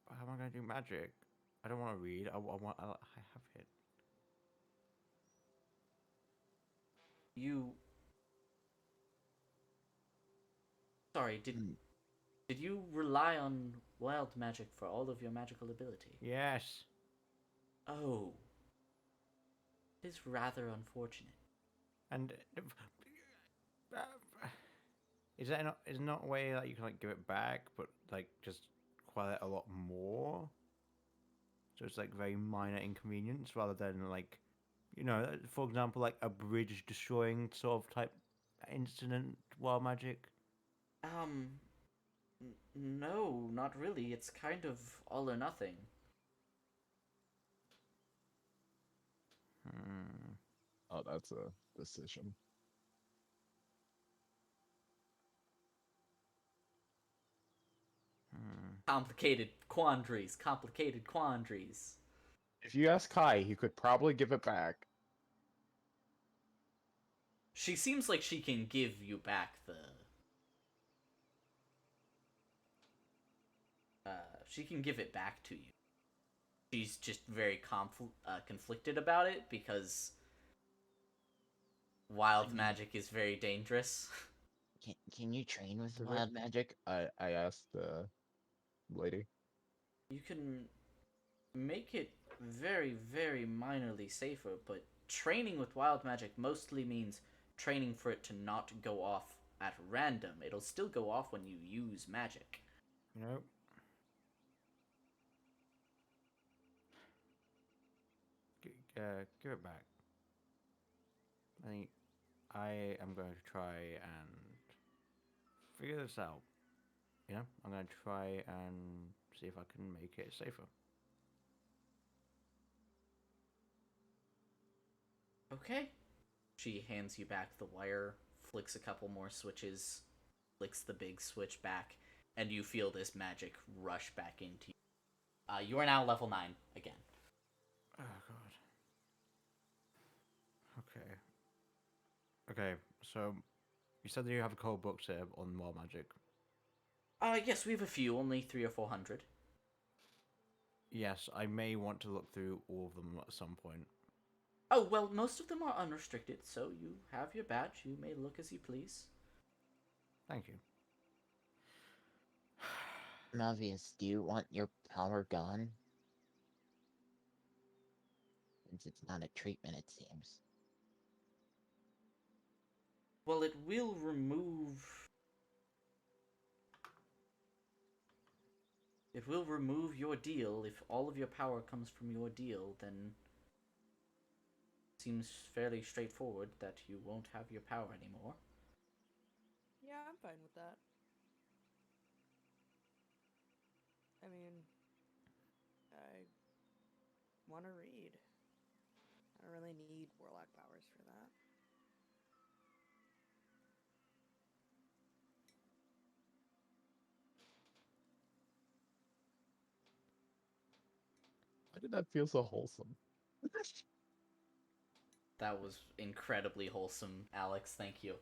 how am I going to do magic? I don't want to read. I have it. You. Sorry, Hmm. did you rely on wild magic for all of your magical ability? Yes. Oh. It is rather unfortunate. And uh, is that not is not a way that you can like give it back, but like just quite a lot more? So it's like very minor inconvenience rather than like, for example, like a bridge destroying sort of type incident wild magic. No, not really. It's kind of all or nothing. Hmm. Oh, that's a decision. Hmm. Complicated quandaries, complicated quandaries. If you ask Kai, he could probably give it back. She seems like she can give you back the. She can give it back to you. She's just very conflicted about it because wild magic is very dangerous. Can you train with Does it? wild magic? I asked the lady. You can make it very, very minorly safer, but training with wild magic mostly means training for it to not go off at random. It'll still go off when you use magic. Nope. Give it back. I think I am going to try and figure this out. I'm going to try and see if I can make it safer. Okay. She hands you back the wire, flicks a couple more switches. flicks the big switch back, and you feel this magic rush back into you. You are now level 9 again. Oh god. Okay. Okay, so you said that you have a cold books here on wild magic. Yes, we have a few, only 300 or 400. Yes, I may want to look through all of them at some point. Oh, well, most of them are unrestricted, so you have your badge. You may look as you please. Thank you. Malvius, do you want your power gone? Since it's not a treatment, it seems. Well, it will remove... It will remove your deal. If all of your power comes from your deal, then... Seems fairly straightforward that you won't have your power anymore. Yeah, I'm fine with that. I mean, I want to read. I don't really need warlock powers for that. Why did that feel so wholesome? That was incredibly wholesome, Alex. Thank you.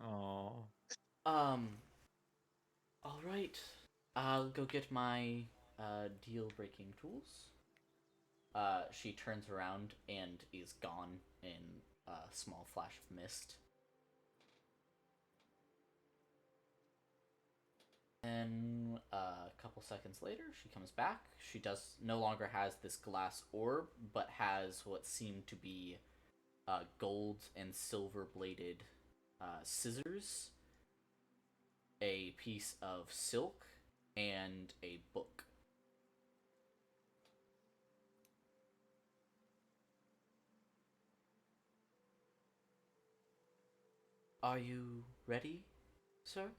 Oh. Um... Alright. I'll go get my deal-breaking tools. She turns around and is gone in a small flash of mist. And a couple seconds later, she comes back. She no longer has this glass orb, but has what seem to be gold and silver-bladed scissors, a piece of silk, and a book. Are you ready, sir?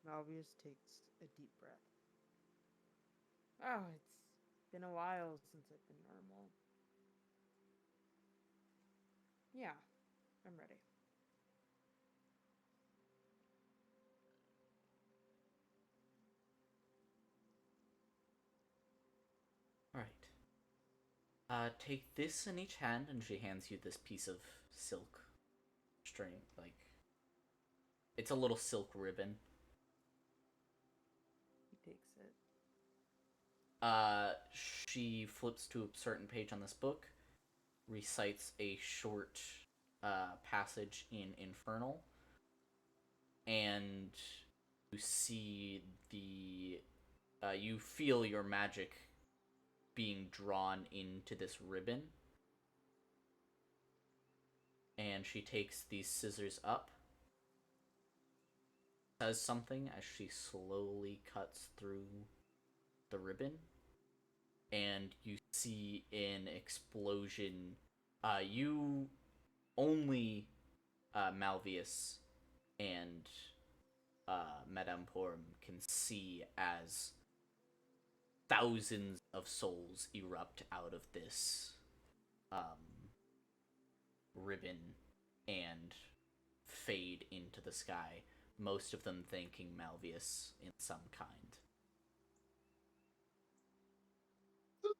Malvius takes a deep breath. Oh, it's been a while since I've been normal. Yeah, I'm ready. Alright. Take this in each hand, and she hands you this piece of silk string. Like, it's a little silk ribbon. He takes it. She flips to a certain page on this book, recites a short passage in Infernal, and you see you feel your magic being drawn into this ribbon. And she takes these scissors up, says something as she slowly cuts through the ribbon, and you see an explosion. You only Malvius and Madame Porum can see as thousands of souls erupt out of this ribbon and fade into the sky, most of them thanking Malvius in some kind.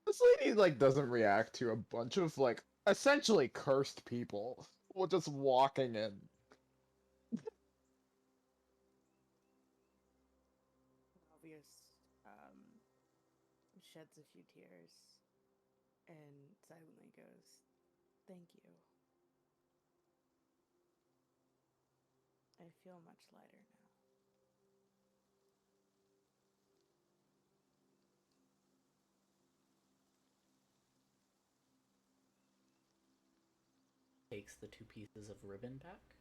This lady like doesn't react to a bunch of like essentially cursed people just walking in. Malvius sheds a few tears and silently goes, "Thank you. I feel much lighter now." Takes the two pieces of ribbon back,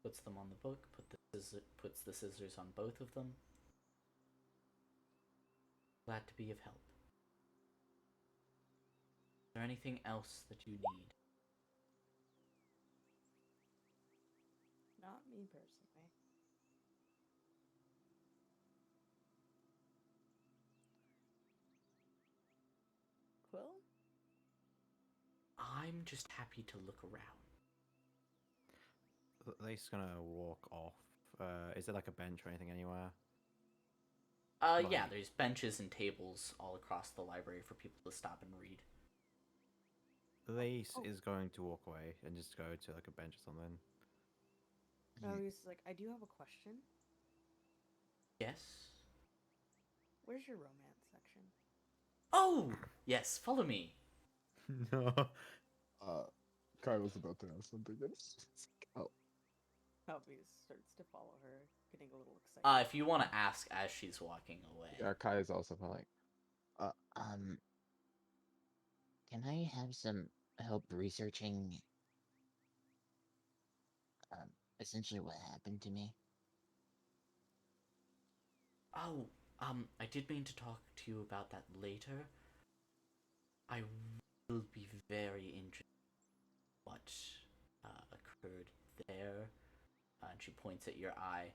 puts them on the book, puts the scissors on both of them. Glad to be of help. Is there anything else that you need? Not me personally. Quill? I'm just happy to look around. Lace gonna walk off. Is there like a bench or anything anywhere? Yeah, Like- there's benches and tables all across the library for people to stop and read. Lace Oh. is going to walk away and just go to like a bench or something. Malvius is like, I do have a question. Yes? Where's your romance section? Oh! Yes, follow me. No. Kai was about to ask something. Oh, Malvius starts to follow her, getting a little excited. If you want to ask as she's walking away. yeah. Kai is also like, Can I have some help researching essentially what happened to me? Oh, I did mean to talk to you about that later. I will be very interested in what occurred there. And she points at your eye,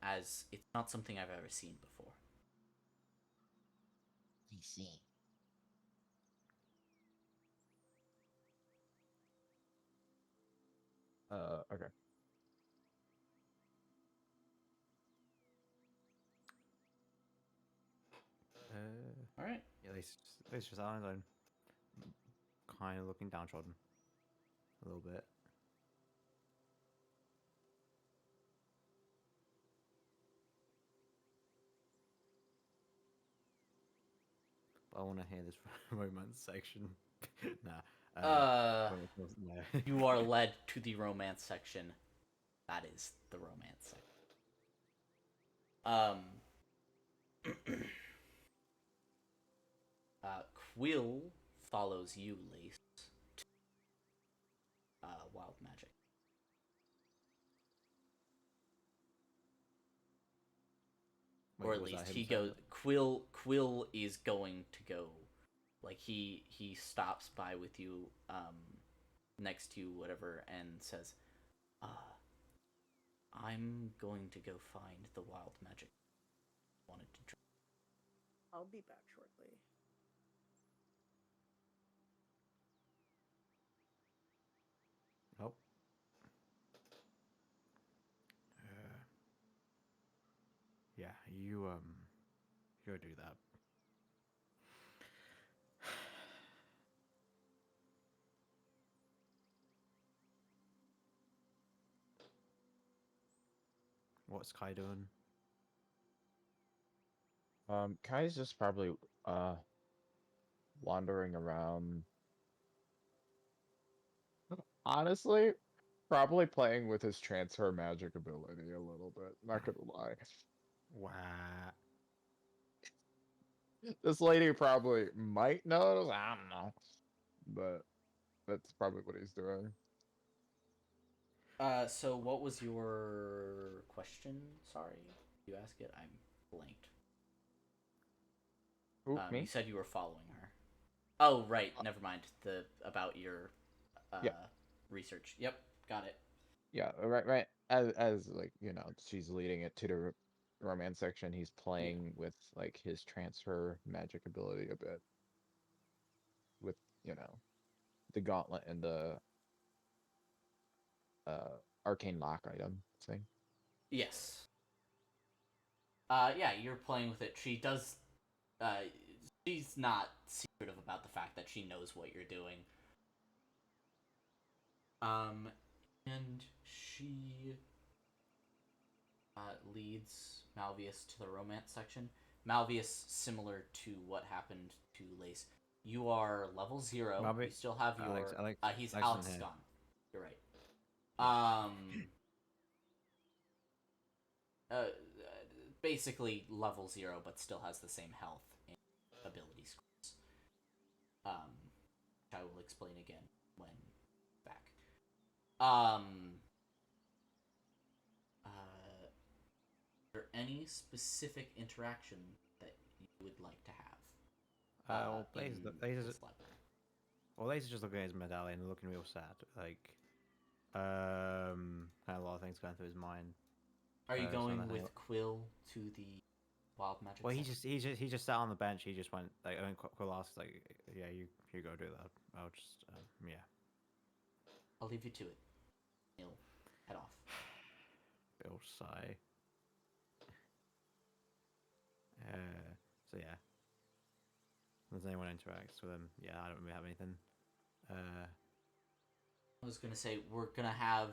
as it's not something I've ever seen before. I see. okay. All right. Yeah, Lace just on his own, kind of looking downtrodden a little bit. But I want to hear this romance section. Nah. No. You are led to the romance section. That is the romance section. Quill follows you, Lace. Wild magic. Wait, Or at was that least him he saying goes. Quill is going to go. Like he stops by with you, next to you, whatever, and says, I'm going to go find the wild magic I wanted to try. I'll be back shortly. that? Oh. Yeah, you go do that. What's Kai doing? Kai's just probably wandering around. Honestly, probably playing with his transfer magic ability a little bit. Not gonna lie. Wow. This lady probably might notice. I don't know, but that's probably what he's doing. So what was your question? Sorry, you ask it. I'm blanked. Who, You me? said you were following her. Oh, right. Never mind. The about your Yeah. research. Yep, got it. Yeah, right. As like she's leading it to the romance section. He's playing with like his transfer magic ability a bit, with the gauntlet and the arcane lock item thing. Yes. Yeah, you're playing with it. She does. She's not secretive about the fact that she knows what you're doing. And she leads Malvius to the romance section. Malvius, similar to what happened to Lace, you are level 0. You still have your. He's Alex is gone. You're right. Basically level 0, but still has the same health and ability scores. Which I will explain again when back. Is there any specific interaction that you would like to have? Well, In Lace this library? is just looking at his medallion and looking real sad. Like, kind of a lot of things going through his mind. Are you so going then with Quill to the wild magic? Well, section? he just sat on the bench. He just went like, I mean, Quill asked like, yeah, you go do that. I'll just yeah. I'll leave you to it. Neil. head off. Bill sigh. So yeah. Does anyone interacts with him? Yeah, I don't really have anything. I was gonna say we're gonna have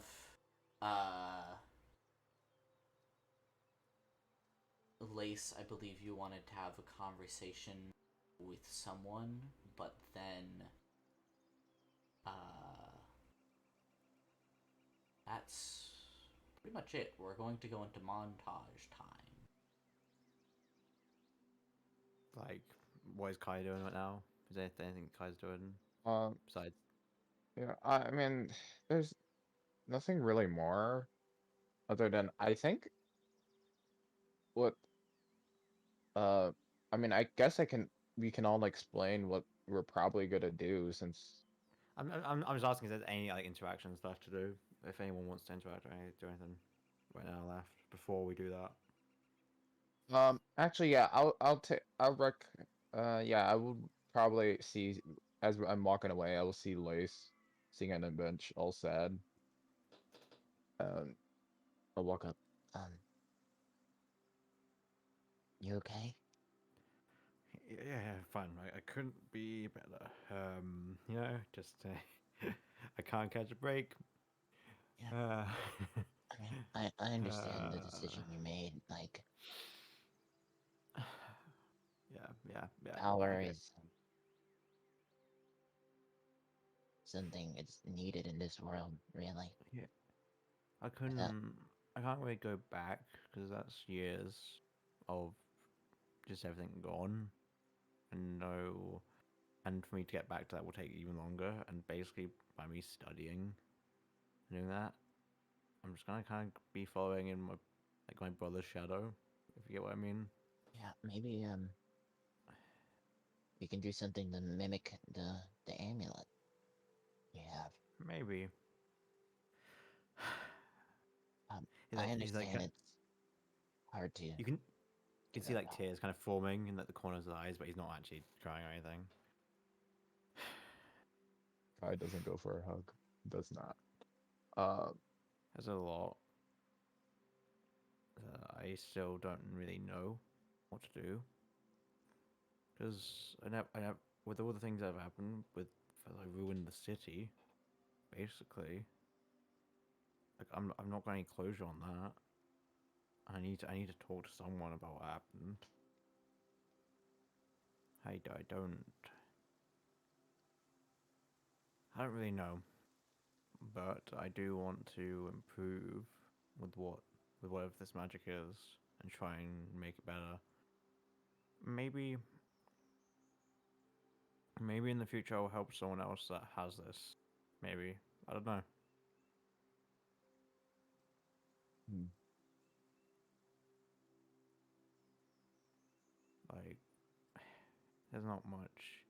Lace. I believe you wanted to have a conversation with someone, but then that's pretty much it. We're going to go into montage time. Like, what is Kai doing right now? Is there anything Kai's doing besides? Yeah, I mean, there's nothing really more other than I think what uh I mean, I guess we can all explain what we're probably gonna do since I'm just asking if there's any like interactions left to do. If anyone wants to interact or do anything right now left before we do that. actually yeah, I'll yeah, I will probably see as I'm walking away, I will see Lace sitting on a bench all sad. Um I'll walk up. You okay? Yeah, fine. I couldn't be better. You know, just I can't catch a break. Yeah. Uh, I mean, I understand the decision you made. Like, yeah. power Okay. is something it's needed in this world, really. Yeah, I Uh, couldn't. I can't really go back because that's years of just everything gone, and no, and for me to get back to that will take even longer. And basically, by me studying, and doing that, I'm just gonna kind of be following in my brother's shadow, if you get what I mean. yeah, maybe you can do something to mimic the amulet you have. Maybe. I He's like, understand it's hard to you can give see up like all. tears kind of forming in like the corners of his eyes, but he's not actually crying or anything. Kai doesn't go for a hug. Does not. Uh There's a lot. I still don't really know what to do because I never, with all the things that have happened, with I ruined the city, basically. Like I'm not got any closure on that. I need to talk to someone about what happened. I don't really know, but I do want to improve with whatever this magic is and try and make it better. Maybe maybe in the future I'll help someone else that has this. Maybe. I don't know. hmm. Like there's not much.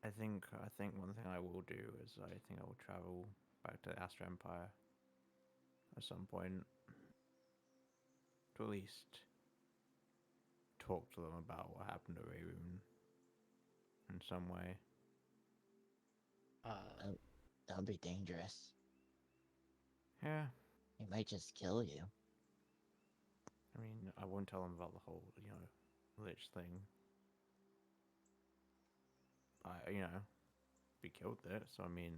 I think one thing I will do is I think I will travel back to the Astra Empire at some point to at least talk to them about what happened to Rayun in some way. Uh, That'll be dangerous. Yeah, He might just kill you. I mean, I won't tell them about the whole, lich thing. You know, we killed it, so I mean,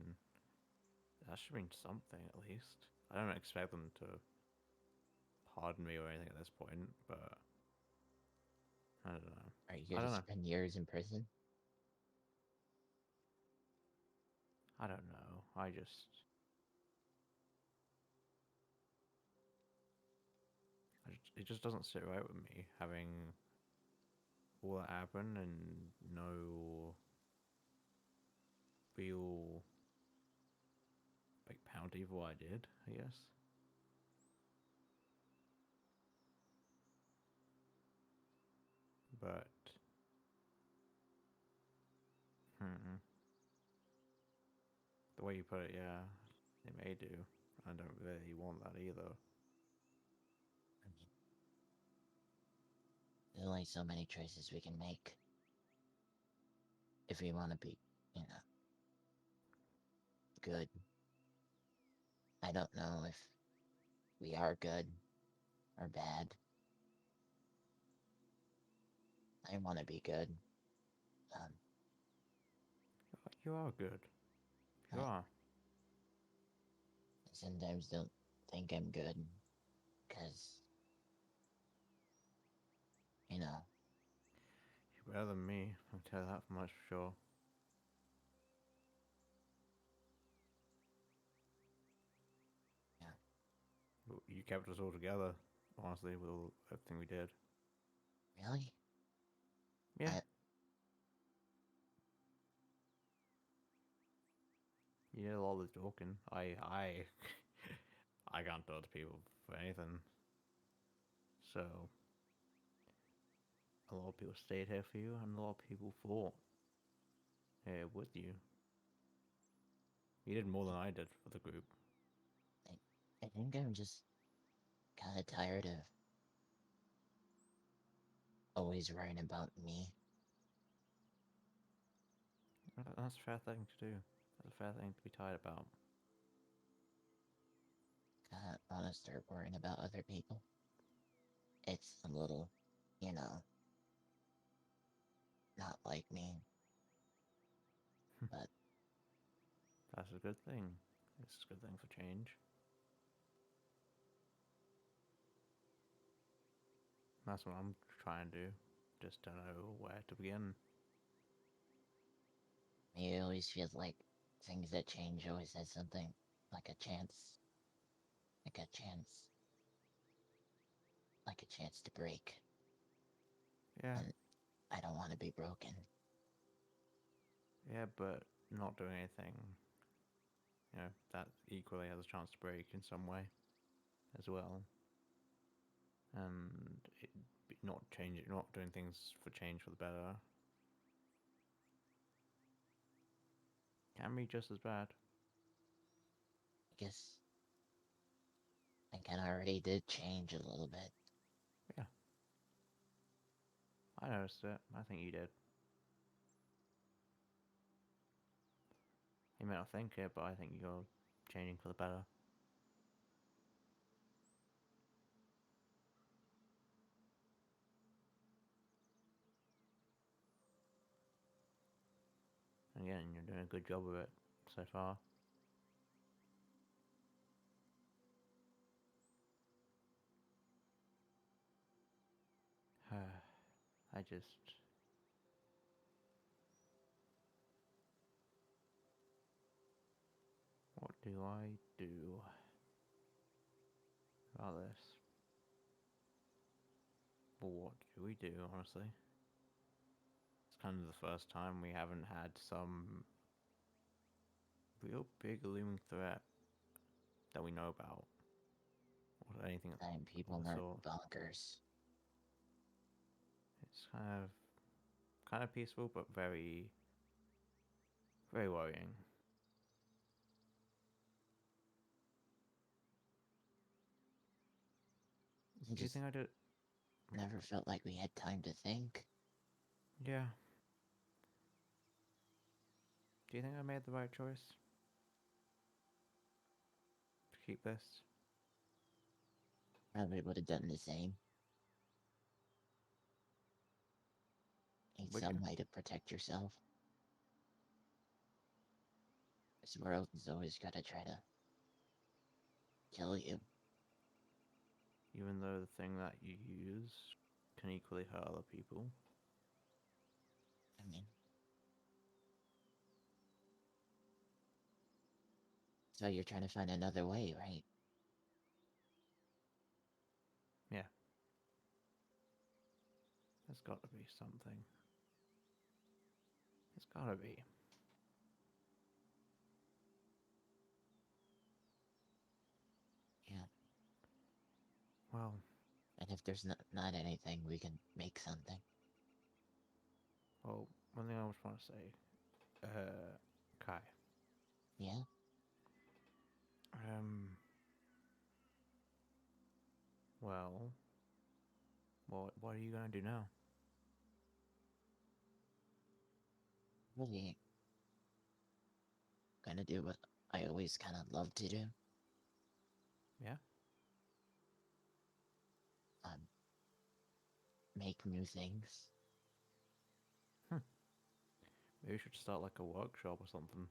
that should mean something at least. I don't expect them to pardon me or anything at this point, but I don't know. Are you I gonna don't know. spend years in prison? I don't know. It just doesn't sit right with me having all that happen and no real like penalty for what I did, I guess. But the way you put it, yeah, they may do. I don't really want that either. I mean, there's only so many choices we can make if we want to be, you know, good. I don't know if we are good or bad. I want to be good. Um, You are good. You I are. sometimes don't think I'm good because, you know, You're better than me. I'll tell you that much for sure. yeah, You kept us all together, honestly, with everything we did. really? Yeah. I, You did a lot of the talking. I can't talk to people for anything. So, a lot of people stayed here for you, and a lot of people fought here with you. You did more than I did for the group. I think I'm just kind of tired of always worrying about me. That's a fair thing to do. That's a fair thing to be tired about. I want to start worrying about other people. It's a little, you know, not like me, but That's a good thing. It's a good thing for change. That's what I'm trying to do. Just don't know where to begin. it always feels like things that change always has something like a chance, like a chance, like a chance to break. Yeah, And I don't want to be broken. yeah, but not doing anything, that equally has a chance to break in some way as well. And not doing things for change for the better can be just as bad. I guess I kind of already did change a little bit. Yeah, I noticed it. I think you did. You may not think it, but I think you're changing for the better. And again, you're doing a good job of it so far. I just. What do I do about this? Well, what do we do, honestly? It's kind of the first time we haven't had some real big looming threat that we know about, or anything of And people the aren't sort. bonkers. It's kind of peaceful, but very, very worrying. You Do you just think I did? never felt like we had time to think. Yeah. Do you think I made the right choice to keep this? Probably would have done the same. Need Would you? some way to protect yourself. This world has always got to try to kill you. Even though the thing that you use can equally hurt other people. I mean, so you're trying to find another way, right? Yeah. There's got to be something. It's gotta be. Yeah. Well, And if there's not anything, we can make something. one thing I just want to say, Kai. Yeah? Um, well, what are you gonna do now? Really gonna do what I always kind of love to do. Yeah. Make new things. Maybe we should start like a workshop or something.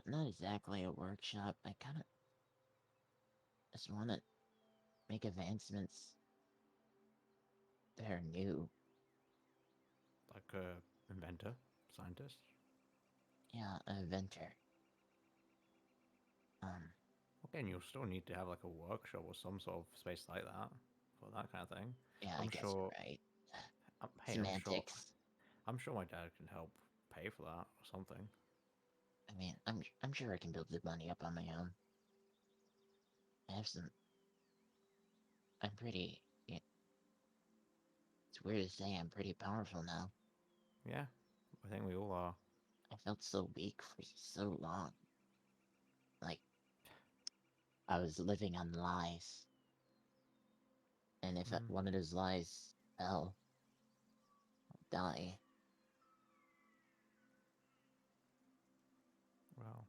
Not exactly a workshop. I kind of just want to make advancements that are new. Like a inventor, scientist. Yeah, an inventor. Again, you'll still need to have like a workshop or some sort of space like that for that kind of thing. Yeah, I I'm guess sure. you're right. Hey, I'm sure. Semantics. I'm sure my dad can help pay for that or something. I mean, I'm sure I can build the money up on my own. I have some. I'm pretty. Yeah, it's weird to say I'm pretty powerful now. Yeah, I think we all are. I felt so weak for so long. Like I was living on lies, and if Mm, one of those lies fell, I'd die. well,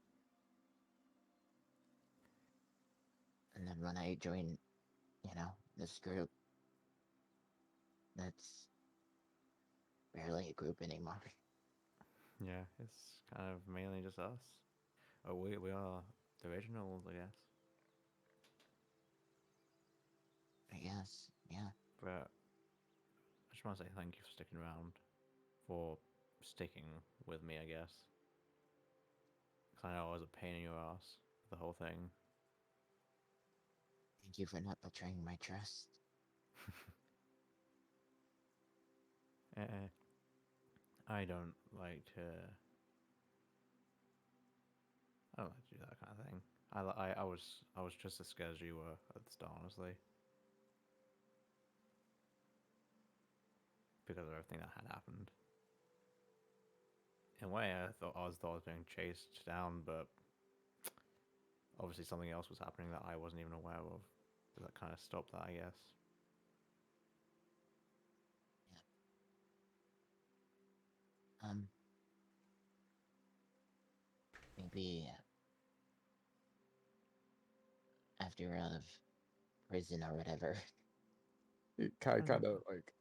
And then when I joined, this group, that's barely a group anymore. yeah, it's kind of mainly just us. Oh, we are the originals, I guess. I guess, yeah. But I just want to say thank you for sticking around, for sticking with me, I guess. Because I know I was a pain in your ass, the whole thing. Thank you for not betraying my trust. Eh, I don't like to. I don't like to do that kind of thing. I was just as scared as you were at the start, honestly, because of everything that had happened. In a way, I thought I was being chased down, but obviously something else was happening that I wasn't even aware of. So that kind of stopped that, I guess. Um, Maybe after you're out of prison or whatever, He kind I'm, of like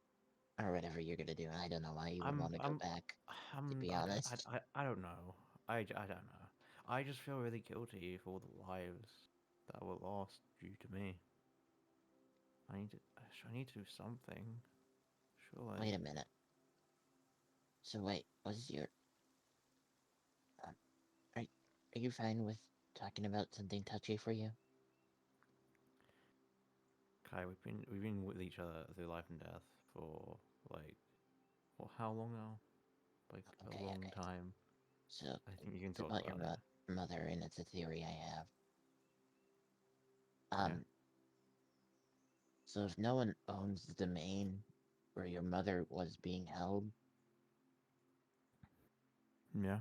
or whatever you're gonna do. I don't know why you would I'm, want to go I'm, back, to be honest. I don't know. I don't know. I just feel really guilty for all the lives that were lost due to me. I need to do something. Surely. Wait a minute. So wait, was your um, are you fine with talking about something touchy for you? Kai, we've been with each other through life and death for like, well, how long now? Like a Okay, long okay. time. So I think you can it's talk about your about it. mother, and it's a theory I have. Yeah. So if no one owns the domain where your mother was being held, Yeah.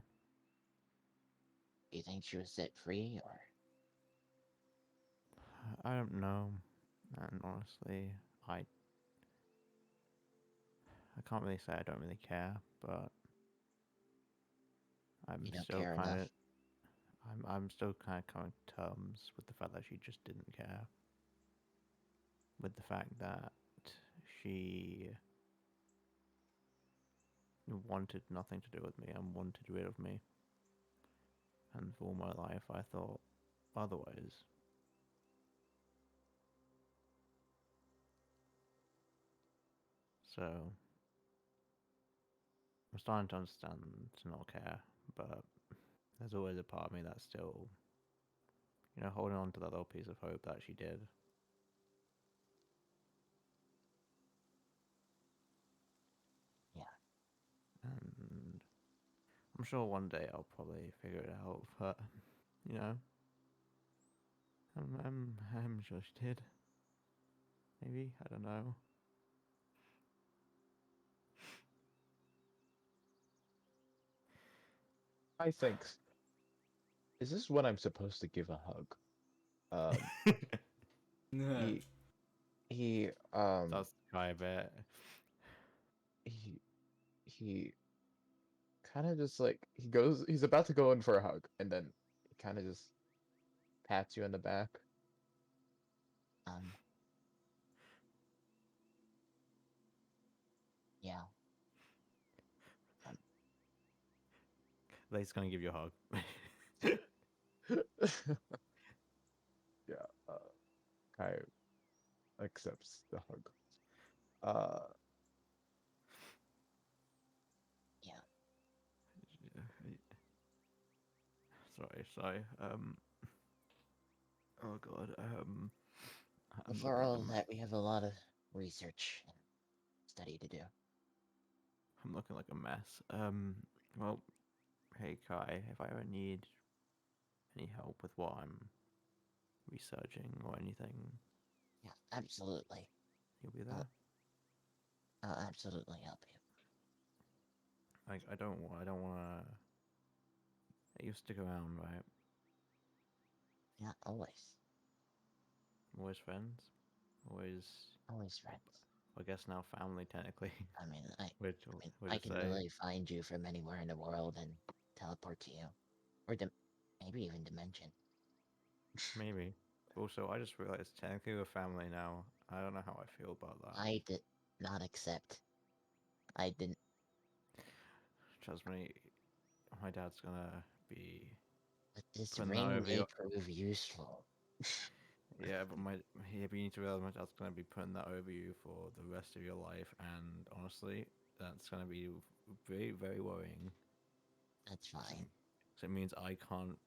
do you think she was set free, or I don't know. And honestly, I I can't really say I don't really care, but I'm you don't still care kind enough? of I'm still kind of coming to terms with the fact that she just didn't care. With the fact that she wanted nothing to do with me and wanted rid of me. And for all my life, I thought otherwise. So I'm starting to understand to not care, but there's always a part of me that's still, holding on to that little piece of hope that she did. Yeah. And I'm sure one day I'll probably figure it out, but you know, I'm sure she did. Maybe, I don't know. I think. Is this when I'm supposed to give a hug? Um, he he That's kind of it. he he kind of just like he's about to go in for a hug, and then he kind of just pats you in the back. Um. Yeah. Late's gonna give you a hug. Yeah. Kai accepts the hug. Uh, Yeah. Sorry. Oh god. I'm For looking like all a that, we have a lot of research and study to do. I'm looking like a mess. Well, hey Kai, if I ever need any help with what I'm researching or anything, Yeah, absolutely. you'll be I'll, there. I'll absolutely help you. I don't want to. You stick around, right? Yeah, always. Always friends. Always. Always friends. I guess now family technically. I mean, Would I you can say? really find you from anywhere in the world and teleport to you. Or maybe even dimension. Maybe. Also, I just realized technically we're family now. I don't know how I feel about that. I did not accept. I didn't. Trust me, my dad's gonna be But this putting that ring over may your. prove useful. Yeah, but but you need to realize my dad's gonna be putting that over you for the rest of your life, and honestly, that's gonna be very, very worrying. That's fine. So it means I can't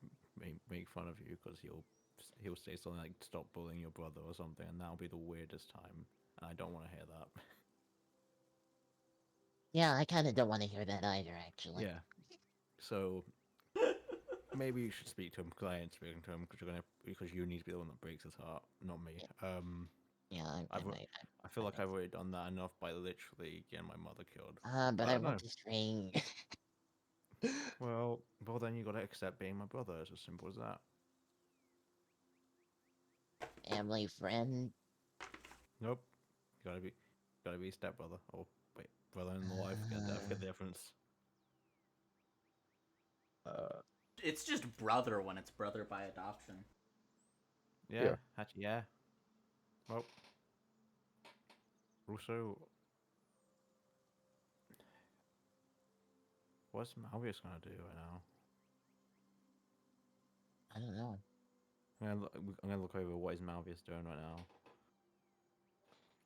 make fun of you because he'll say something like "stop bullying your brother" or something, and that'll be the weirdest time, and I don't want to hear that. Yeah, I kind of don't want to hear that either, actually. Yeah. So maybe you should speak to him because I ain't speaking to him because you need to be the one that breaks his heart, not me. Yeah, I feel like I've already done that enough by literally getting my mother killed. but I I don't know. want this ring. Well, then you gotta accept being my brother. It's as simple as that. Family friend. Nope. Gotta be stepbrother. Oh wait, brother-in-law. I forget the difference. uh, It's just brother when it's brother by adoption. Yeah, Yeah. actually, yeah. Well, also, what's Malvius gonna do right now? I don't know. I'm gonna look over what is Malvius doing right now.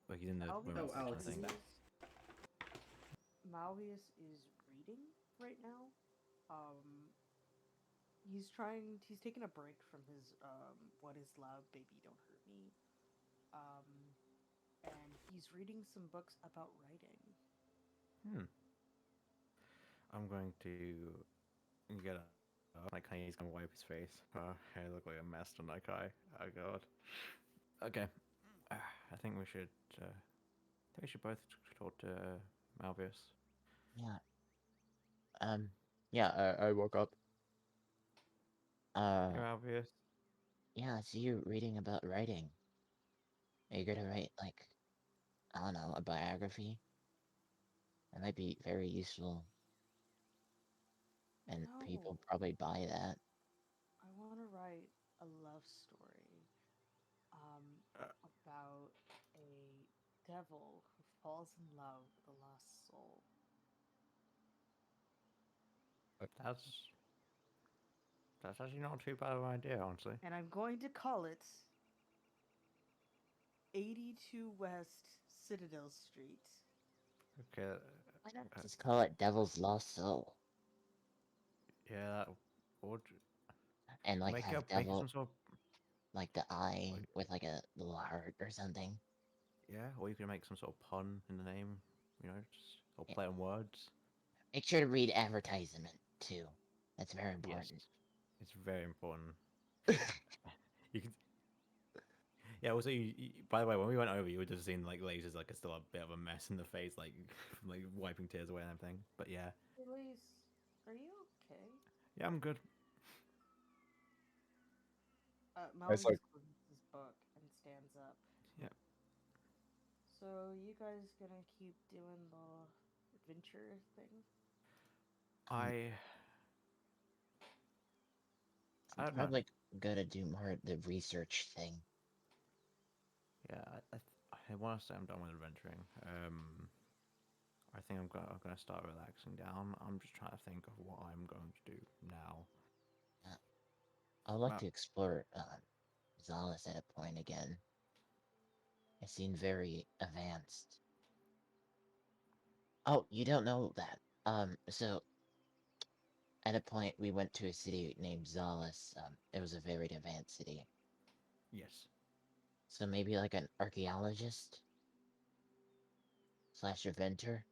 Like he's in the Malvius women's Oh, section, I Alex, think. Malvius is reading right now. He's taking a break from his What is Love, Baby Don't Hurt Me. And he's reading some books about writing. Hmm. I'm going to get up. Like he's gonna wipe his face. I look like a mess tonight, Kai. Oh god. Okay. I think we should. Both talk to Malvius. Yeah. yeah, I woke up. Uh, Hey, Malvius. yeah, I see you reading about writing. Are you gonna write, like, I don't know, a biography? That might be very useful. And people No, probably buy that. I want to write a love story Uh, about a devil who falls in love with a lost soul. that's actually not too bad of an idea, honestly. And I'm going to call it 82 West Citadel Street. Okay. Why not just call it Devil's Lost Soul? Yeah. Would And, like, have make it devil, some sort of like, the eye like, with, like, a little heart or something. yeah, or you can make some sort of pun in the name. You know, just or Yeah. play on words. Make sure to read advertisement, too. That's very Yes, important. it's very important. You can. Yeah. Also, by the way, when we went over, you would have seen like lasers, like it's still a bit of a mess in the face, like like wiping tears away and everything. But yeah, Elise, are you okay? yeah, I'm good. It's like Malvius closes his book and stands up. Yeah. So you guys gonna keep doing the adventure thing? I I I'm don't know. probably gonna do more of the research thing. Yeah, I want to say I'm done with adventuring. I think I'm gonna start relaxing down. I'm just trying to think of what I'm going to do now. I would like Well, to explore Zalis at a point again. It seemed very advanced. Oh, you don't know that. So at a point we went to a city named Zalis. It was a very advanced city. yes. So maybe like an archaeologist slash inventor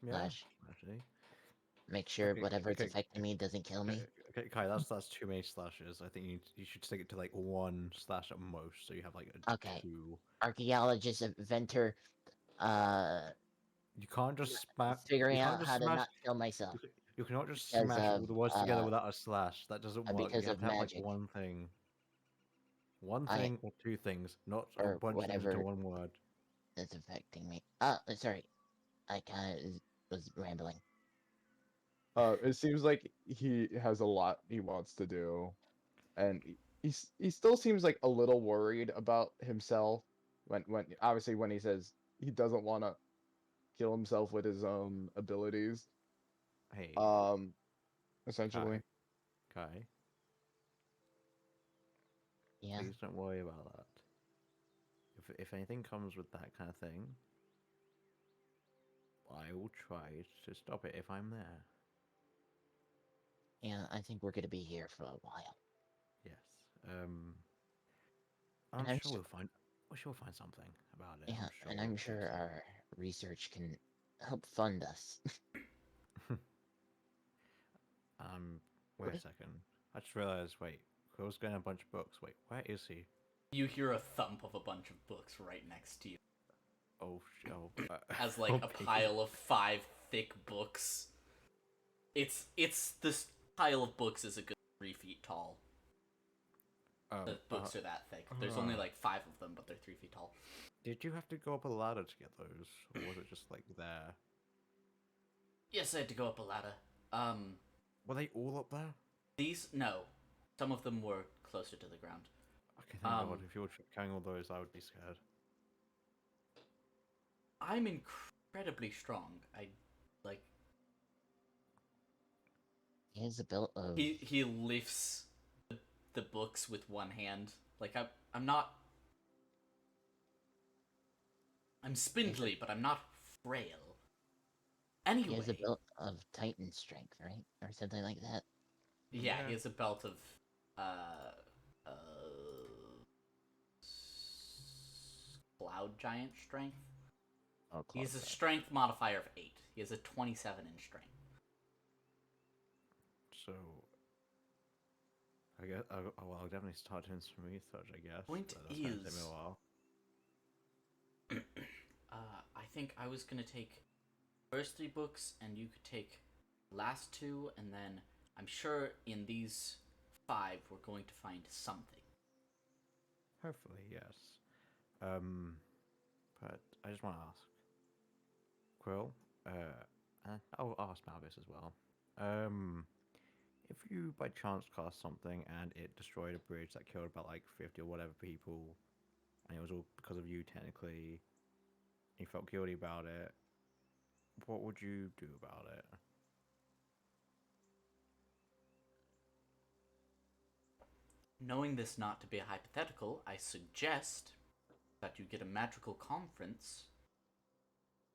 Yeah, slash actually. make sure Okay, whatever's okay, affecting me doesn't kill okay, me. okay, Kai. That's too many slashes. I think you should stick it to like one slash at most, so you have like a Okay, two. archaeologist, inventor, uh, You can't just spam. You figuring can't out just how to smash. not kill myself You cannot just because smash all of the words together without a slash. That doesn't work. You because have of to have like magic one thing. One I thing or two things, not a or bunch of things into whatever one word. that's affecting me. Sorry, I kind of was rambling. It seems like he has a lot he wants to do, and he still seems like a little worried about himself when obviously when he says he doesn't want to kill himself with his own abilities. Hey, Essentially. Kai, Kai, Yeah, please don't worry about that. If anything comes with that kind of thing, I will try to stop it if I'm there. yeah, I think we're gonna be here for a while. Yes. And I'm I'm sure su- we'll find. I'm sure we'll find something about it. yeah, I'm sure and we'll I'm fix sure our research can help fund us. it. Wait a second. I just realized. Wait, Quill's getting a bunch of books. Wait, where is he? You hear a thump of a bunch of books right next to you, Oh, as like a pile of 5 thick books. It's this pile of books is a good 3 feet tall. The books are that thick. There's only like 5 of them, but they're 3 feet tall. Did you have to go up a ladder to get those, or was it just like there? Yes, I had to go up a ladder. Were they all up there? These no, some of them were closer to the ground. Okay, thank God. If you were carrying all those, I would be scared. I'm incredibly strong. I like He has a build of he lifts the books with one hand. Like I'm not. I'm spindly, but I'm not frail. he has a Anyway, build of Titan strength, right, or something like that. yeah, he has a belt of uh cloud giant strength. Oh, He has a Cloud strength modifier of 8. He has a 27 in strength. So, I guess I'll definitely start doing some research. I guess. Point But that's gonna take me is- a while. I think I was gonna take first 3 books, and you could take last 2, and then I'm sure in these 5 we're going to find something. Hopefully, yes. But I just want to ask, Quill, and I'll ask Malvis as well. If you by chance cast something and it destroyed a bridge that killed about like 50 or whatever people, and it was all because of you technically, you felt guilty about it, what would you do about it? Knowing this not to be a hypothetical, I suggest that you get a magical conference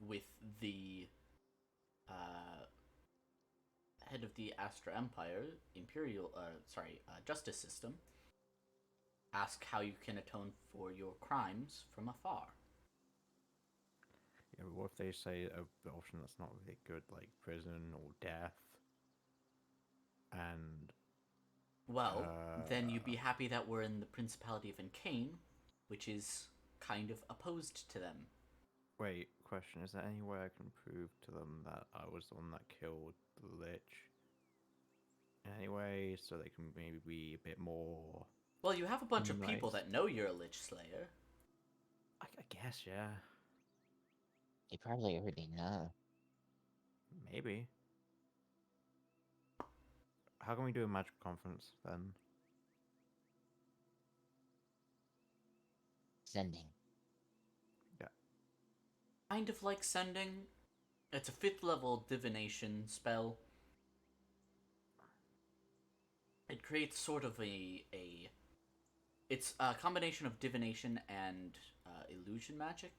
with the head of the Astra Empire, justice system. Ask how you can atone for your crimes from afar. Yeah, but what if they say a option that's not really good, like prison or death? And Well, then you'd be happy that we're in the Principality of Encane, which is kind of opposed to them. wait, question: is there any way I can prove to them that I was the one that killed the Lich? In any way, so they can maybe be a bit more. Well, you have a bunch of people Nice. that know you're a Lich Slayer. I guess, yeah, He probably already know. maybe. how can we do a magic conference then? Sending. Kind of like sending. It's a 5th level divination spell. It creates sort of it's a combination of divination and illusion magic.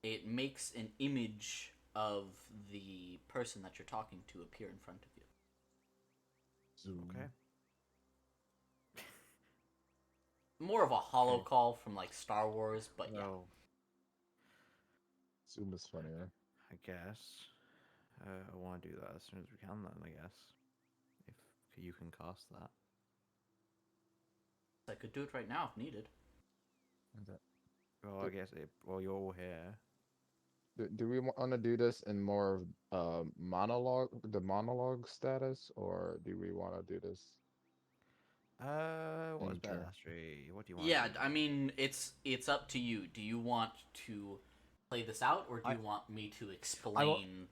It makes an image of the person that you're talking to appear in front of you. Zoom. Okay. More of a hollow Okay. call from like Star Wars, but yeah. Well, Zoom is funnier. I guess I want to do that as soon as we can. Then I guess if you can cast that. I could do it right now if needed. Well, I guess well, you're all here. Do we want to do this in more of the monologue status, or do we want to do this? What is In better, turn. Astri? What do you want? Yeah, to do? I mean it's up to you. Do you want to play this out, or do you want me to explain?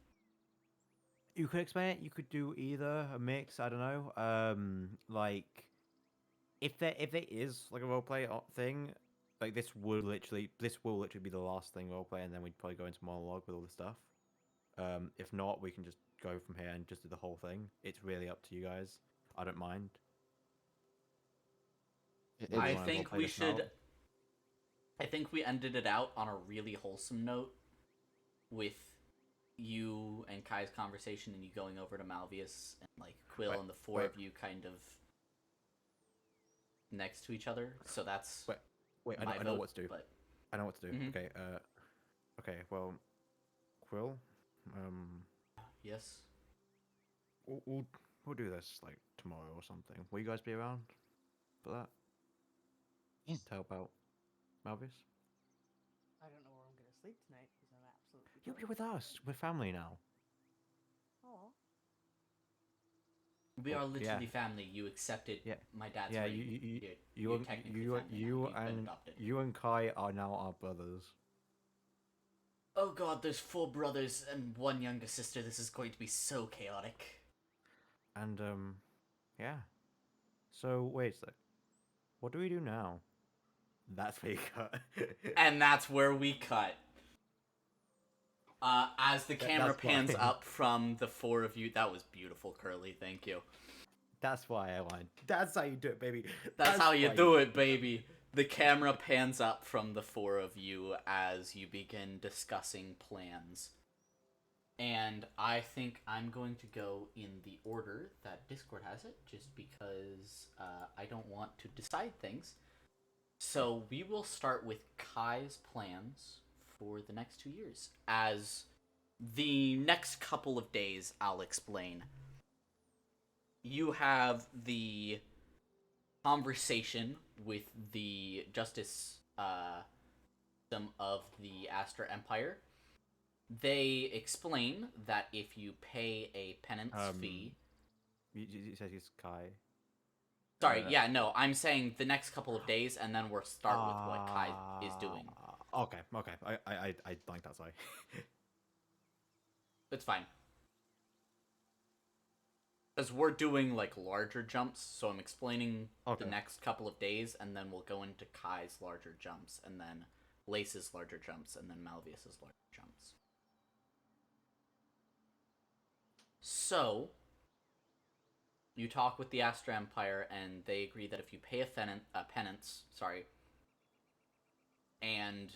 You could explain it. You could do either a mix. I don't know. Like if there is like a roleplay thing, like this will literally be the last thing roleplay, and then we'd probably go into monologue with all the stuff. If not, we can just go from here and just do the whole thing. It's really up to you guys. I don't mind. It- Would you I wanna think roleplay we this should. out? I think we ended it out on a really wholesome note, with you and Kai's conversation, and you going over to Malvius, and like Quill Wait, and the four of you kind of next to each other. So that's Wait, my I know vote, what to do. But I know what to do. Mhm. Okay. Okay. Well, Quill. yes, We'll do this like tomorrow or something. Will you guys be around for that? Yeah. To help out Malvius? I don't know where I'm gonna sleep tonight because I'm absolutely. You'll be with us. We're family now. Oh. we are yeah. literally family. You accepted Yeah. my dad's Yeah, ring. You're technically family now. You've been adopted. you and Kai are now our brothers. Oh god, there's 4 brothers and 1 younger sister. This is going to be so chaotic. And yeah. So wait a sec. What do we do now? That's where you cut. And that's where we cut. As the camera that's pans fine. up from the 4 of you. That was beautiful, Curly. Thank you. That's why I wanted. That's how you do it, baby. That's how you why do it, baby. The camera pans up from the 4 of you as you begin discussing plans. And I think I'm going to go in the order that Discord has it, just because I don't want to decide things. So we will start with Kai's plans for the next 2 years. As the next couple of days, I'll explain. You have the conversation with the justice system of the Astra Empire. They explain that if you pay a penance fee... You said he's Kai. Sorry, yeah, no, I'm saying the next couple of days, and then we'll start with what Kai is doing. Okay. I like that, sorry. It's fine. Because we're doing, like, larger jumps, so I'm explaining the next couple of days, and then we'll go into Kai's larger jumps, and then Lace's larger jumps, and then Malvius's larger jumps. So, you talk with the Astra Empire, and they agree that if you pay a penance, and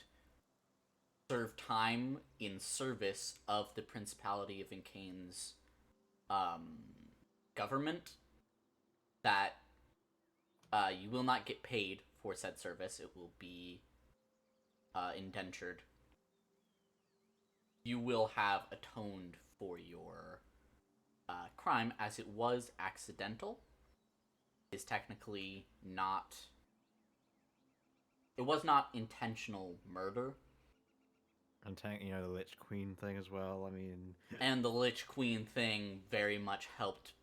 serve time in service of the Principality of Incane's government, that you will not get paid for said service. It will be indentured. You will have atoned for your crime, as it was accidental. Is technically not... It was not intentional murder. And the Lich Queen thing as well, I mean... And the Lich Queen thing very much helped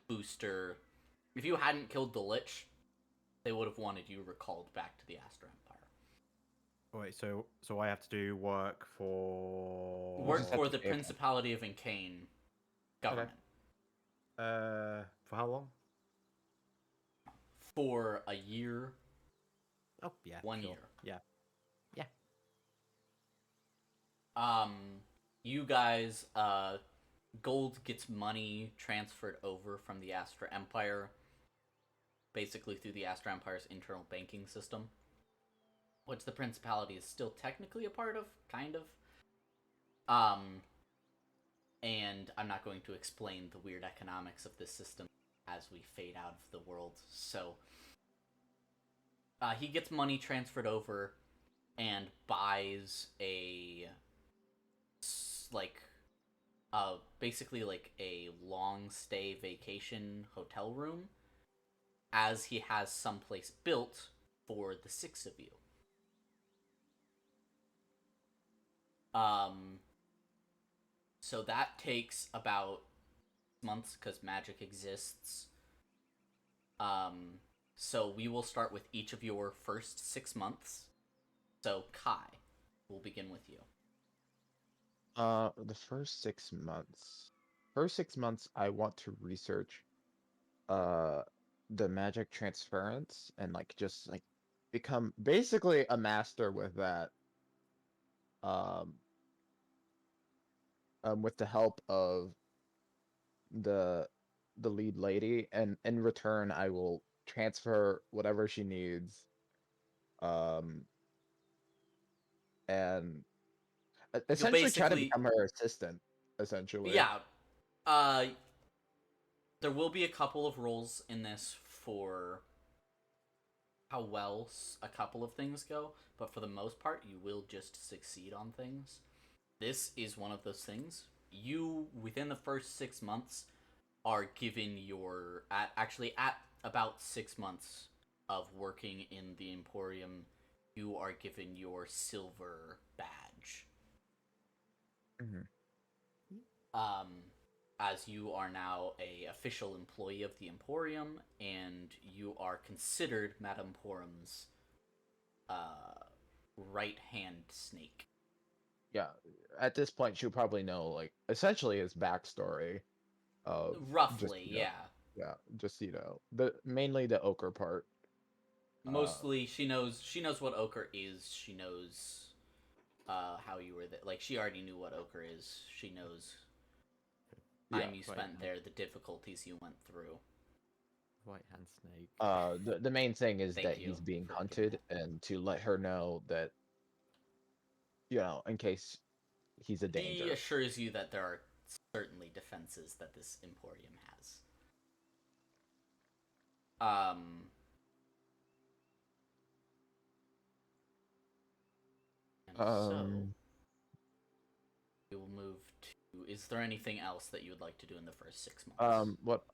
booster... If you hadn't killed the Lich, they would have wanted you recalled back to the Astra Empire. Wait, so I have to do work for... Work for the Principality of Incane government. For how long? For a year, Oh, yeah. 1 sure. year. Yeah. You guys, Gold gets money transferred over from the Astra Empire, basically through the Astra Empire's internal banking system, which the Principality is still technically a part of, kind of. And I'm not going to explain the weird economics of this system as we fade out of the world. So, he gets money transferred over and buys basically like a long stay vacation hotel room, as he has someplace built for the 6 of you. So that takes about months because magic exists. So we will start with each of your first 6 months. So Kai, we'll begin with you. The first 6 months. First 6 months, I want to research the magic transference and like just like become basically a master with that. Um, with the help of the the lead lady, and in return, I will transfer whatever she needs. Um, and You'll essentially try to basically, become her assistant. Essentially, yeah. Uh, there will be a couple of roles in this for how well a couple of things go, but for the most part, you will just succeed on things. This is one of those things. You, within the first 6 months, are given your at about 6 months of working in the Emporium, you are given your silver badge. Mhm. Um, as you are now a official employee of the Emporium, and you are considered Madame Porum's right hand snake. Yeah. At this point, she'll probably know like essentially his backstory of just Roughly, yeah. yeah, just the mainly the ochre part. Mostly, she knows what ochre is. She knows how you were there. Like, she already knew what ochre is. She knows Yeah. time you spent there, the difficulties you went through. Right hand snake. The main thing is Thank that you he's being for giving hunted, and to let her know that in case he's a He danger. assures you that there are certainly defenses that this Emporium has. And so Um, we will move to. Is there anything else that you would like to do in the first 6 months? what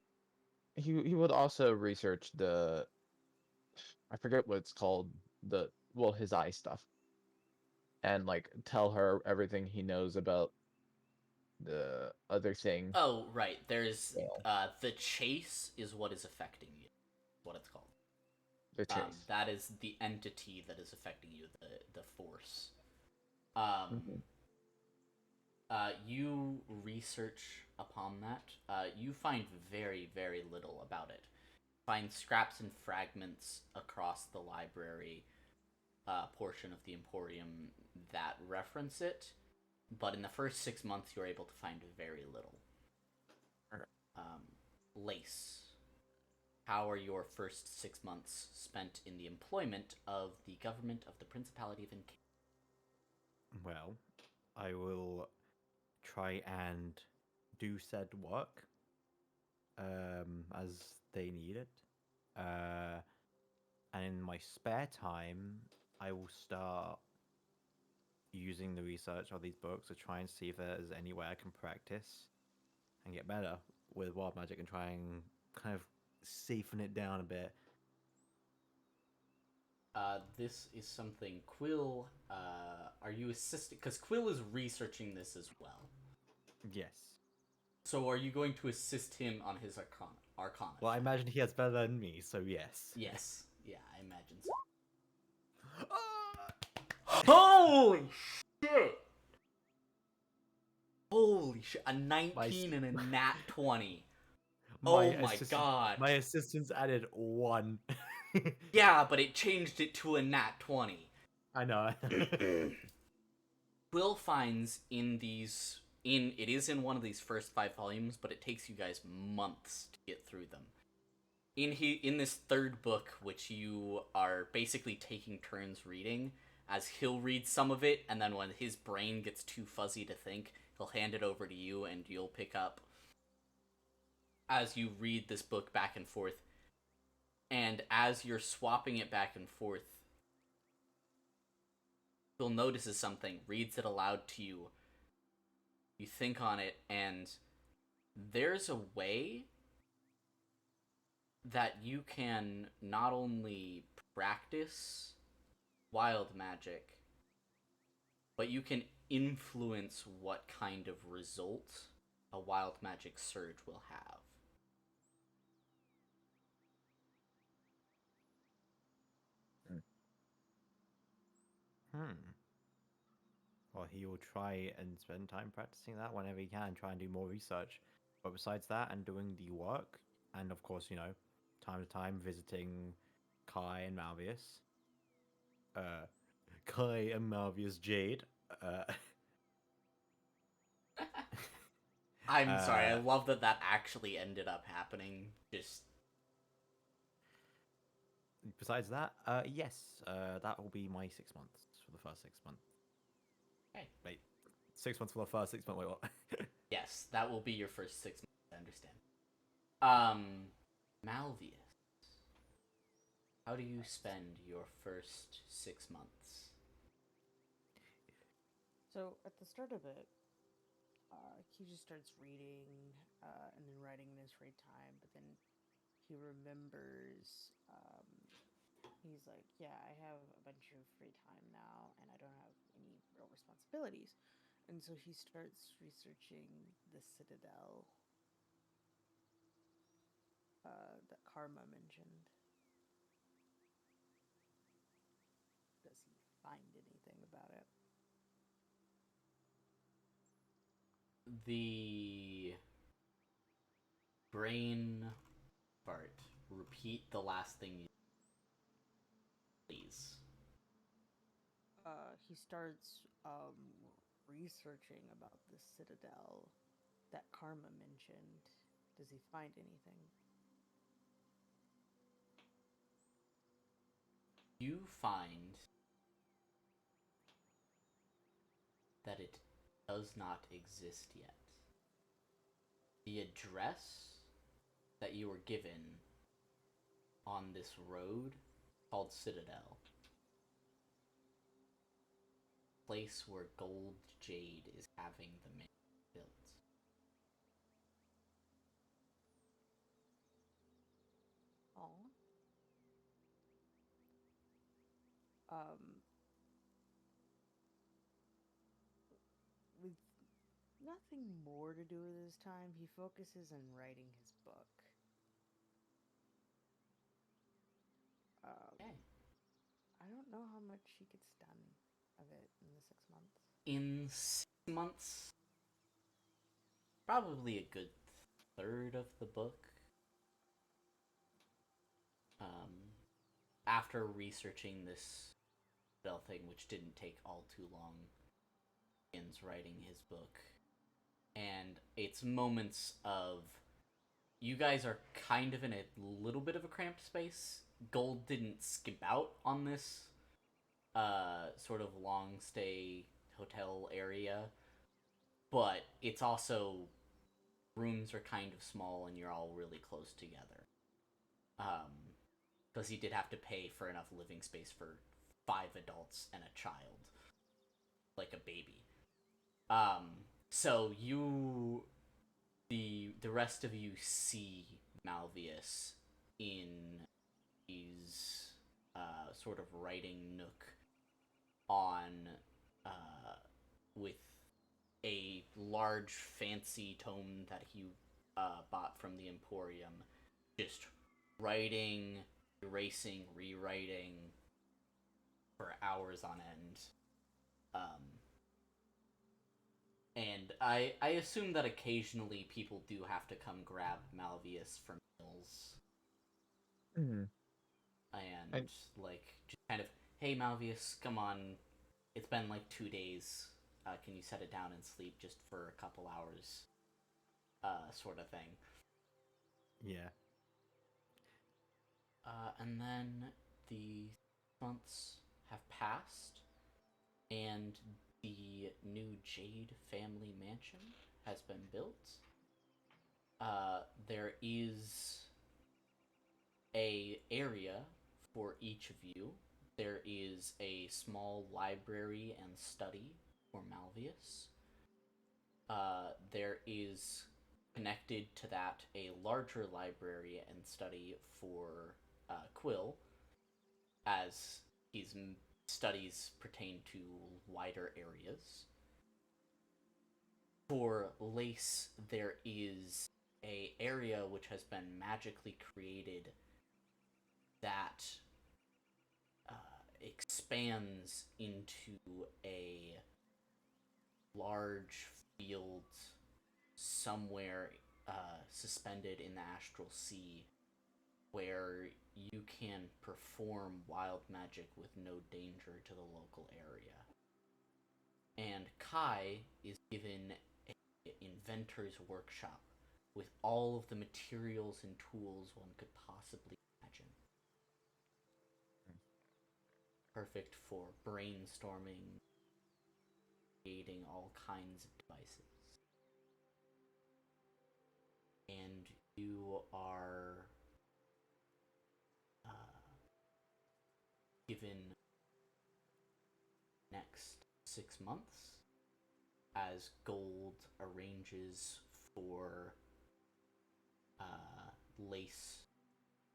he would also research I forget what it's called, his eye stuff, and like tell her everything he knows about the other thing. Oh, right. There's Yeah, the chase is what is affecting you. What it's called. the chase. That is the entity that is affecting you. The force. Um, Mhm. You research upon that. You find very, very little about it. Find scraps and fragments across the library portion of the Emporium that reference it, but in the first 6 months, you're able to find very little. Okay. Lace, how are your first 6 months spent in the employment of the government of the Principality of Inca? Well, I will try and do said work as they need it. And in my spare time, I will start using the research of these books to try and see if there's any way I can practice and get better with wild magic and try and kind of siphon it down a bit. This is something Quill. Are you assisting? Because Quill is researching this as well. Yes. So are you going to assist him on his Arcana? Well, I check? imagine he has better than me, so yes. Yes. Yeah, I imagine so. Holy shit! Holy shit! A 19 and a nat 20. Oh my god. My assistants added 1. Yeah, but it changed it to a nat 20. I know. Quill finds it is in one of these first 5 volumes, but it takes you guys months to get through them. In this third book, which you are basically taking turns reading, as he'll read some of it, and then when his brain gets too fuzzy to think, he'll hand it over to you, and you'll pick up as you read this book back and forth. And as you're swapping it back and forth, Bill notices something, reads it aloud to you. You think on it, and there's a way that you can not only practice wild magic, but you can influence what kind of result a wild magic surge will have. Well, he will try and spend time practicing that whenever he can, try and do more research. But besides that, and doing the work, and of course, time to time visiting Kai and Malvius. Kai and Malvius Jade. I'm sorry, I love that actually ended up happening. Just Besides that, yes, that will be my 6 months for the first 6 months. okay. Wait, 6 months for the first 6 months. Wait, what? Yes, that will be your first 6 months, I understand. Malvius, how do you spend your first 6 months? So at the start of it, he just starts reading and then writing in his free time, but then he remembers. He's like, yeah, I have a bunch of free time now, and I don't have any real responsibilities. And so he starts researching the Citadel that Karma mentioned. Does he find anything about it? The brain part. Repeat the last thing you please. He starts researching about the Citadel that Karma mentioned. Does he find anything? You find that it does not exist yet. The address that you were given on this road called Citadel, place where Gold Jade is having the man built. Oh. With nothing more to do with his time, he focuses on writing his book. Okay. I don't know how much he gets done of it in the 6 months. In 6 months, probably a good third of the book. After researching this spell thing, which didn't take all too long, begins writing his book. And it's moments of you guys are kind of in a little bit of a cramped space. Gold didn't skimp out on this sort of long stay hotel area, but it's also rooms are kind of small and you're all really close together. Because he did have to pay for enough living space for 5 adults and a child, like a baby. So the rest of you see Malvius in his sort of writing nook on with a large fancy tome that he bought from the Emporium, just writing, erasing, rewriting for hours on end. And I assume that occasionally people do have to come grab Malvius from meals, Mhm. and like just kind of, hey Malvius, come on, it's been like 2 days. Can you set it down and sleep just for a couple hours? Sort of thing. Yeah. And then the months have passed, and the new Jade family mansion has been built. There is a area for each of you. There is a small library and study for Malvius. There is connected to that a larger library and study for Quill, as his studies pertain to wider areas. For Lace, there is a area which has been magically created that expands into a large field somewhere suspended in the astral sea, where you can perform wild magic with no danger to the local area. And Kai is given an inventor's workshop with all of the materials and tools one could possibly imagine. Perfect for brainstorming, creating all kinds of devices. And you are given next 6 months as Gold arranges for Lace,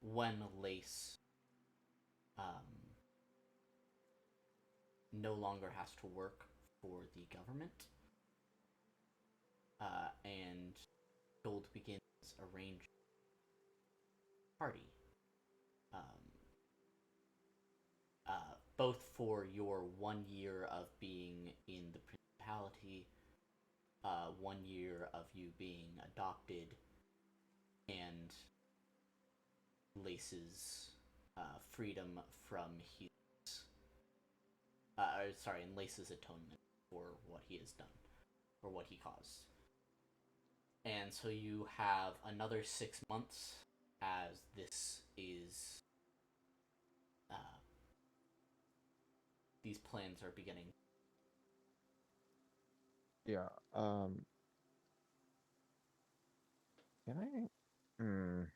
when Lace no longer has to work for the government, and Gold begins arranging a party, um, both for your 1 year of being in the Principality, 1 year of you being adopted, and Lace's freedom from his and Lace's atonement for what he has done, or what he caused. And so you have another 6 months as this is these plans are beginning. Yeah. Can I? Can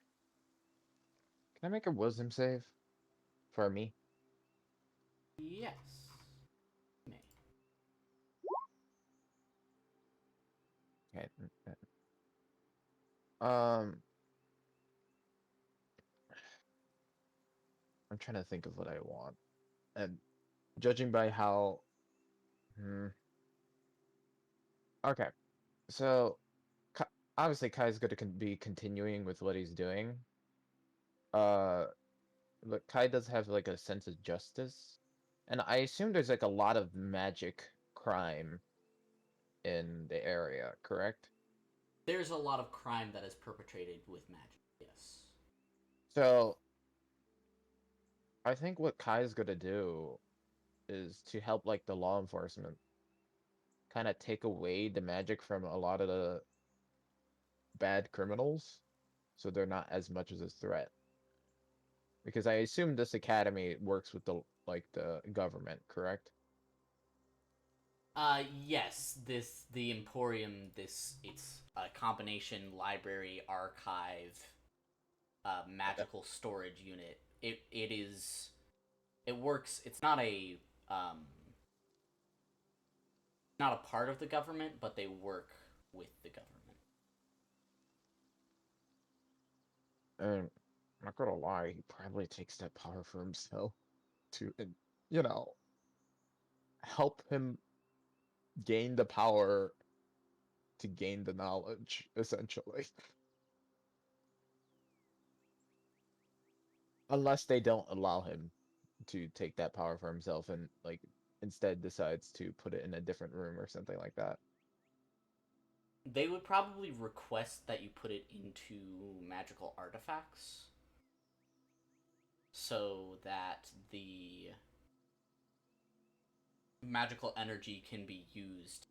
I make a wisdom save for me? Yes. May. Okay. Um, I'm trying to think of what I want, and judging by how, okay, so obviously Kai's going to be continuing with what he's doing. Uh, but Kai does have like a sense of justice, and I assume there's like a lot of magic crime in the area, correct? There's a lot of crime that is perpetrated with magic, yes. So I think what Kai's gonna do is to help like the law enforcement kind of take away the magic from a lot of the bad criminals, so they're not as much as a threat. Because I assume this academy works with the government, correct? Yes, the Emporium, it's a combination library, archive, magical storage unit. It works. It's not a part of the government, but they work with the government. And I'm not gonna lie, he probably takes that power for himself to, and you know, help him gain the power to gain the knowledge, essentially. Unless they don't allow him to take that power for himself and like instead decides to put it in a different room or something like that. They would probably request that you put it into magical artifacts so that the magical energy can be used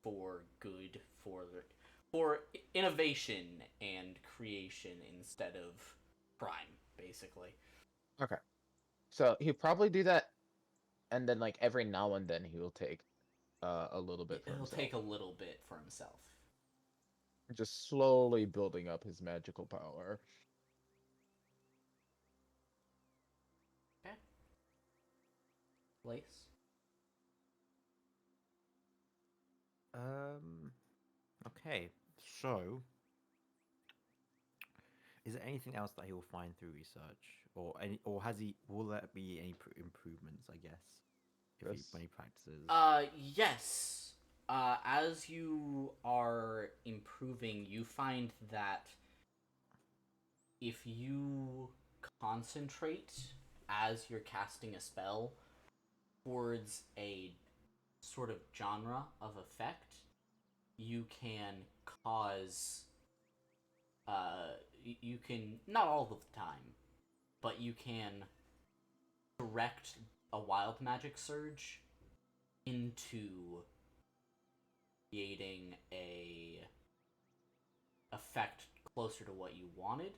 for good, for innovation and creation instead of crime, basically. Okay. So he'll probably do that, and then like every now and then he will take a little bit for He'll himself. take a little bit for himself. Just slowly building up his magical power. Okay. Lace? Okay. So, is there anything else that he will find through research, or has he? Will there be any improvements? I guess when he practices. Yes. As you are improving, you find that if you concentrate as you're casting a spell towards a sort of genre of effect, you can cause. You can, not all of the time, but you can direct a wild magic surge into creating a effect closer to what you wanted.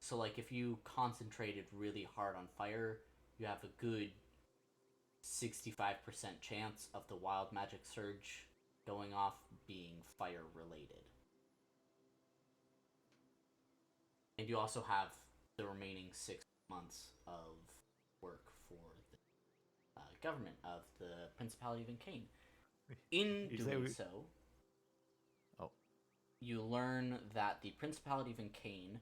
So like if you concentrated really hard on fire, you have a good 65% chance of the wild magic surge going off being fire related. And you also have the remaining 6 months of work for the government of the Principality of Incane. In doing so, you learn that the Principality of Incane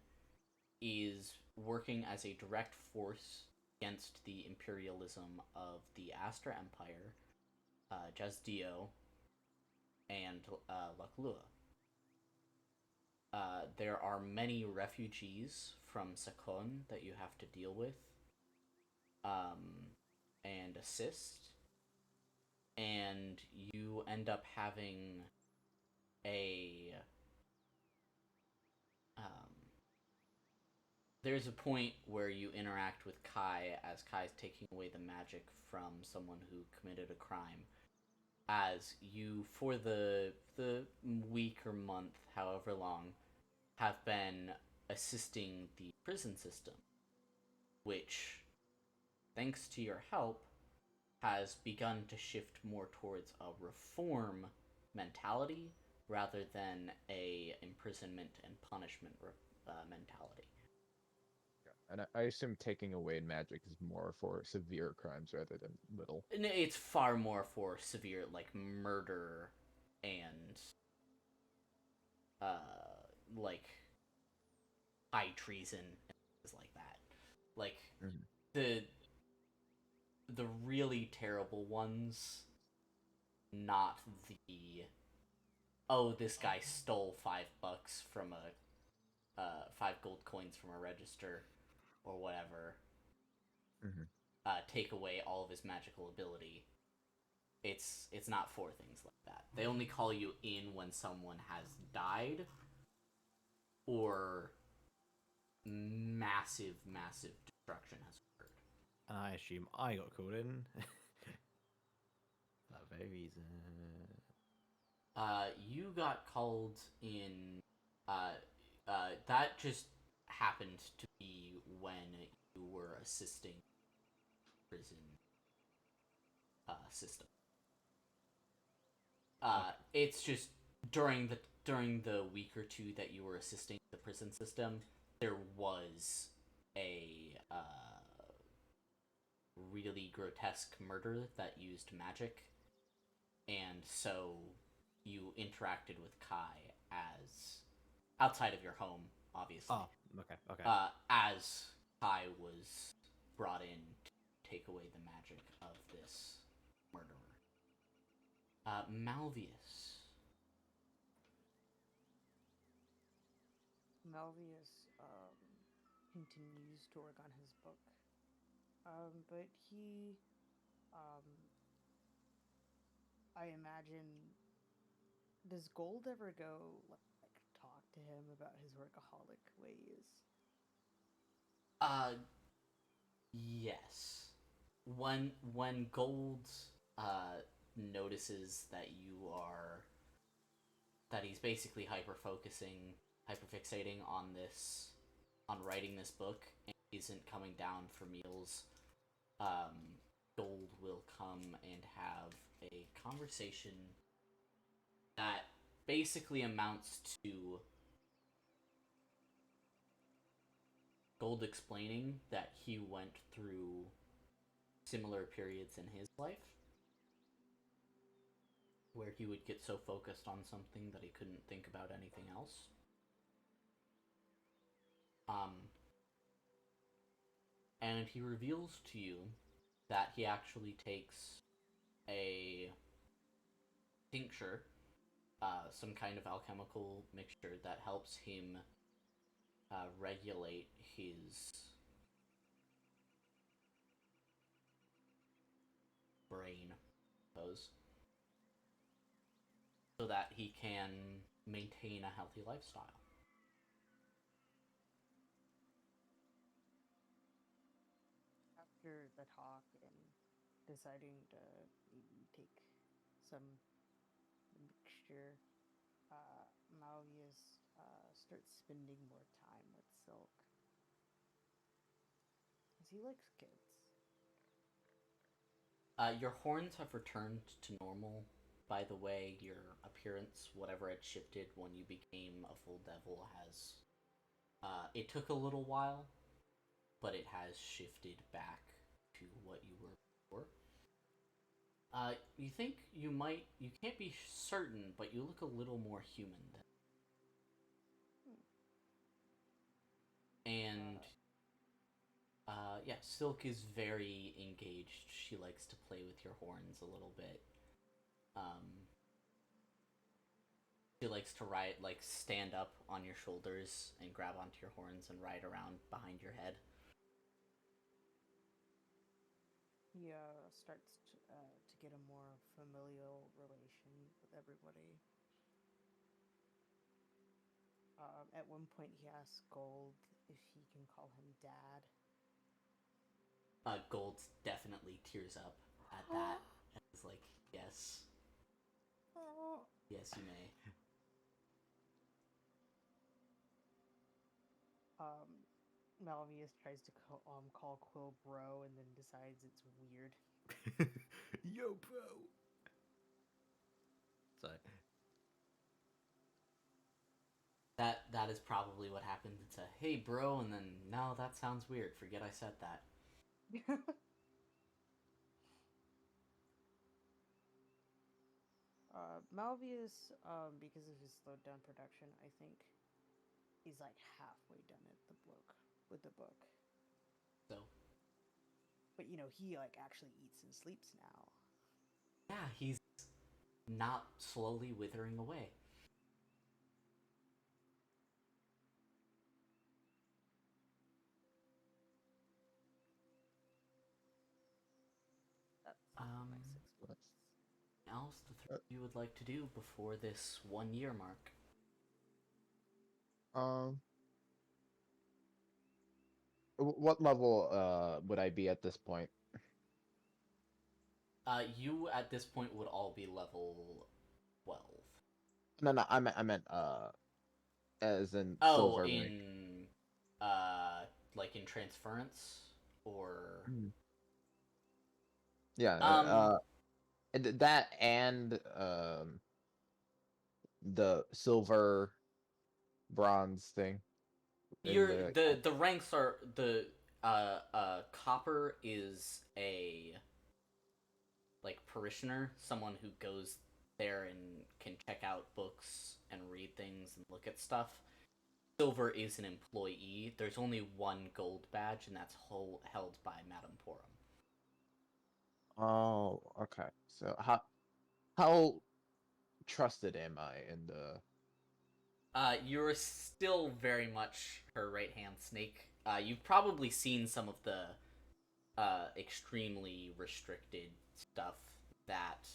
is working as a direct force against the imperialism of the Astra Empire, Jazdio, and Laklua. There are many refugees from Sakon that you have to deal with and assist, and you end up having a there's a point where you interact with Kai as Kai's taking away the magic from someone who committed a crime. As you, for the week or month, however long, have been assisting the prison system, which, thanks to your help, has begun to shift more towards a reform mentality rather than a imprisonment and punishment mentality. And I assume taking away magic is more for severe crimes rather than little. It's far more for severe, like murder and like high treason and things like that. Like the really terrible ones, not the this guy stole $5 from a 5 gold coins from a register or whatever. Take away all of his magical ability. It's not for things like that. They only call you in when someone has died or massive destruction has occurred. And I assume I got called in. For that very reason. You got called in. That just happened to be when you were assisting prison system. It's just during the week or two that you were assisting the prison system, there was a really grotesque murder that used magic, and so you interacted with Kai as outside of your home, obviously. Oh, okay. As Kai was brought in to take away the magic of this murderer. Malvius. Malvius continues to work on his book, but he, I imagine Does Gold ever go like talk to him about his workaholic ways? Yes. When Gold notices that he's basically hyperfixating on writing this book and isn't coming down for meals, Gold will come and have a conversation that basically amounts to Gold explaining that he went through similar periods in his life where he would get so focused on something that he couldn't think about anything else. And he reveals to you that he actually takes a tincture, some kind of alchemical mixture that helps him regulate his brain, I suppose, so that he can maintain a healthy lifestyle. After the talk and deciding to maybe take some mixture, Malvius starts spending more time with Silk. Because he likes kids. Your horns have returned to normal. By the way, your appearance, whatever had shifted when you became a full devil, has. It took a little while, but it has shifted back to what you were before. You think you might. You can't be certain, but you look a little more human than. And. Yeah, Silk is very engaged. She likes to play with your horns a little bit. She likes to stand up on your shoulders and grab onto your horns and ride around behind your head. He starts to get a more familial relation with everybody. At one point, he asks Gold if he can call him Dad. Gold definitely tears up at that and is like, yes. Yes, you may. Malvius tries to call Quill bro and then decides it's weird. Yo, bro. So That is probably what happened. It's a hey bro, and then no, that sounds weird. Forget I said that. Malvius, because of his slowed down production, I think he's like halfway done with the book. So But you know, he like actually eats and sleeps now. yeah, he's not slowly withering away. That's my 6 months. Else the three of you would like to do before this 1 year mark? What level would I be at this point? You at this point would all be level 12. No, I meant as in Oh, silver rank. in like in transference or Yeah, that and the silver bronze thing in you're the ranks are the copper is a like parishioner, someone who goes there and can check out books and read things and look at stuff. Silver is an employee. There's only one gold badge, and that's held by Madame Porum. Oh, okay. So how trusted am I in the? You're still very much her right hand snake. You've probably seen some of the extremely restricted stuff that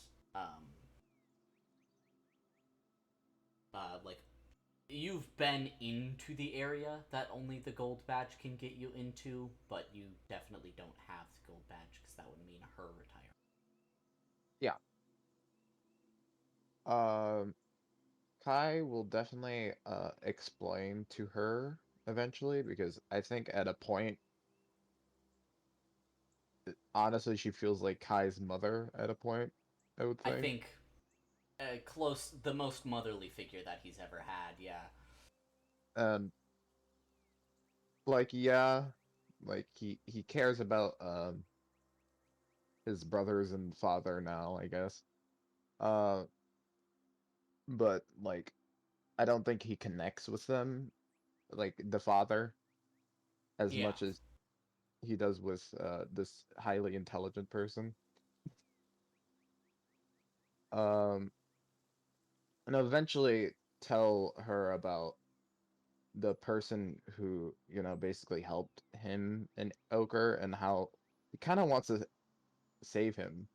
you've been into the area that only the gold badge can get you into, but you definitely don't have the gold badge because that would mean her retiring. Yeah. Kai will definitely explain to her eventually, because I think at a point, honestly, she feels like Kai's mother at a point, I would I think. think the most motherly figure that he's ever had. Yeah. And like, yeah, like he cares about his brothers and father now, I guess. Uh, but like I don't think he connects with them, like the father, as Yeah. much as he does with this highly intelligent person. Um, and eventually tell her about the person who, basically helped him in Ochre, and how he kind of wants to save him.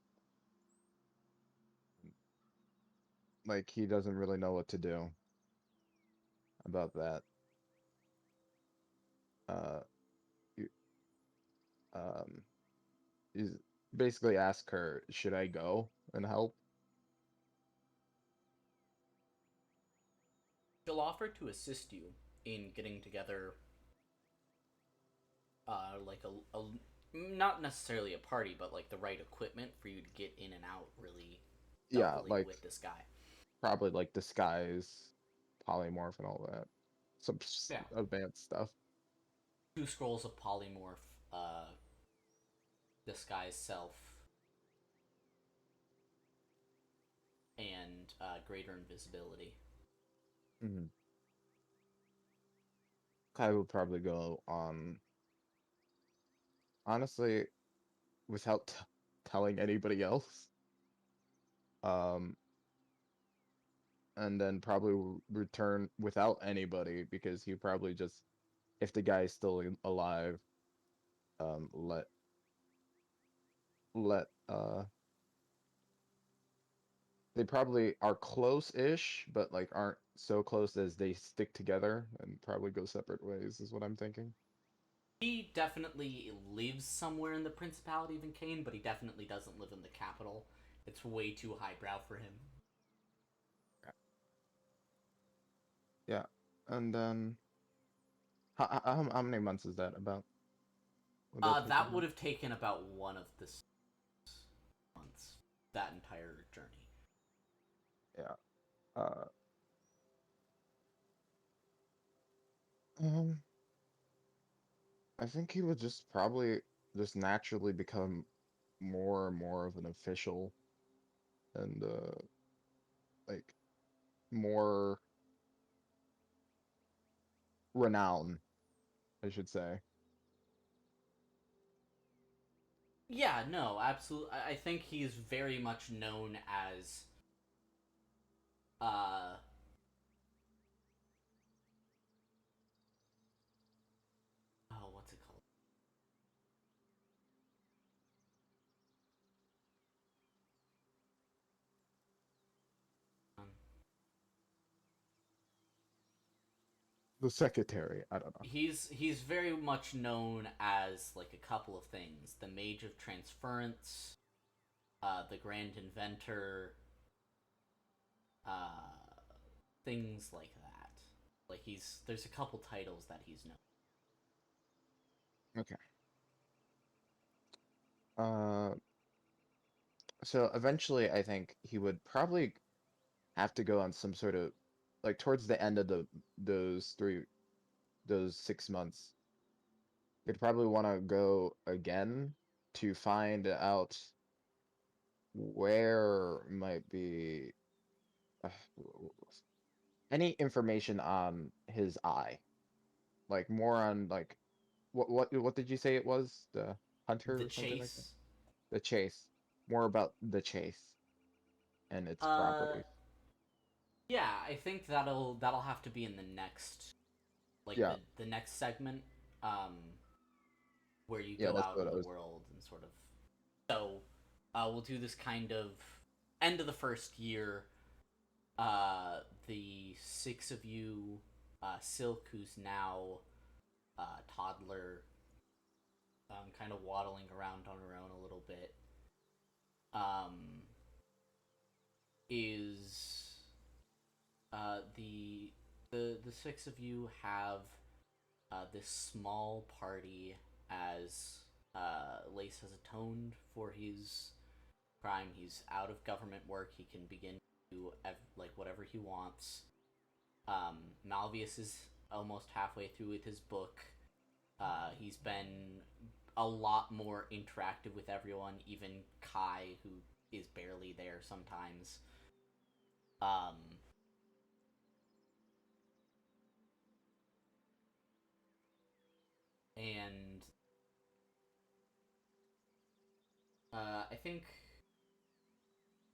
Like, he doesn't really know what to do about that. Uh, you- um, he's basically asked her, should I go and help? She'll offer to assist you in getting together, like a not necessarily a party, but like the right equipment for you to get in and out really Yeah, stealthily like with this guy. probably like disguise, polymorph, and all that. Some Yeah. advanced stuff. 2 scrolls of polymorph, disguise self, and greater invisibility. Mhm. Kai would probably go on, honestly, without telling anybody else. Um, and then probably return without anybody, because he probably just, if the guy's still alive, let let they probably are close-ish, but like aren't so close as they stick together and probably go separate ways, is what I'm thinking. He definitely lives somewhere in the Principality of Incane, but he definitely doesn't live in the capital. It's way too highbrow for him. Yeah, and then how many months is that about? Would that take That would about? have taken about one of the months, that entire journey. Yeah. Uh, um, I think he would just probably just naturally become more and more of an official, and like more renown, I should say. Yeah, no, absolutely. I think he's very much known as, uh, oh, what's it called? Um, The secretary, I don't know. he's very much known as like a couple of things: the Mage of Transference, the Grand Inventor, uh, things like that. Like there's a couple titles that he's known. Okay. Uh, so eventually, I think he would probably have to go on some sort of, like, towards the end of those 6 months. He'd probably want to go again to find out where might be uh, any information on his eye, like more on like what did you say it was? The hunter The or something like that? Chase. The chase. More about the chase and its Uh, properties. yeah, I think that'll have to be in the next, like Yeah, the next segment, um, where you yeah, go that's out what in I the was. world and sort of. So, we'll do this kind of end of the first year. The six of you, Silk, who's now toddler, kind of waddling around on her own a little bit, is the six of you have this small party as Lace has atoned for his crime. He's out of government work. He can begin to do like whatever he wants. Malvius is almost halfway through with his book. He's been a lot more interactive with everyone, even Kai, who is barely there sometimes. And I think,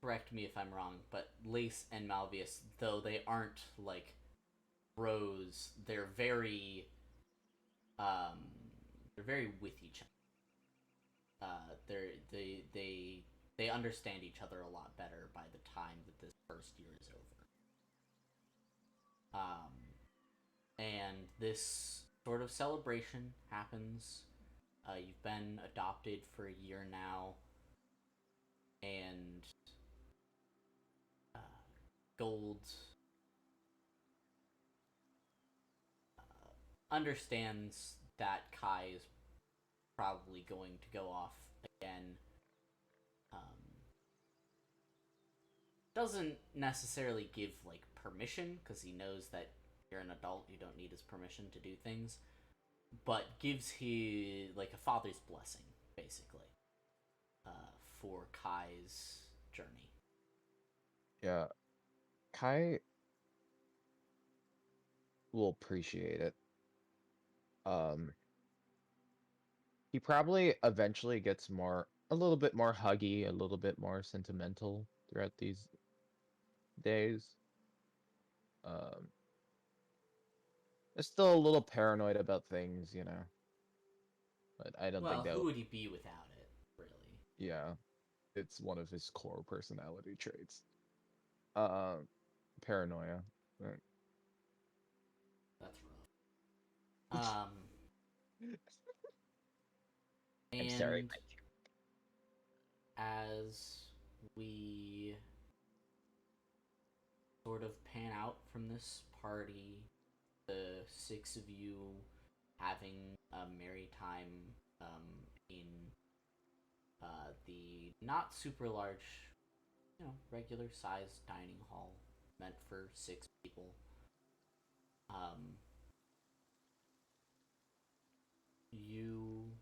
correct me if I'm wrong, but Lace and Malvius, though they aren't like bros, they're very with each other. They understand each other a lot better by the time that this first year is over. And this sort of celebration happens. You've been adopted for a year now, and Gold understands that Kai is probably going to go off again. Doesn't necessarily give like permission, because he knows that you're an adult, you don't need his permission to do things, but gives he like a father's blessing, basically, for Kai's journey. Yeah. Kai will appreciate it. He probably eventually gets a little bit more huggy, a little bit more sentimental throughout these days. Is still a little paranoid about things, but I don't think Well, that. who would he be without it, really? Yeah, it's one of his core personality traits. Paranoia. Right. That's rough. I'm sorry. And as we sort of pan out from this party, the six of you having a merry time in the not super large, regular sized dining hall meant for six people. You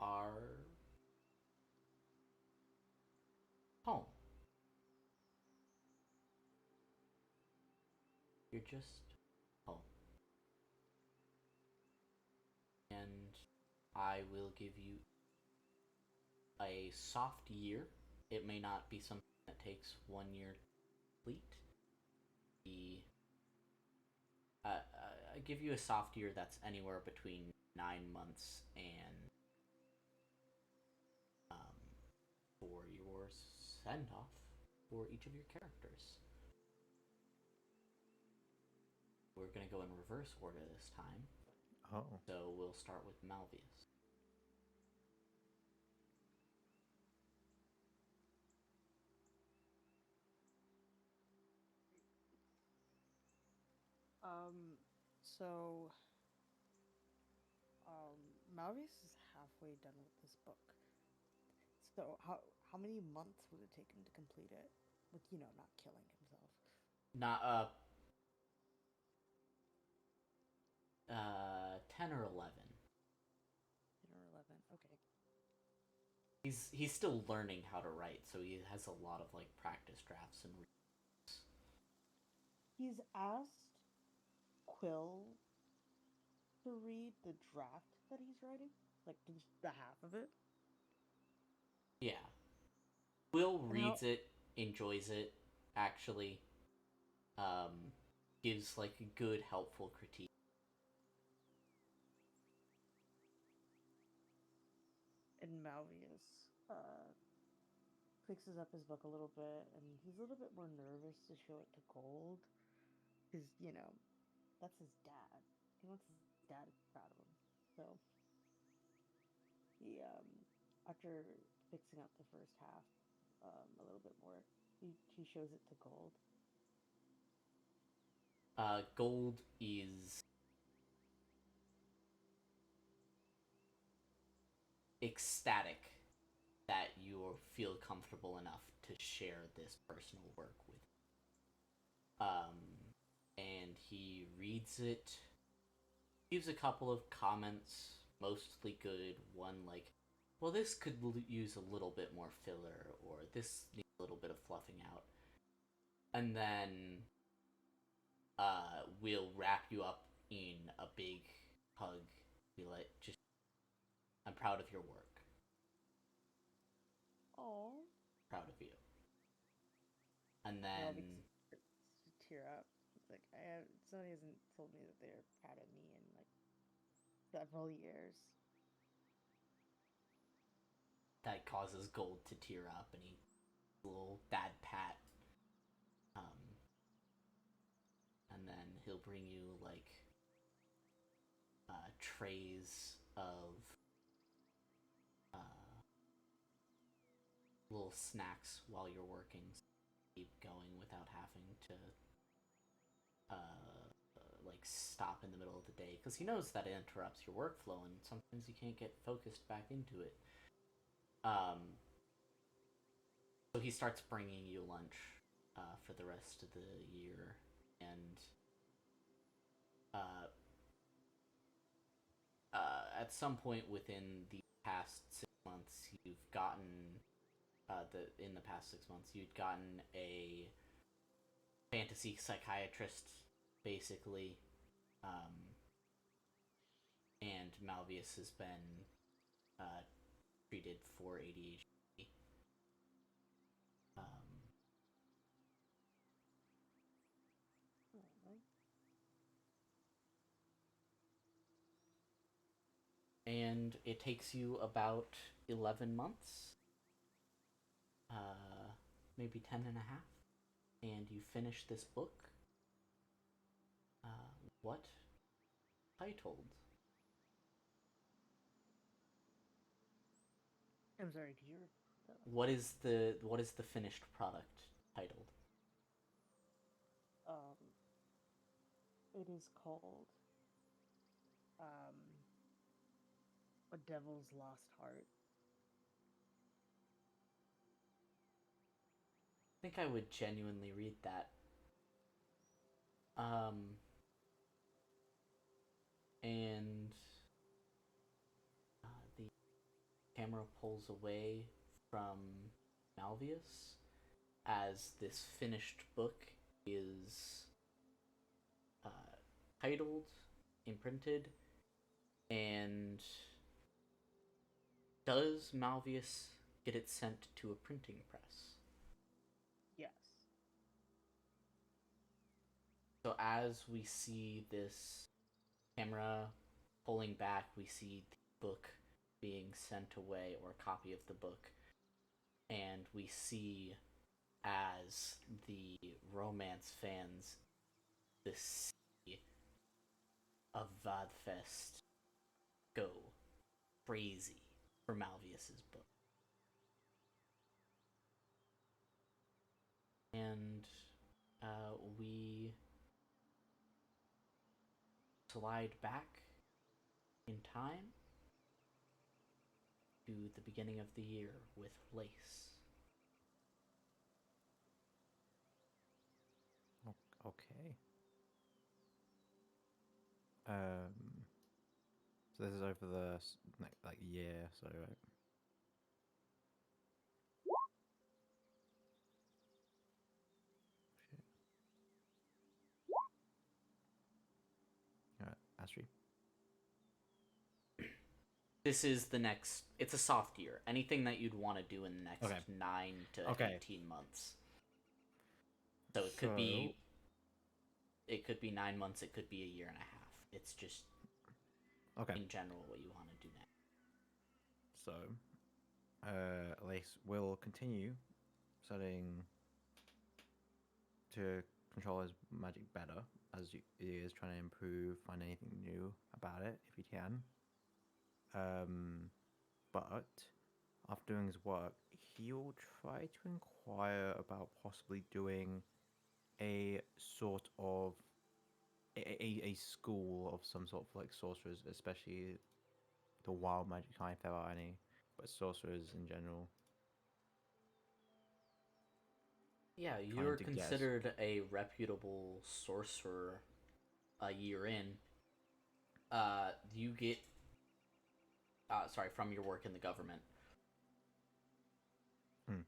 are home. You're just home. And I will give you a soft year. It may not be something that takes 1 year to complete. I give you a soft year that's anywhere between 9 months and for your send off for each of your characters. We're gonna go in reverse order this time. Oh. So we'll start with Malvius. So, Malvius is halfway done with this book. So, how many months would it take him to complete it? With, not killing himself. Not 10 or 11. 10 or 11. Okay. He's still learning how to write, so he has a lot of like practice drafts and reads. He's asked Quill to read the draft that he's writing, like the half of it. Yeah. Will And reads it, enjoys it, actually. Gives like a good, helpful critique. And Malvius fixes up his book a little bit, and he's a little bit more nervous to show it to Gold, because that's his dad. He wants his dad to be proud of him. So he, after fixing up the first half, a little bit more, he shows it to Gold. Gold is ecstatic that you feel comfortable enough to share this personal work with. And he reads it, gives a couple of comments, mostly good. One like, well, this could use a little bit more filler, or this needs a little bit of fluffing out. And then we'll wrap you up in a big hug. Be like, just, I'm proud of your work. Oh. Proud of you. And then Tear up. It's like somebody hasn't told me that they're proud of me in like several years. that causes Gold to tear up, and he a little bad pat. And then he'll bring you like trays of little snacks while you're working, so you keep going without having to like stop in the middle of the day, because he knows that it interrupts your workflow and sometimes you can't get focused back into it. So he starts bringing you lunch for the rest of the year, and at some point within the past 6 months, you've gotten in the past 6 months, you'd gotten a fantasy psychiatrist, basically, and Malvius has been treated for ADHD. And it takes you about 11 months, maybe 10 and a half, and you finish this book. What titled? I'm sorry, could you What is the finished product titled? it is called A Devil's Lost Heart. I think I would genuinely read that. And the camera pulls away from Malvius as this finished book is titled, imprinted, and does Malvius get it sent to a printing press? Yes. So as we see this camera pulling back, we see the book being sent away, or a copy of the book, and we see as the romance fans, the sea of Vadfest go crazy for Malvius's book. And we slide back in time to the beginning of the year with Lace. Okay. So this is over the like year, so right. Alright, Astri. This is the next. It's a soft year. Anything that you'd want to do in the next Okay. 9 to Okay. 18 months. So it could be. It could be 9 months. It could be a year and a half. It's just Okay. in general what you want to do next. So, Lace will continue studying to control his magic better, as he is trying to improve, find anything new about it if he can. But after doing his work, he'll try to inquire about possibly doing a sort of a school of some sort of like sorcerers, especially the wild magic kind if there are any, but sorcerers in general. Yeah, Trying you're to guess. considered a reputable sorcerer a year in. You get, sorry, from your work in the government. Hmm.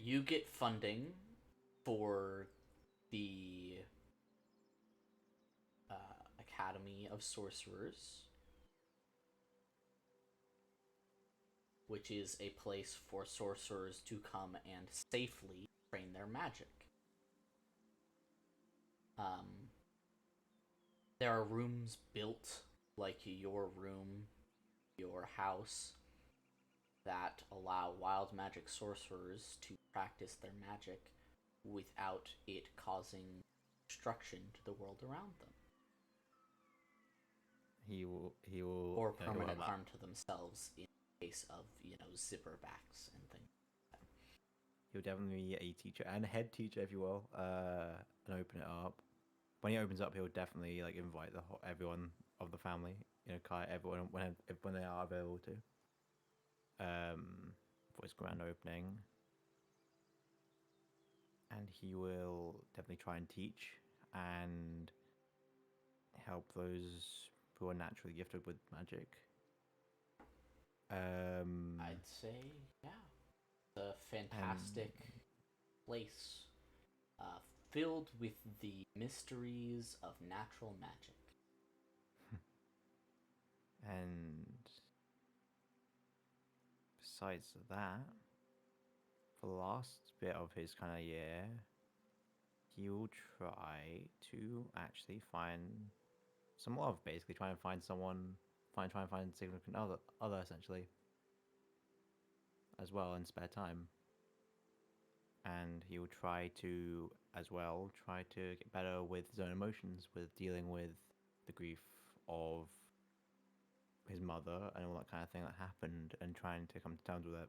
You get funding for the Academy of Sorcerers, which is a place for sorcerers to come and safely train their magic. There are rooms built like your room, your house, that allow wild magic sorcerers to practice their magic without it causing destruction to the world around them. He will Or you know, permanent harm to themselves in case of, zipperbacks and things. He'll definitely be a teacher and a head teacher, if you will, and open it up. When he opens up, he'll definitely like invite everyone of the family, Kai, everyone when they are available to, for his grand opening. And he will definitely try and teach and help those who are naturally gifted with magic. I'd say, yeah. It's a fantastic place filled with the mysteries of natural magic. And besides that, for the last bit of his kind of year, he will try to actually find some love, basically try and find someone, try and find significant other essentially, as well in spare time. And he will try to, as well, try to get better with his own emotions, with dealing with the grief of his mother and all that kind of thing that happened, and trying to come to terms with it,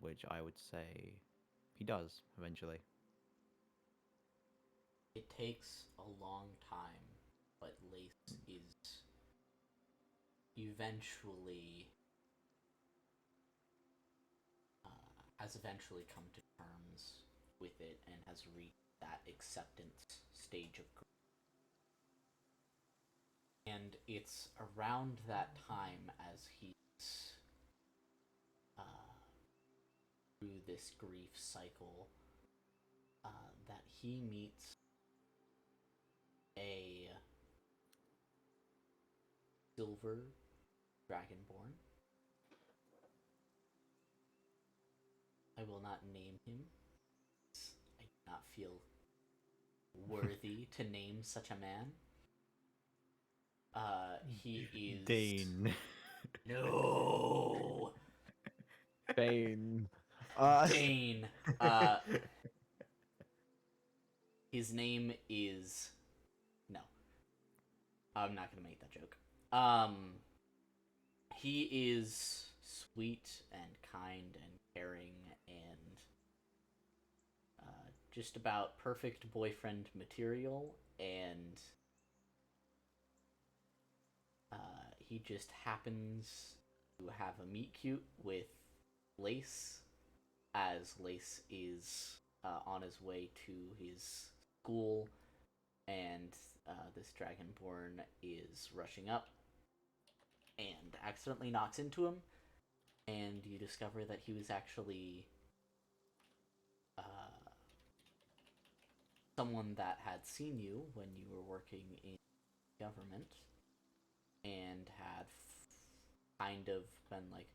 which I would say he does eventually. It takes a long time, but Lace is eventually has eventually come to terms with it and has reached that acceptance stage of grief. And it's around that time, as he's through this grief cycle, that he meets a silver dragonborn. I will not name him. I do not feel worthy to name such a man. He is Dane. No. Bane. Dane. His name is no. I'm not gonna make that joke. He is sweet and kind and caring and just about perfect boyfriend material, and he just happens to have a meet cute with Lace, as Lace is on his way to his school, and this Dragonborn is rushing up and accidentally knocks into him, and you discover that he was actually someone that had seen you when you were working in government, and had kind of been like,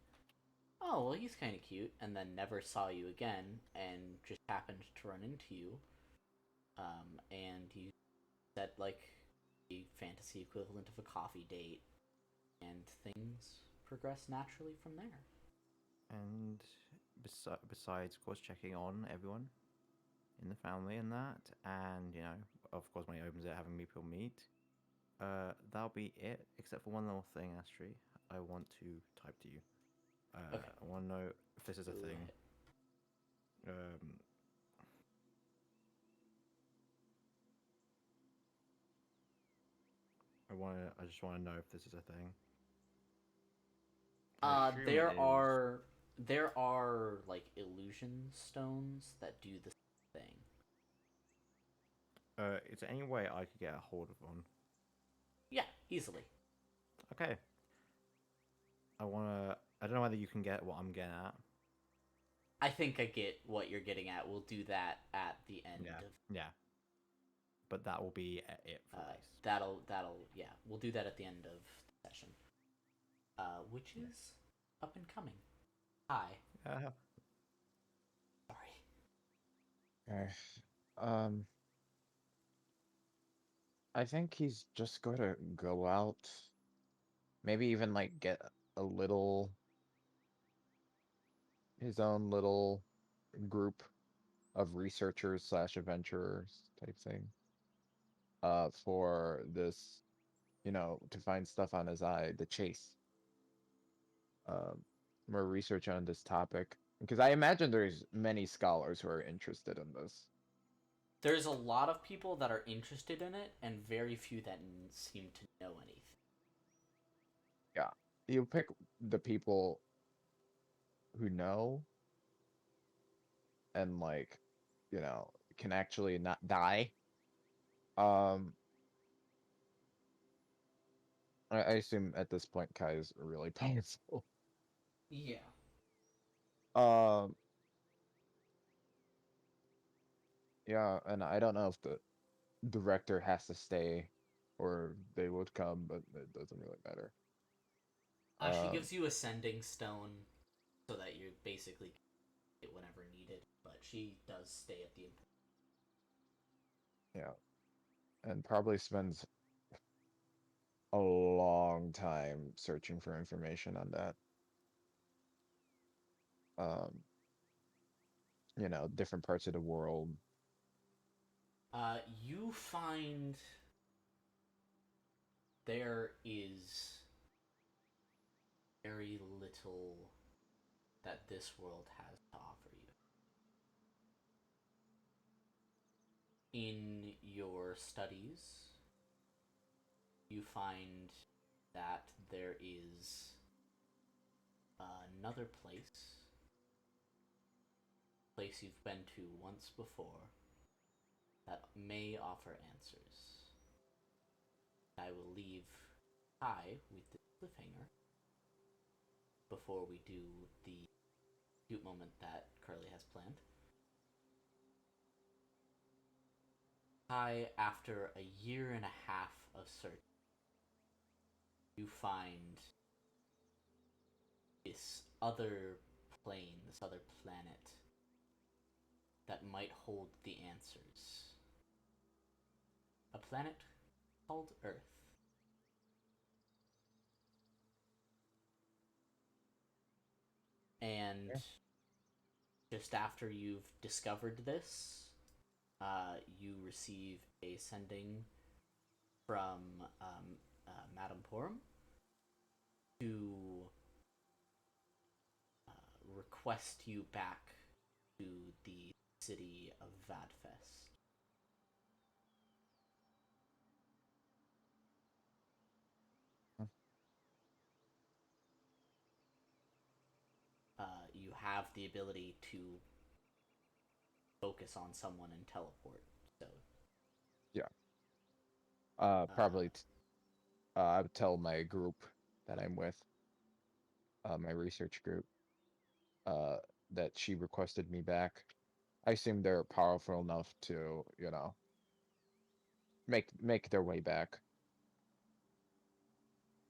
oh, well, he's kind of cute, and then never saw you again, and just happened to run into you, and you set, like, a fantasy equivalent of a coffee date, and things progress naturally from there. And besides, of course, checking on everyone in the family and that, and of course, when he opens it, having people meet. That'll be it, except for one little thing, Astri. I want to type to you. Okay. I want to know if this is a Go thing. ahead. I just want to know if this is a thing. I assume it is. There are like illusion stones that do the thing. Is there any way I could get a hold of one? Yeah, easily. Okay. I don't know whether you can get what I'm getting at. I think I get what you're getting at. We'll do that at the end Yeah. of Yeah. But that will be it for this. that'll yeah, we'll do that at the end of the session. Which is up and coming. Hi. Sorry. Okay. I think he's just going to go out. Maybe even like get a little his own little group of researchers slash adventurers type thing. For this, to find stuff on his eye, the chase. More research on this topic because I imagine there's many scholars who are interested in this. There's a lot of people that are interested in it, and very few that seem to know anything. Yeah, you pick the people who know and can actually not die. Um, I assume at this point Kai is really powerful. Yeah. Um, yeah, and I don't know if the director has to stay or they would come, but it doesn't really matter. She gives you a sending stone so that you basically get it whenever needed, but she does stay at the. Yeah, and probably spends a long time searching for information on that. Um, different parts of the world. You find there is very little that this world has to offer you. In your studies, you find that there is another place you've been to once before, that may offer answers. I will leave Kai with the cliffhanger before we do the cute moment that Curly has planned. Kai, after a year and a half of search, you find this other plane, this other planet that might hold the answers. A planet called Earth. And just after you've discovered this, you receive a sending from Madame Porum to request you back to the city of Vadfest. You have the ability to focus on someone and teleport. So yeah, probably. I would tell my group that I'm with, my research group, that she requested me back. I assume they're powerful enough to, make their way back.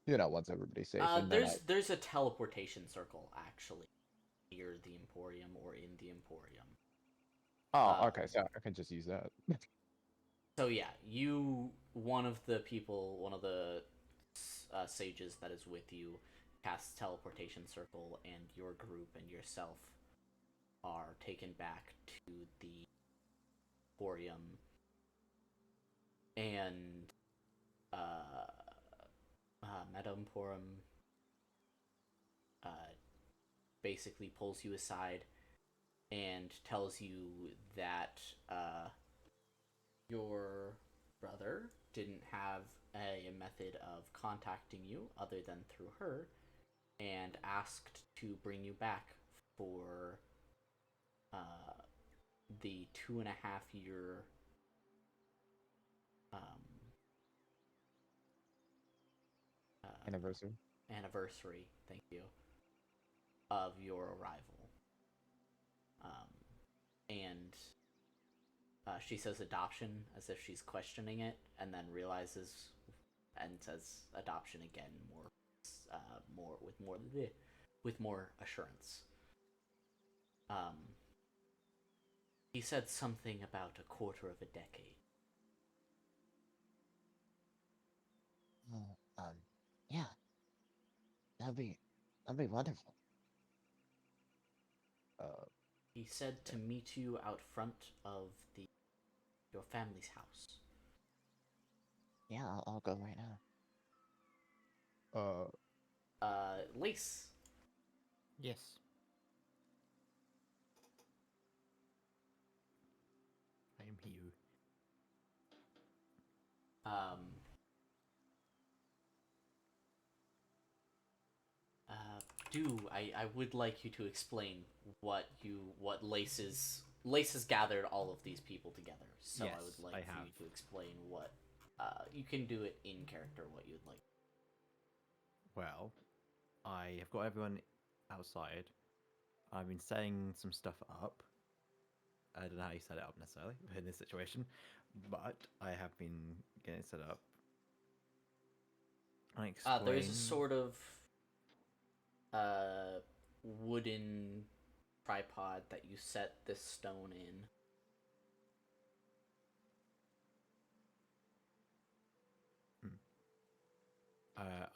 Once everybody's safe, and then there's a teleportation circle actually near the Emporium or in the Emporium. Oh, okay, so I can just use that. So yeah, one of the sages that is with you casts teleportation circle, and your group and yourself are taken back to the Emporium, and Madame Emporium basically pulls you aside and tells you that your brother didn't have a method of contacting you other than through her, and asked to bring you back for the 2.5 year um, Anniversary. anniversary. Thank you, of your arrival. And she says adoption as if she's questioning it, and then realizes and says adoption again, with more assurance. Um, he said something about a quarter of a decade. Oh, yeah, that'd be that'd be wonderful. Uh, He said to meet you out front of your family's house. Yeah, I'll go right now. Lace. Yes. I am here. Um, I would like you to explain what Lace has gathered all of these people together. So I Yes, would like I for have. you to explain what you can do it in character what you'd like. Well, I have got everyone outside. I've been setting some stuff up. I don't know how you set it up necessarily in this situation, but I have been getting it set up. I explain. There's a sort of wooden tripod that you set this stone in.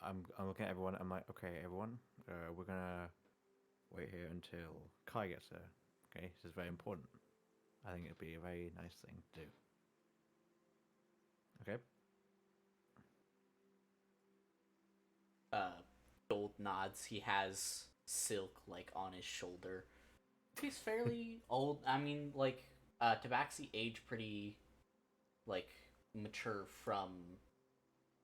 I'm looking at everyone. I'm like, okay, everyone, we're gonna wait here until Kai gets here. Okay, this is very important. I think it'd be a very nice thing to do. Okay. Gold nods. He has Silk like on his shoulder. He's fairly old. I mean, like Tabaxi age pretty like mature from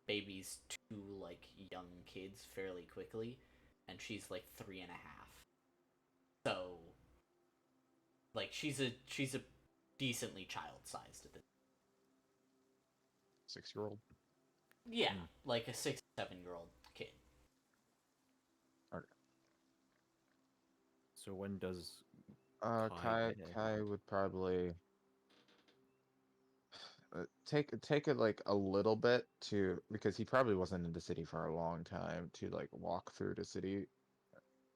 babies to like young kids fairly quickly, and she's like 3.5. So like she's a decently child sized at this. 6-year-old. Yeah, like a 6 7 year old kid. Okay. So when does Kai get here? Kai would probably take it like a little bit to, because he probably wasn't in the city for a long time, to like walk through the city,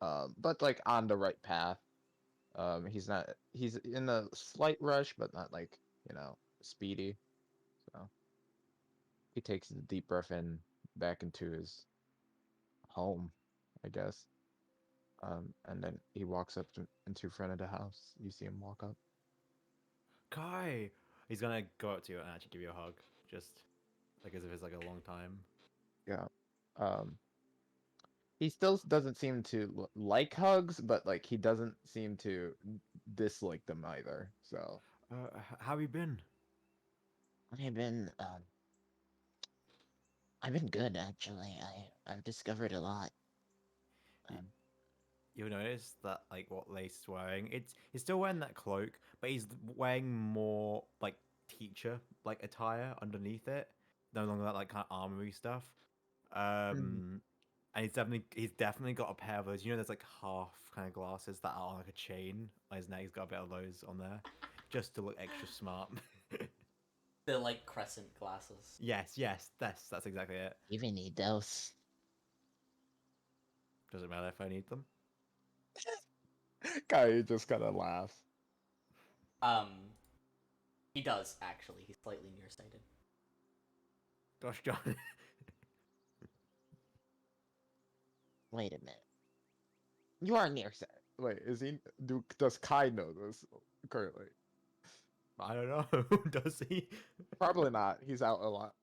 but like on the right path. He's in a slight rush, but not like, speedy. So he takes a deep breath in, back into his home, I guess. And then he walks up into front of the house. You see him walk up. Kai! He's gonna go up to you and actually give you a hug, just like as if it's like a long time. Yeah. Um, he still doesn't seem to like hugs, but like he doesn't seem to dislike them either. So How you been? I've been I've been good actually. I've discovered a lot. Y- Um, You'll notice that like what Lace is wearing, he's still wearing that cloak, but he's wearing more like teacher like attire underneath it. No longer that like kind of armory stuff. And he's definitely got a pair of those. You know, there's like half kind of glasses that are on like a chain on his neck. He's got a bit of those on there, just to look extra smart. The like crescent glasses. yes, that's exactly it. even need those. Doesn't matter if I need them. Kai just kind of laughs. Um, he does actually. He's slightly nearsighted. Gosh, John. Wait a minute. You are nearsighted. Wait, is he? Does Kai know this currently? I don't know. Does he? Probably not. He's out a lot.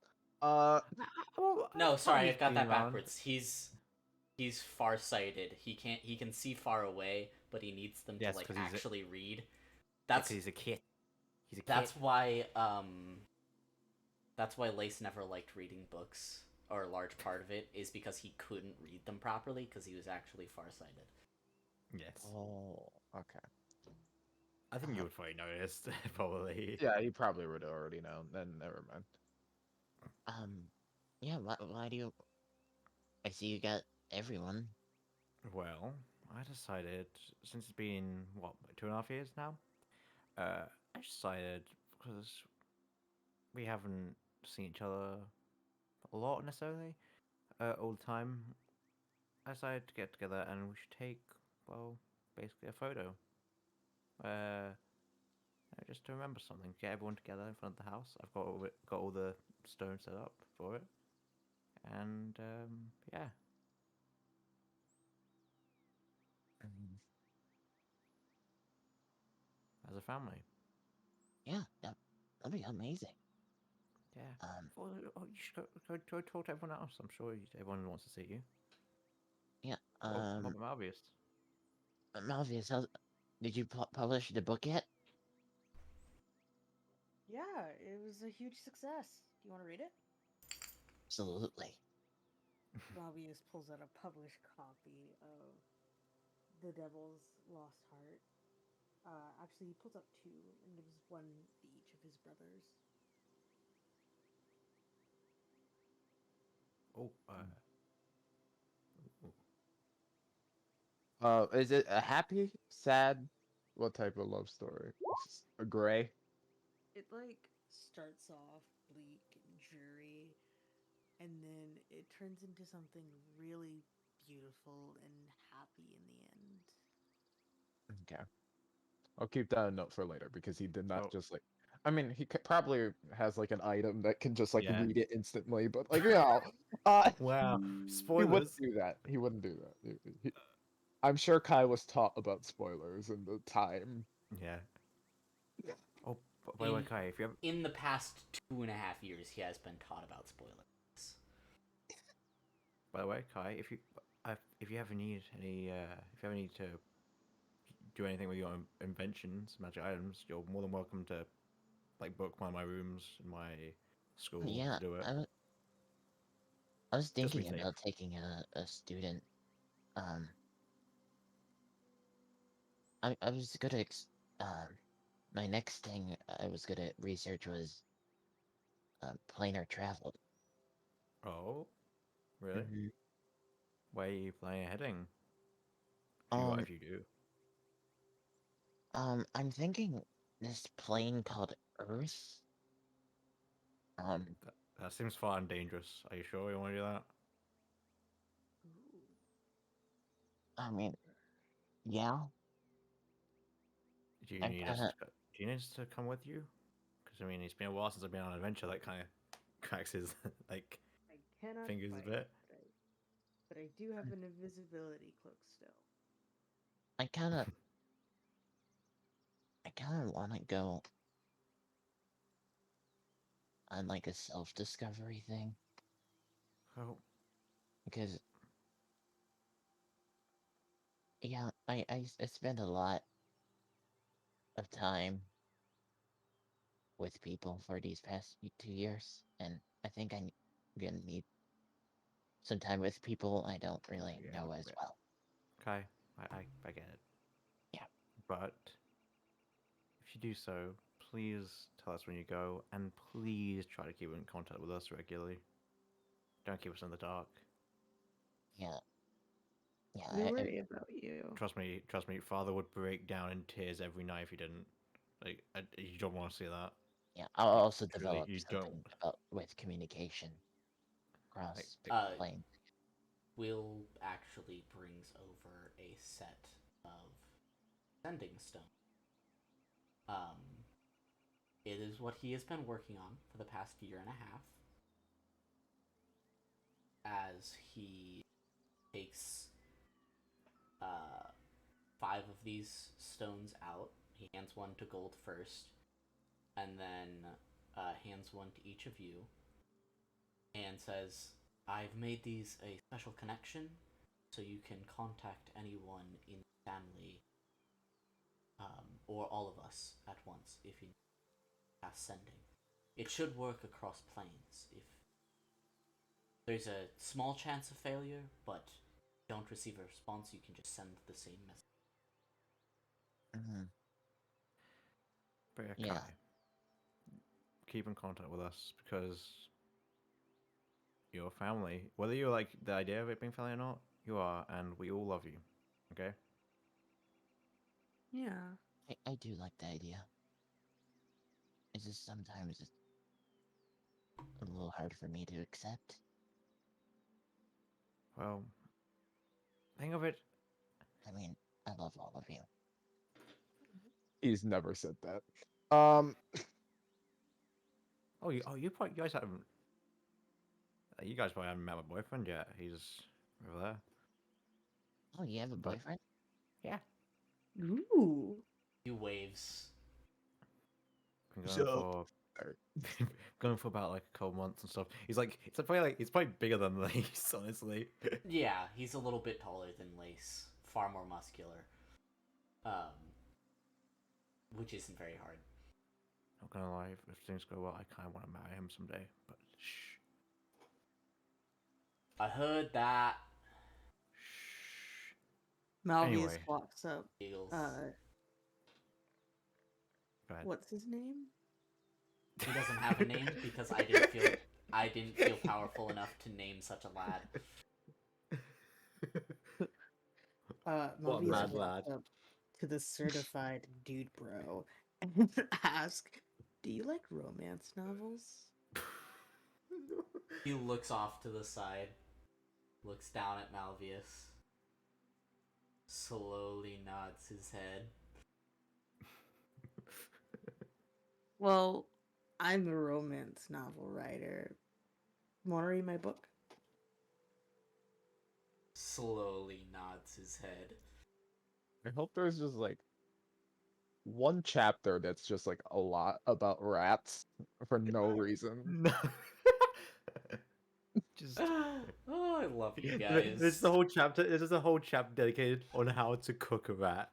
Well, No, I've sorry, probably I got been that around. backwards. He's farsighted. He can see far away, but he needs them Yes, to like 'cause he's a- actually read. Because That's he's a kid. He's a kid. that's why Lace never liked reading books, or a large part of it is because he couldn't read them properly because he was actually farsighted. Yes. Oh, okay. I think you would probably noticed, probably. Yeah, he probably would have already known. Then never mind. Yeah. Why do you? I see you got everyone. Well, I decided, since it's been, what, 2.5 years now? I decided, because we haven't seen each other a lot necessarily, all the time, I decided to get together and we should take, well, basically a photo. Just to remember something. Get everyone together in front of the house. I've got all the stones set up for it. And, yeah. Mm, As a family. Yeah, that'd be amazing. Yeah. Um, Well, you should go talk to everyone else. I'm sure everyone wants to see you. yeah. What Malvius? Malvius, did you publish the book yet? Yeah, it was a huge success. Do you want to read it? Absolutely. Mobius pulls out a published copy of The Devil's Lost Heart. Actually, he pulls out two and gives one to each of his brothers. Oh, Is it a happy, sad? What type of love story? A gray? It starts off bleak and dreary, and then it turns into something really beautiful and happy in the end. Okay. I'll keep that a note for later because he did not So- just like. I mean, he probably has like an item that can just like Yeah. read it instantly, but like wow. he wouldn't Spoilers. do that. He wouldn't do that. I'm sure Kai was taught about spoilers in the time. Yeah. Oh, by the way, In Kai, if you have... in the past 2.5 years, he has been taught about spoilers. By the way, Kai, if you ever need any, if you ever need to do anything with your inventions, magic items, you're more than welcome to, like, book one of my rooms in my school Yeah, to do it. I was Just be thinking safe. about taking a student. I was gonna my next thing I was gonna research was planar travel. Oh, really? hmm Where are you planning on heading? Um, If you do. I'm thinking this plane called Earth. That seems far and dangerous. Are you sure you want to do that? Ooh. I mean, yeah, Do you I'm need us kind of. to, do you need us to come with you? Because, I mean, it's been a while since I've been on an adventure. That kind of cracks his, like, I cannot fingers fight, a bit. but I do have an invisibility cloak still. I kind of. I kind of want to go on like a self-discovery thing Oh, because yeah, I spend a lot of time with people for these past 2 years, and I think I'm gonna need some time with people I don't really yeah. know as well. Okay, I get it. Yeah. But if you do so, please tell us when you go, and please try to keep in contact with us regularly. Don't keep us in the dark. Yeah, yeah, We worry about you. Trust me, Father would break down in tears every night if he didn't. Like, you don't want to see that. yeah. I'll also Truly, develop you don't. something about with communication Like, across Uh, planes. Will actually brings over a set of sending stone. It is what he has been working on for the past year and a half. As he takes 5 of these stones out. He hands one to Gold first, and then hands one to each of you, and says, "I've made these a special connection, so you can contact anyone in the family, or all of us at once if you pass sending. It should work across planes. If there's a small chance of failure, but don't receive a response, you can just send the same message." Mhm. But yeah, Yeah. Kai, keep in contact with us because you're family. Whether you like the idea of it being family or not, you are, and we all love you. Okay? Yeah. I do like the idea. It's just sometimes it's a little hard for me to accept. Well, think of it. I mean, I love all of you. He's never said that. You guys haven't. You guys probably haven't met my boyfriend yet. He's over there. Oh, you have a But- boyfriend? Yeah. Ooh. He waves. Been going So- for going for about like a couple months and stuff. It's probably bigger than Lace, honestly. Yeah, he's a little bit taller than Lace, far more muscular. Which isn't very hard. Not gonna lie, if things go well, I kind of want to marry him someday. But shh, I heard that. shh. Malvius Anyway. walks up. Giggles. Go ahead. What's his name? He doesn't have a name because I didn't feel powerful enough to name such a lad. What Malvius mad walks lad. up to the certified dude bro and ask, "Do you like romance novels?" He looks off to the side, looks down at Malvius, slowly nods his head. Well, I'm a romance novel writer. Want to read my book? Slowly nods his head. I hope there's just like one chapter that's just like a lot about rats for no reason. No. Just Oh, I love you guys. There's the whole chapter. There's a whole chapter dedicated on how to cook a rat.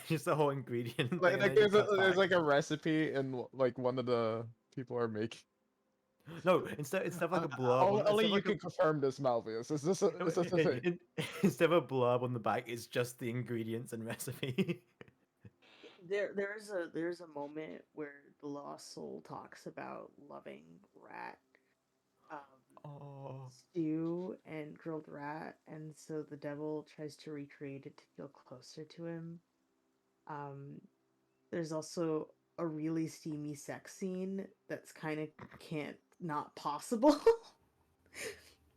Just the whole ingredient. Like, thing, and like then there's you a, cut there's back. like a recipe and like one of the people are making. No, instead of like a blurb. Only, on, only instead of you like can confirm this, Malvius. Is this a thing? instead of a blurb on the back, it's just the ingredients and recipe. There's a moment where the lost soul talks about loving rat Oh. stew and grilled rat, and so the devil tries to recreate it to feel closer to him. There's also a really steamy sex scene that's kind of can't not possible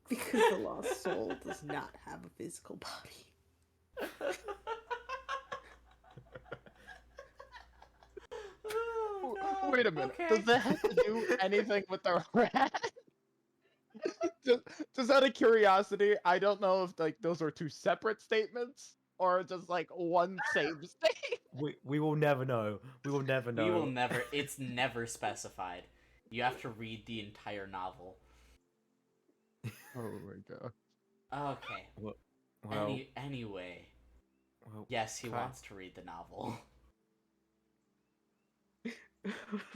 because the lost soul does not have a physical body. Oh, no. Wait a minute. Okay. Does that have to do anything with the rat? just out of curiosity, I don't know if like those are two separate statements or just like one same statement. We will never know. We will never know. We will never. It's never specified. You have to read the entire novel. Oh my god. Okay. Well, Anyway. well, Yes, he Kai? wants to read the novel.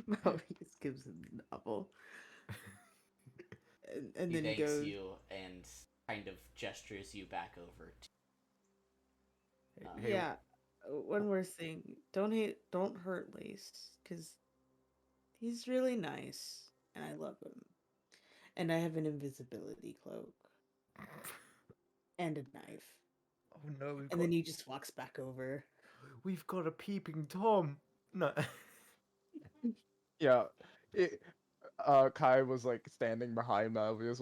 Malvius gives him the novel. And He then he thanks goes, you and kind of gestures you back over to. Hey, "Yeah, one more thing. Don't hurt Lace, because he's really nice, and I love him. And I have an invisibility cloak and a knife." Oh no, And then he just walks back over. we've got a peeping Tom. No. Yeah. It, Kai was like standing behind Malvius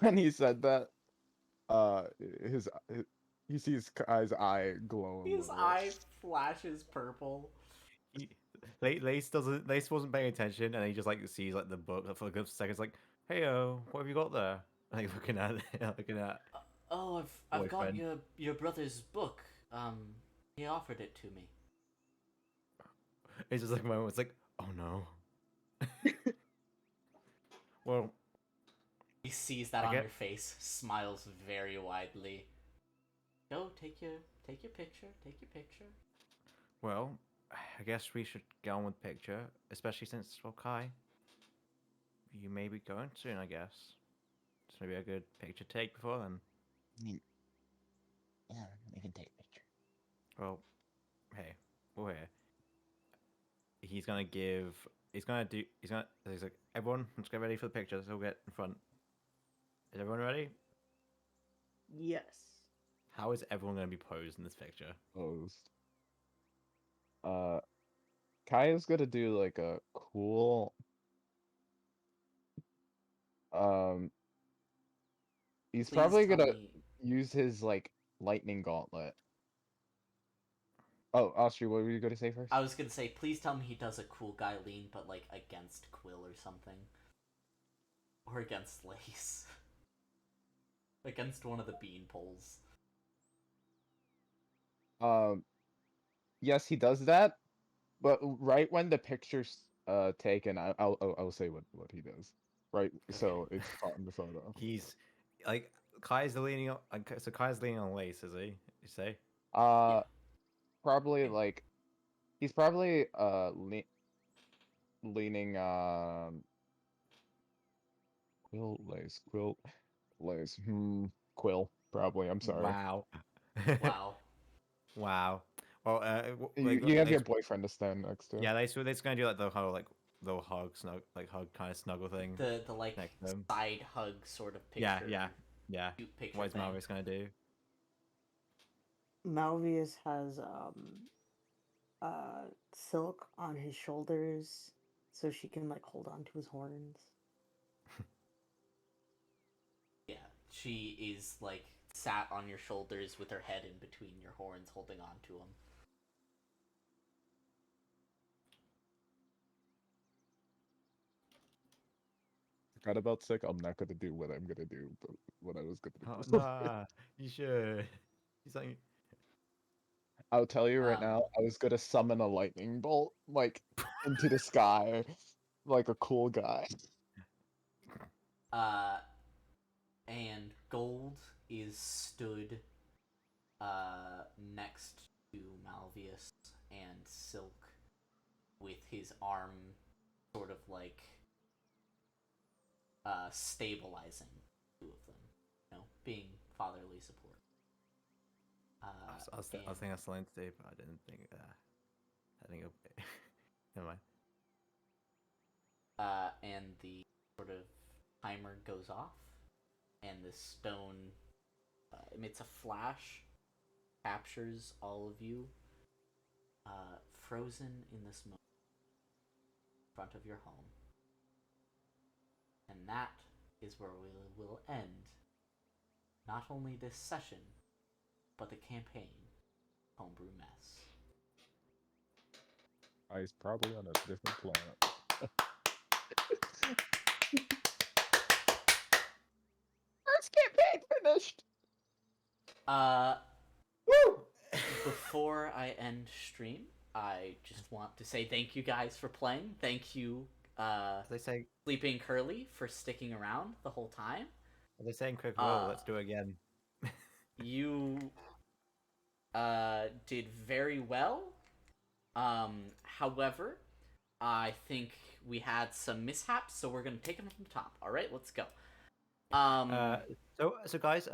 when he said that. His he sees Kai's eye glow a His little. eye flashes purple. Lace wasn't paying attention, and he just like sees like the book for a couple seconds, like, "Hey, what have you got there?" Like looking at it, looking at. Oh, I've got Boyfriend. your brother's book. He offered it to me. It's just like a moment. It's like, oh no. Well, He sees that I on get- your face, smiles very widely. Go, take your picture. Take your picture. well, I guess we should get on with the picture, especially since, well, Kai, you may be going soon, I guess. It's maybe a good picture take before then. I mean, yeah, we can take a picture. Well, hey, we're here. He's gonna give. He's gonna do. He's gonna. He's like, everyone, let's get ready for the picture. Let's all get in front. Is everyone ready? Yes. How is everyone gonna be posed in this picture? Posed. Kai is gonna do like a cool. Um, he's Please probably tell gonna me. use his like lightning gauntlet. Oh, Austria, what were you gonna say first? I was gonna say, please tell me he does a cool guy lean, but like against Quill or something, or against Lace, against one of the bean poles. Yes, he does that, but right when the picture's taken, I'll say what he does. Right, so it's caught in the photo. He's like Kai's leaning on. So Kai's leaning on Lace, is he? You say? Uh, Yeah. probably like he's probably leaning Quill Lace Quill probably. I'm sorry. Wow. Wow. Wow. Well, You have your boyfriend to stand next to. Yeah, they're gonna do like the whole like little hug snug like hug kind of snuggle thing. The like Next to him. side hug sort of picture. Yeah. Cute picture What is thing. Malvis gonna do? Malvius has silk on his shoulders so she can like hold on to his horns. Yeah, she is like sat on your shoulders with her head in between your horns, holding on to him. Forgot about sick. I'm not gonna do what I'm gonna do, but what I was gonna Oh do. nah, you should. He's like, I'll tell you right now, Um, I was gonna summon a lightning bolt like into the sky, like a cool guy. And Gold is stood next to Malvius and Silk with his arm sort of like stabilizing two of them, you know, being fatherly support. I was thinking of something to do, but I didn't think. I think. Never mind. And the sort of timer goes off, and the stone emits a flash, captures all of you, frozen in this moment, in front of your home. And that is where we will end not only this session, but the campaign, Homebrew Mess. He's probably on a different planet. First campaign finished. Woo! Before I end stream, I just want to say thank you guys for playing. Thank you, As they say, Sleeping Curly, for sticking around the whole time. as they say in Quick Roll, let's do it again. You did very well. However, I think we had some mishaps, so we're gonna take them from the top. All right, let's go. So guys,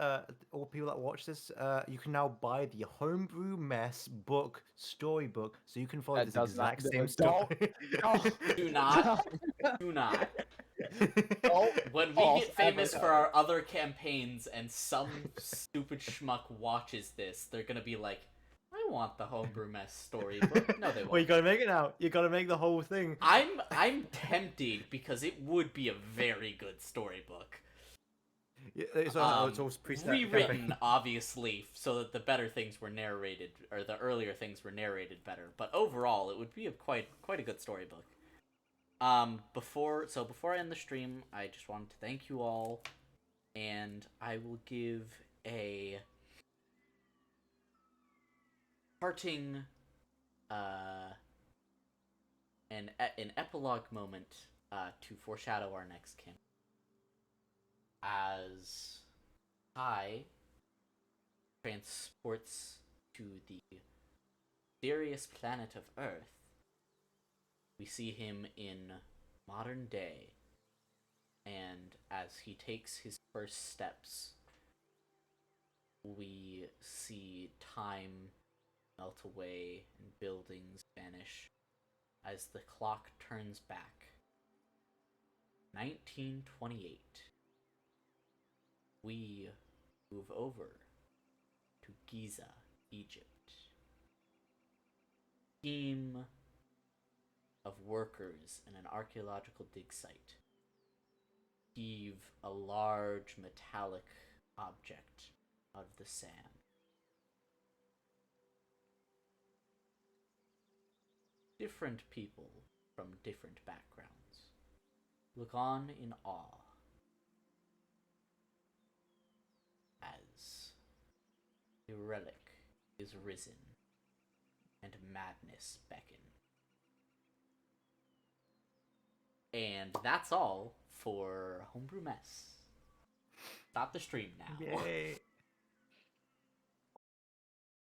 all people that watch this, you can now buy the Homebrew Mess book, storybook, so you can follow That this does not- exact same don't- story. do not, do not. Oh, When we false get famous for advertising. our other campaigns and some stupid schmuck watches this, they're gonna be like, I want the Homebrew Mess storybook. No, they won't. Well, you gotta make it now. You gotta make the whole thing. I'm tempted because it would be a very good storybook. Yeah, it's all preset. Rewritten, obviously, so that the better things were narrated, or the earlier things were narrated better. But overall, it would be a quite a good storybook. Before I end the stream, I just wanted to thank you all, and I will give a parting an epilogue moment to foreshadow our next campaign. As Kai transports to the mysterious planet of Earth, we see him in modern day, and as he takes his first steps, we see time melt away and buildings vanish as the clock turns back. 1928. We move over to Giza, Egypt. Team of workers in an archaeological dig site heave a large metallic object out of the sand. Different people from different backgrounds look on in awe as a relic is risen and madness beckon. And that's all for Homebrew Mess. Stop the stream now. Yay.